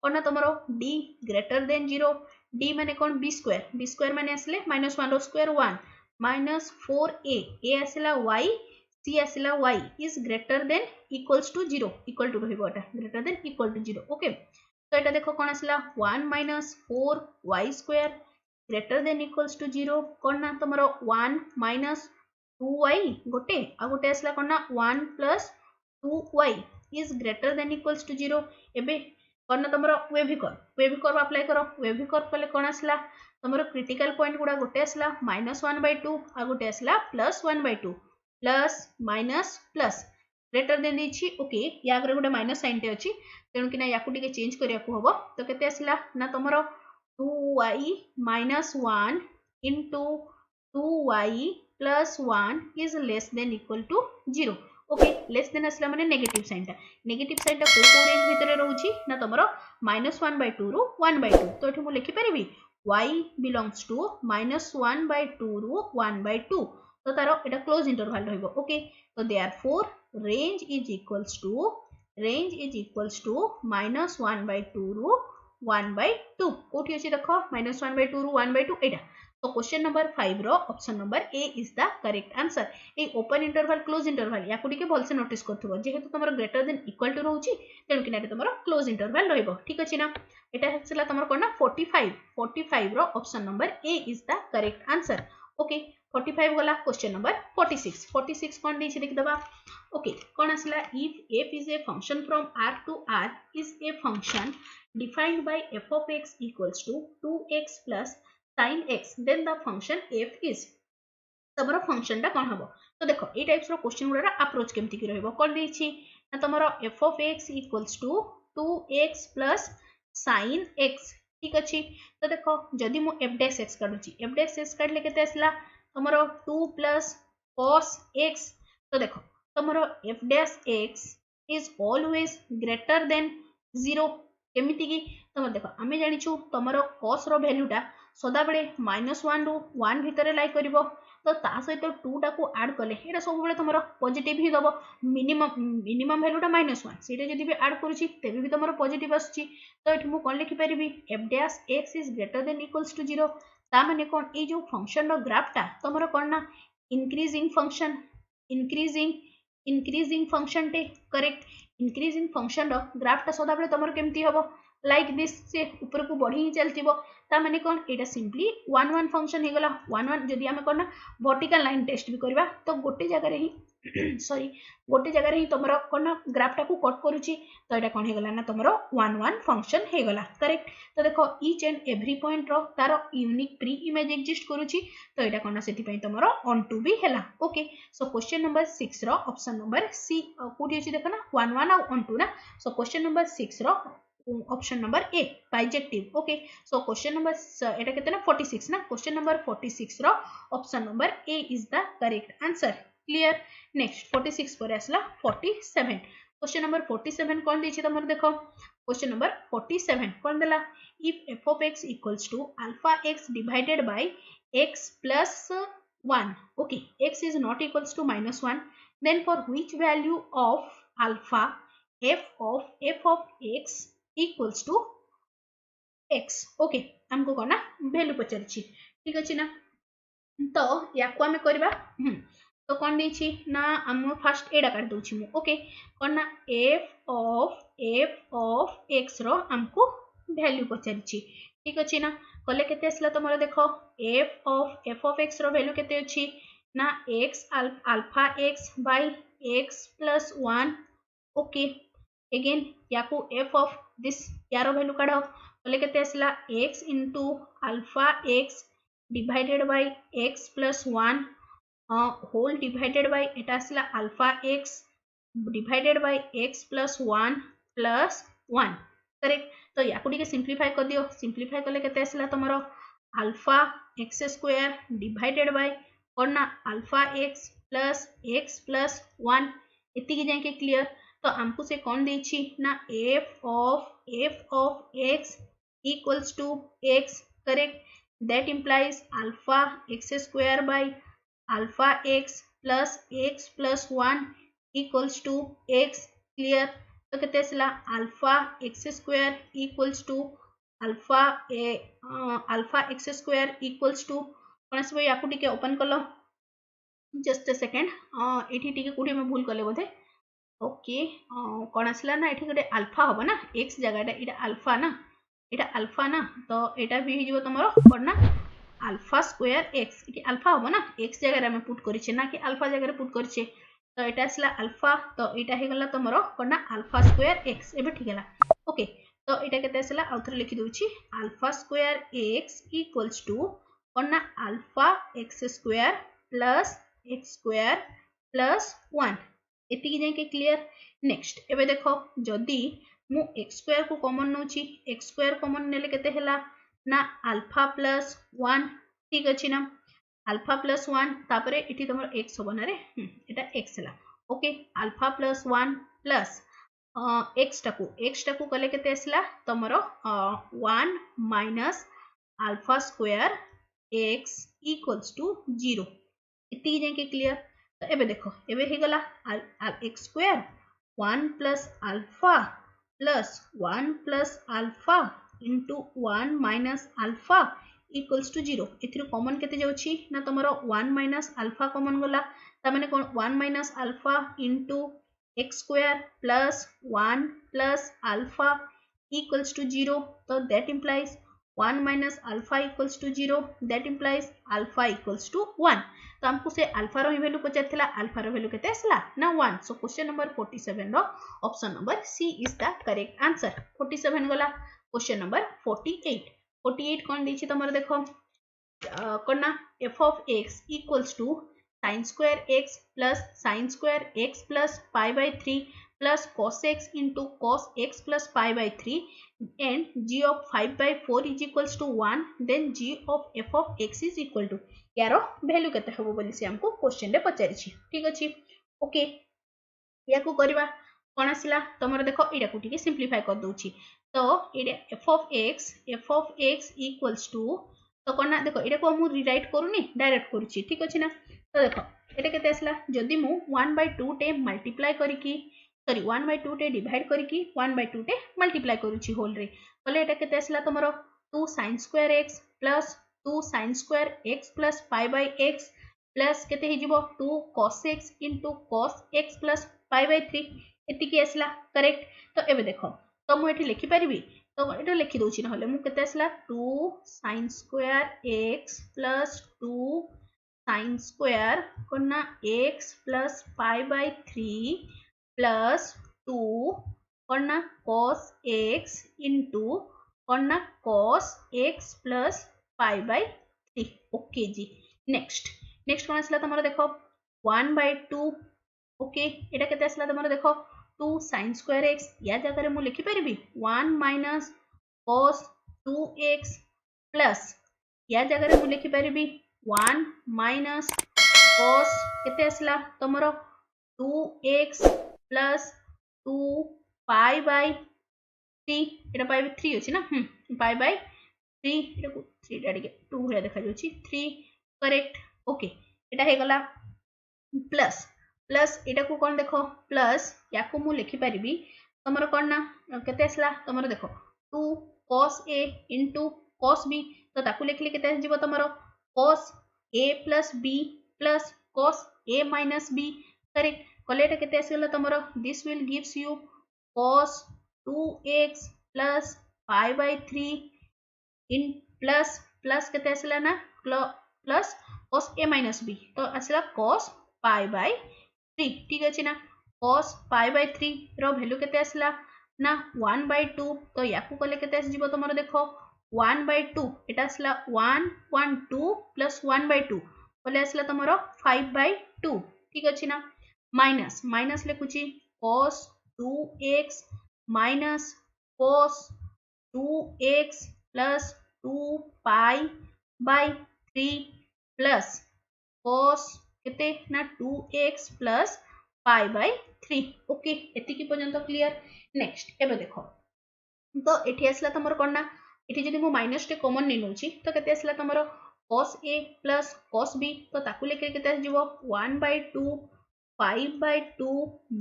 कोन ना तमरो d greater than 0 d माने कोन b स्क्वायर माने आसले -1 रो स्क्वायर 1 minus 4a a आसला y c आसला y is greater than equals to 0 equal to रहिबो एटा greater than equal to 0 okay तो एटा देखो कोन आसला 1 minus 4 y square greater than equals to 0 कोन ना तमरो 1 minus 2y गोटे आ गोटे आसला कोन ना 1 plus 2y is greater than equals to 0 एबे कौन ना तुम वेव कर्व अप्लाई कर वेव कर्व कले कौन आसला तुम क्रिटिकल पॉइंट गुड़ा गोटे आसला -1/2 आ गोटे आसला +1/2 plus minus plus greater than देछि ओके या आगे गोटे माइनस साइन टे अछि तेणु कि ना याकू टिके चेंज करिया को हबो तो केते आसला ना तुमरो 2y - 1 into 2y plus 1 is less than equal to 0 okay less then आसला माने नेगेटिव साइन टा को रेंज भितर रहउची ना तमरो -1/2 रु 1/2 तो एठी मु लिखि परिबी y belongs to -1/2 रु 1/2 तो तारो एटा क्लोज इंटरवल रहइबो ओके तो therefore range is equals to -1/2 रु 1/2 कोठी अछि देखो -1/2 रु 1/2 एटा तो क्वेश्चन नंबर 5 रो option number A is the correct answer A open interval close interval या कुडी के भल से नोटिस करथबो जेहेतु तमरो ग्रेटर देन इक्वल टू रहउची तेनु कि नाटे तमरो क्लोज इंटरवल रहइबो ठीक अछि ना एटा हसला तमरो कोना 45 रो option number A is the correct answer okay 45 गला क्वेश्चन नंबर 46 कोन दैछि देख दबा ओके कोन आसला if f is a function from r to r is a function defined by f of x equals to 2x plus sin x then the function f is तमरो function टा कोन हबो तो देखो ए टाइप्स रो question गुडा approach केमति की रहइबो कोन दैछि ना तमरो f of x equals to 2x plus sin x ठीक अछि तो देखो जदि मु f dash x काढुची f dash x काढले केते आसला तमरो 2 plus cos x तो देखो तमरो f dash x is always greater than 0 केमिति की तमरो देखो आमे जानिछु तमरो cos रो वैल्यू टा सदा बेले -1 रु 1 भितरे लाई करिवो तो ता सहित 2 टा को ऐड कले एटा सब बेले तमरो पॉजिटिव ही दबो मिनिमम वैल्यू टा -1 सेटा जदि भी ऐड करूची तेबे भी तमरो पॉजिटिव आछी तो एठी मु कोन लिखि परिबी f dash x is greater than equals to 0 ता माने कोन ए जो फंक्शन रो ग्राफ टा तमरो कोन ना इंक्रीजिंग फंक्शन टे करेक्ट इंक्रीजिंग फंक्शन रो ग्राफ टा सदा बेले तमरो केमती हबो लाइक दिस से ऊपर को बढ़ी ही चलतिबो ता माने कोन एटा सिंपली 1 फंक्शन हे गला 1 जदि हमें कोन वर्टिकल लाइन टेस्ट भी करबा तो गोटे जगह रे ही सॉरी गोटे जगह रे ही तमरो कोन ग्राफ टा को कट करूची तो एटा कोन हे गला ना तमरो 1 फंक्शन हे गला करेक्ट तो देखो ईच एंड एवरी पॉइंट रो तारो यूनिक प्री इमेज एग्जिस्ट करूची तो एटा कोन सेति पई तमरो ऑन टू भी हेला ओके सो क्वेश्चन नंबर 6 रो ऑप्शन नंबर सी कोठी अछि देखो ना 1 आ ऑन टू ना सो क्वेश्चन नंबर 6 रो option number A bijective okay so question number एटा केते ना 46 ना क्वेश्चन नंबर 46 रो option number A is the correct answer clear next 46 पर आसला 47 क्वेश्चन नंबर 47 कोन दैछि तमर देखो क्वेश्चन नंबर 47 कोन देला if f of x equals to alpha x divided by x plus 1 okay x is not equals to -1 then for which value of alpha f of x equals to x okay हमको कोना value पचरछि ठीक अछि ना तो याको हमें करबा तो कोन दैछि ना हम फर्स्ट एडा काट दोछि मु ओके कोना f of x रो हमको वैल्यू पचरछि ठीक अछि ना कले केते असला तमरो देखो f of x रो वैल्यू केते अछि ना x alpha x by x plus 1 okay again याको f of this यारो वैल्यू काढो बोले केते असला x into alpha x divided by x plus 1 whole divided by एटा असला alpha x divided by x plus 1 plus 1 correct तो याको टिके simplify कर दियो सिंपलीफाई करले केते असला तमरो alpha x square divided by करना alpha x plus 1 इतकी जाय के क्लियर तो हमको से कौन देछि ना f of x equals to x correct that implies alpha x square by alpha x plus 1 equals to x clear तो केते असला alpha x square equals to alpha x square equals to कोन से याकू टिके ओपन करलो just a second एठी टिके कोठी में भूल करले बोधे ओके कौन आसला ना एठी गोटे अल्फा होबो ना x जगह एटा अल्फा ना तो एटा भी हिजो तमरो कोन ना alpha square x eighty alpha होबो ना x जगह रे हम पुट करिछे ना कि अल्फा जगह रे पुट करिछे तो एटा आसला अल्फा तो एटा हे गला तमरो कोन ना अल्फा स्क्वायर x एबे ठीक हैला ओके तो एटा केते आसला आउथरे लिखि दोछि alpha square x equals to कोन ना alpha x square plus x square plus 1 एतिकी जाय के क्लियर। नेक्स्ट एबे देखो जदी मु x स्क्वायर को कॉमन नउछि x स्क्वायर कॉमन नेले केते हला ना अल्फा प्लस 1 ठीक अछि ना अल्फा प्लस 1 तापरे इठी तमर x होबो ना रे एटा x हला okay alpha plus 1 plus x टाकू कले केते आसला तमरो 1 minus alpha square x equals to 0 इति जे के क्लियर। तो एबे देखो एबे हे गला x square 1 plus alpha plus 1 plus alpha into 1 minus alpha equals to 0 एथिरो कॉमन केते जाउछि ना तमरो 1 माइनस अल्फा कॉमन गला त माने कोन 1 minus alpha into x square plus 1 plus alpha equals to 0 so that implies 1 minus alpha equals to 0 that implies alpha equals to 1 तो हमको से अल्फा रो वैल्यू पचार थिला अल्फा रो वैल्यू केते आसला ना 1 सो क्वेश्चन नंबर 47 रो option number C is the correct answer 47 गला। Question number 48 कोन दिछि तमर देखो कोना f of x equals to sin square x plus sin square x plus pi by 3 plus cos x into cos x plus pi by 3 and g of 5 by 4 is equals to 1 then g of f of x is equal to यारो value केते हबो बोली से हमको question रे पचारि छी ठीक अछि ओके या को करबा कोन आसिला तमर देखो एटा को टिके सिंपलीफाई कर दोछि तो एटा f of x equals to तो कोना देखो एटा को हम रीराइट करूनी डायरेक्ट करूची ठीक अछि ना तो देखो एटा केते आसला जदी मु 1/2 टे मल्टीप्लाई करिकी सॉरी 1/2 टे डिवाइड करिकी 1/2 टे मल्टीप्लाई करूची होल रे बोले एटा केते आसला तमरो 2 sin square x plus 2 sin square x plus pi by x plus केते हि जिवो 2 cos x into cos x plus pi by 3 एतिकी आसला करेक्ट। तो एबे देखो तो मु एठी लिखि परिबी तो एटा लिखि दोछि नहले मु केते आसला 2 sin square x plus 2 sin square कोना x plus pi by 3 plus 2 कोना cos x into कोना cos x plus pi by 3 okay जी। नेक्स्ट कोन आसला तमरो देखो 1/2 ओके एटा केते आसला तमरो देखो 2 sin square x या जगह रे मु लिखि परिबी 1 minus cos 2x plus या जगह रे मु लिखि परिबी 1 minus cos केते आसला तमरो 2x plus 2 pi by 3 Etah pi by 3 अछि ना pi by 3 एटा को 3 डा के 2 हे देखा जोछि 3 करेक्ट ओके एटा हे गला प्लस प्लस एटा को कोन देखो प्लस या को मु लिखि परिबी तमरो कोन ना केते आसला तमरो देखो 2 cos a into cos b तो ताकू लिखले केते जिवो तमरो cos a plus b plus cos a minus b correct कोलेटा केते आसला तमरो this will gives you cos 2x plus pi by 3 in plus plus केते आसला ना plus cos a minus b तो आसला cos pi by 3 ठीक अछि ना cos pi by 3 रो वैल्यू केते आसला ना 1/2 तो याकू कले केते आस जिवो तमरो देखो 1/2 एटा आसला 1 1 2 plus 1/2 बोले आसला तमरो 5/2 ठीक अछि ना minus लेखुची cos 2x minus cos 2x plus 2 pi by 3 plus cos केते ना 2x plus pi by 3 okay एतिकी पर्यंत क्लियर। नेक्स्ट एबे देखो तो एठी आसला तमर कोन ना एठी जदी मु माइनस टे कॉमन नै नउची तो केते आसला तमर cos a plus cos b तो ताकू लेके केते आस जिवो 1/2 5/2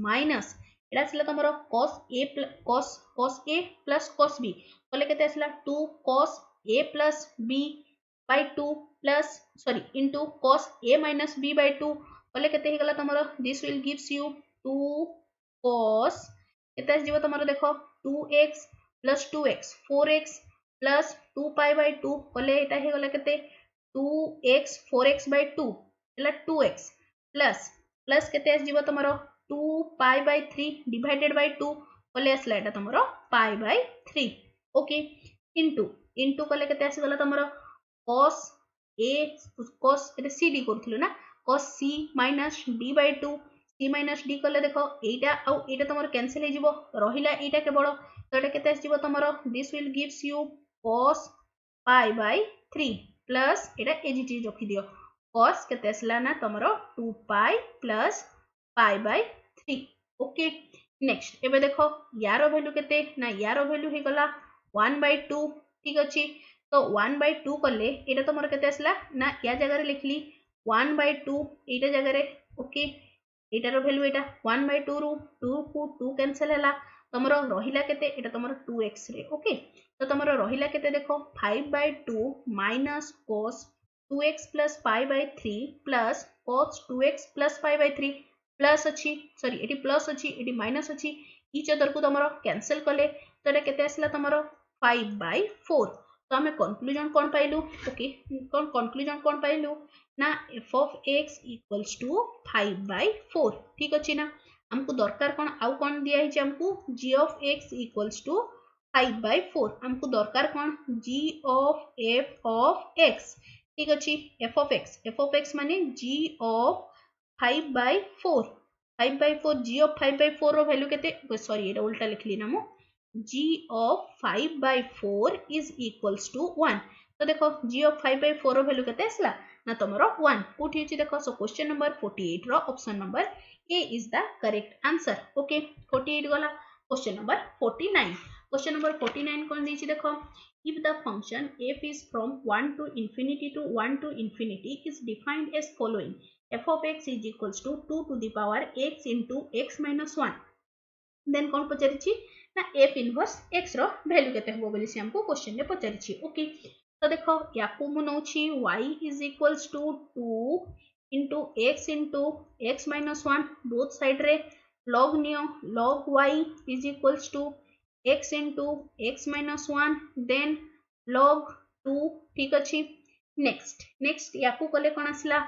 माइनस एटा आसला तमर cos a plus cos b बोले केते आसला 2 cos a plus b by 2 plus sorry into cos a minus b by 2 बोले केते हे गला तमरो this will gives you 2 cos केते जीवो तमरो देखो 2x plus 2x 4x plus 2 pi by 2 बोले एटा हे गला केते 2x 4x by 2 एला 2x plus केते जीवो तमरो 2 pi by 3 divided by 2 कले आसला एटा तमरो पाई बाय 3 ओके इनटू इनटू कले केते आसी गला तमरो cos a cos Etah c d करथुलो ना cos c minus d by 2 c minus d कले देखो एटा आ एटा तमरो कैंसिल हे जिवो रहिला एटा केवल तो एटा केते आसी जिवो तमरो this will gives you cos pi by 3 plus Etah as it is रखि दियो cos केते आसला ना तमरो 2 pi plus pi by 3 okay next एबे देखो यारो वैल्यू केते ना यारो वैल्यू हे गला 1 by 2 ठीक अछि तो 1 by 2 कले एटा तमरो केते आसला ना या जगह रे लिखली 1 by 2 एटा जगह रे ओके एटार वैल्यू एटा 1 by 2 रु 2 को 2 कैंसिल हैला तमरो रहिला केते एटा तमरो 2x रे ओके तो तमरो रहिला केते देखो 5 by 2 minus cos 2x plus pi by 3 plus cos 2x plus pi by 3 plus अछि सॉरी एटी प्लस अछि एटी माइनस अछि इच अदर को तमरो कैंसिल कले तो एटा केते आसला तमरो 5 by 4 तो हमें कंक्लूजन कोन पाइलु ओके कोन कंक्लूजन कोन पाइलु ना f of x equals to 5 by 4 ठीक अछि ना हमको दरकार कोन आउ कोन दिया हिचे हमको g of x equals to 5 by 4 हमको दरकार कोन g of f of x ठीक अछि f of x माने g of 5 by 4 5 by 4 g of 5 by 4 रो वैल्यू केते सॉरी एटा उल्टा लिखली ना मु g of 5 by 4 is equals to 1 तो देखो g of 5 by 4 रो वैल्यू केते आसला ना तमरो 1 कोठी होची देखो सो क्वेश्चन नंबर 48 रो option number A is the correct answer okay 48 गला क्वेश्चन नंबर 49 क्वेश्चन नंबर 49 कोन देछि देखो if the function f is from 1 to infinity to 1 to infinity is defined as following f of x is equals to 2 to the power x into x minus 1 then कोन पचारिछि ना f inverse x रो value केते होबो बोली से हमको question में पचारिछि okay तो देखो याकू मु नउछि y is equals to 2 into x minus 1 both side रे log neo log y is equals to x into x minus 1 then log 2 ठीक अछि नेक्स्ट याकू कले कोन आसला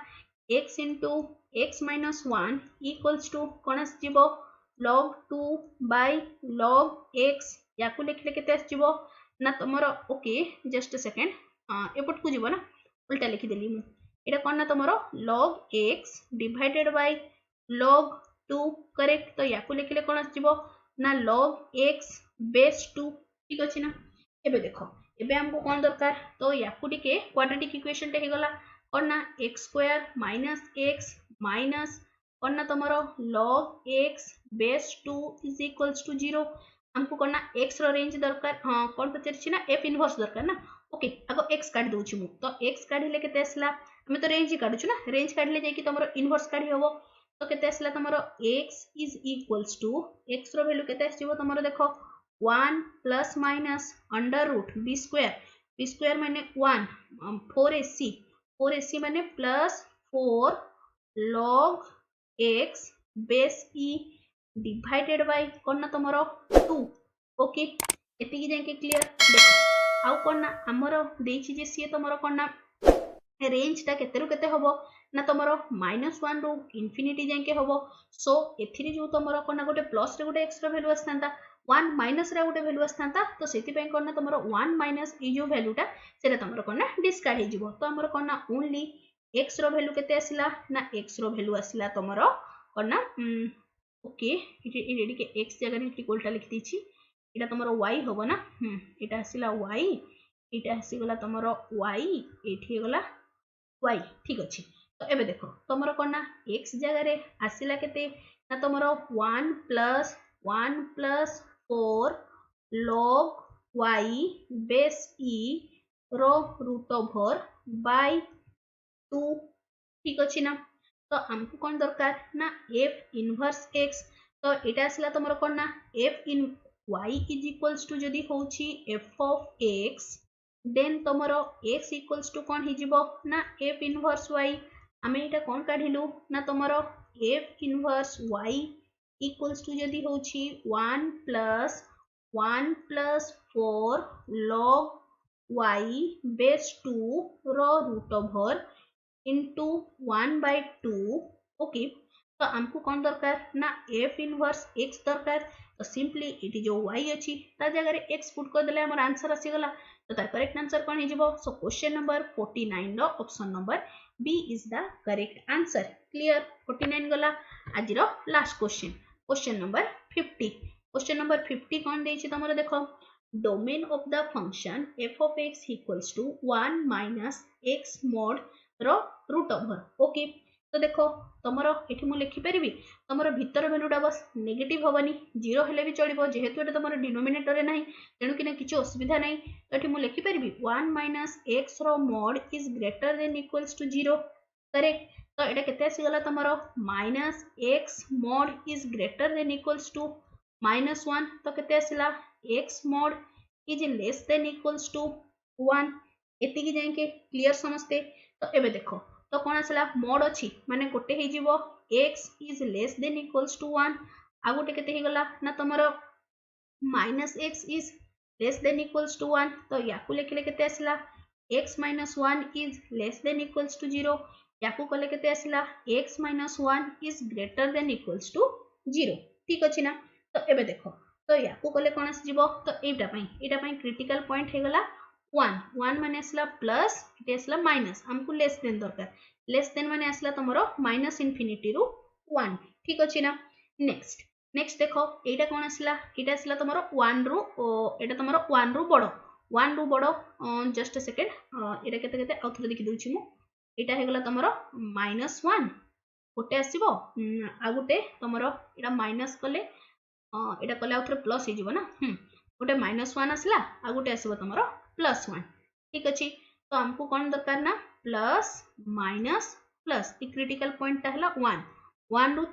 x into x minus 1 equals to कोन आस जिवो log 2 by log x याकू लिखले केते आस जिवो ना तमरो ओके जस्ट अ सेकंड एपट को जिवो ना उल्टा लिखि देली मु एटा कोन ना तमरो log x divided by log 2 correct तो याकू लिखले कोन आस जिवो ना log x base 2 ठीक अछि ना एबे देखो एबे हमको कोन दरकार तो याकू टिके क्वाड्रेटिक इक्वेशन टे हे गला कोन ना x square minus x minus कोन ना तमरो log x base 2 is equals to 0 हमको कोन ना x रो रेंज दरकार हां कोन पचरछि ना f इनवर्स दरकार ना ओके आगो x काढ दोछि मु तो x काढिले केते आसला हमें तो रेंज ही काढुछु ना रेंज काढिले जाई कि तमरो इनवर्स काढी होबो तो केते आसला तमरो x is equals to x रो वैल्यू केते आसीबो तमरो देखो 1 plus minus under root b square माने 1 4ac माने plus 4 log x base e divided by कोन ना तमरो 2 ओके एति की जाके क्लियर देखो आउ कोन ना हमरो देछि जे सी तमरो कोन ना रेंज ता केते रु केते होबो ना तमरो -1 रु इंफिनिटी जाके होबो सो एथिरे जो तमरो कोन ना गोटे प्लस रे गोटे x रो वैल्यू आस्तांता 1 माइनस रे गोटे वैल्यू आस्तांता तो सेति पय कोन ना तमरो 1 माइनस ई जो वैल्यूटा सेटा तमरो कोन ना डिस्कार्ड हे जिवो तो हमरो कोन ना ओनली x रो वैल्यू केते आसिला ना x रो वैल्यू आसिला तमरो कोन ना ओके इडी के x जगह रे उल्टा लिख दिछि एटा तमरो y होबो ना एटा आसिला y एटा आसी गला तमरो y एठी गला y ठीक अछि तो एबे देखो तमरो कोन ना x जगह रे आसिला केते ना तमरो 1 plus 4 log y base e रो रूट ओवर by 2 ठीक अछि ना तो हमको कोन दरकार ना f इनवर्स x तो एटा आसला तमरो कोन ना f in y is equals to जदी होछि f of x देन तमरो x equals to कोन हि जिवो ना f इनवर्स y हमें एटा कोन काढिलु ना तमरो f inverse y equals to जदी होछि 1 plus 4 log y base 2 रो root over into 1 by 2 okay तो आमको कौन दरकार ना एफ इनवर्स एक्स दरकार। तो सिंपली ये जो y अच्छी ता जगह x पुट कर देले हमर आंसर आसीगला। तो तार करेक्ट आंसर कौन हो? सो क्वेश्चन नंबर 49 रो option number B is the correct answer. Clear? 49 गला। आज last question, question number 50। Question number 50 कौन देछि तमरो देखो, domain of the function f of x equals to 1 minus x mod रो रूट ओवर। ओके, तो देखो तुमर ये मुझे लिखिपारि तुम भितर भैल्यूटा बस नेगेटिव हेनी, जीरो हेले भी चलो जेहेतु ये तुम डिनोमिनेटर ना तेणुक किसी असुविधा ना। तो ये मुझे लिखिपारि 1 minus x mod is greater than equals to 0। Correct? तो ये केते आसीगला तुम minus x mod is greater than equals to -1। तो केते आसीला x mod is less than equals to 1। एतिकी जाके क्लियर समस्ते? तो एबे देखो तो कौन आसला मोड अच्छी माने गोटे हो x is less than equals to 1, आ गोटे केते गला ना तुमर minus x is less than equals to 1। तो या लिखिले केते आसला x minus 1 is less than equals to 0। या कले केते आसला x minus 1 is greater than equals to 0। ठीक अच्छे ना? तो एबे देखो तो या कले कौन आसीजिवो, तो एटा पई क्रिटिकल पॉइंट हे गला 1 1 माने आसला प्लस ये आसला माइनस, हमको लेस देन दरकार। लेस देन माने आसला तुमरो माइनस इनफिनिटी रु 1। ठीक अच्छे ना? नेक्स्ट नेक्स्ट देखो एटा कौन आसला, एटा आसला तुमरो 1 रु एटा तुमरो 1 रु बड़ो, 1 रु बड़ो। जस्ट अ सेकेंड, एटा केते केते आउथरे देखि दउछि मु। एटा हे गला तुमरो -1 गोटे आसीबो, आ गोटे तुमरो एटा माइनस कले एटा कले आउथरे प्लस हे जिवो ना। गोटे -1 आसला, आ गोटे आसीबो तुमरो +1। ठीक अच्छे? तो हमको कौन दरकार ना plus minus plus, critical point टा हला 1 1 रु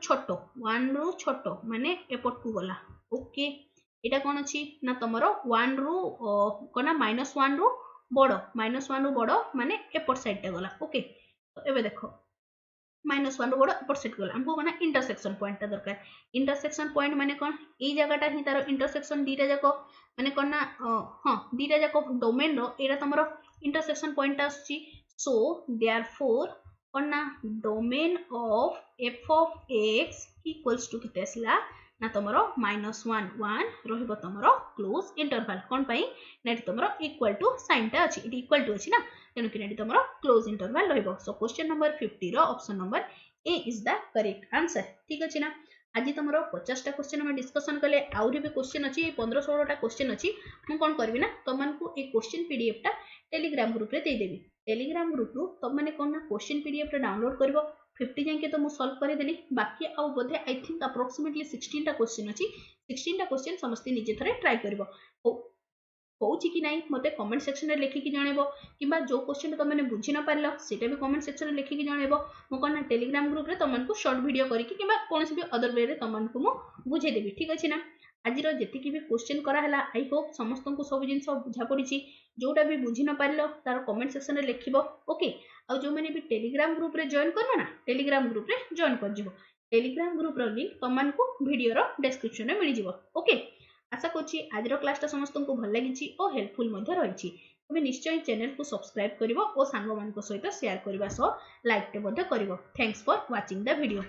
छोटो माने एपट को गला। ओके, एटा कौन अच्छी ना तुमरो 1 रु कोना -1 रु बड़ो, -1 रु बड़ो माने एपट साइड टा गला। ओके, तो एबे देखो -1 रु बड़ो एपट साइड गला, हमको कोना इंटरसेक्शन पॉइंट टा दरकार। इंटरसेक्शन पॉइंट माने कौन, ए जगहटा ही तार इंटरसेक्शन दीटा जाको माने कौन ना हाँ दीटा जाको डोमेन रो एटा तुमरो इंटरसेक्शन पॉइंट आछि। सो देयरफॉर कौन ना domain of f of x equals to केते आसला ना तुमरो -1 1 रहिबो तुमरो क्लोज इंटरवल। कौन पाई ना तुमरो इक्वल टू साइन टा अछि, इट इक्वल टू अछि ना, तेनु कि नेटी तुमरो क्लोज इंटरवल रहिबो। सो क्वेश्चन नंबर 50 रो option number A is the correct answer. ठीक अछि ना? आज तुम 50टा क्वेश्चन हम डिस्कसन कले, आउरी भी क्वेश्चन अच्छी 15-16टा क्वेश्चन अच्छी। मुझे कौन करी ना तुमको ये क्वेश्चन पीडीएफ टा टेलीग्राम ग्रुप रे देदेवी। टेलीग्राम ग्रुप रु तुम मैंने कौन ना क्वेश्चन पीडीएफ टा डाउनलोड कर 50 जाके तो मुझे सॉल्व करदेली। बाकी आउ बोधे आई थिंक अप्रोक्सीमेटली 16टा क्वेश्चन अच्छी। 16टा क्वेश्चन समस्ते निजे थरे ट्राई कर होउछि कि नहीं मते कमेंट सेक्शन रे लिखिकी जणेबो, किबा जो क्वेश्चन तुम मैंने बुझी न पारलो सेटा भी कमेंट सेक्शन रे लिखिकी जणेबो। मो कोन टेलीग्राम ग्रुप रे तुमको शॉर्ट वीडियो करिकी किबा कोनसी भी अदर वे रे तुमको मो बुझे देबी। ठीक अछि ना? आजिर जेतिकी भी क्वेश्चन करा हला आई होप समस्त को सब जिंस बुझा पड़ी। जोटा भी बुझी न पारलो तार कमेंट सेक्शन रे लिखिबो। ओके, आ जो मैंने भी टेलीग्राम ग्रुप रे जॉइन करबो ना टेलीग्राम ग्रुप रे जॉइन कर जिवो। टेलीग्राम ग्रुप रो लिंक तुमको वीडियो रो डिस्क्रिप्शन रे मिल जिवो। ओके, आशा करूँ आज क्लासटा समस्त को भल लगी और हेल्पफुल रही। तुम निश्चय चैनल को सब्सक्राइब कर और सांग मान सहित शेयर करने लाइक कर। Thanks for watching the video.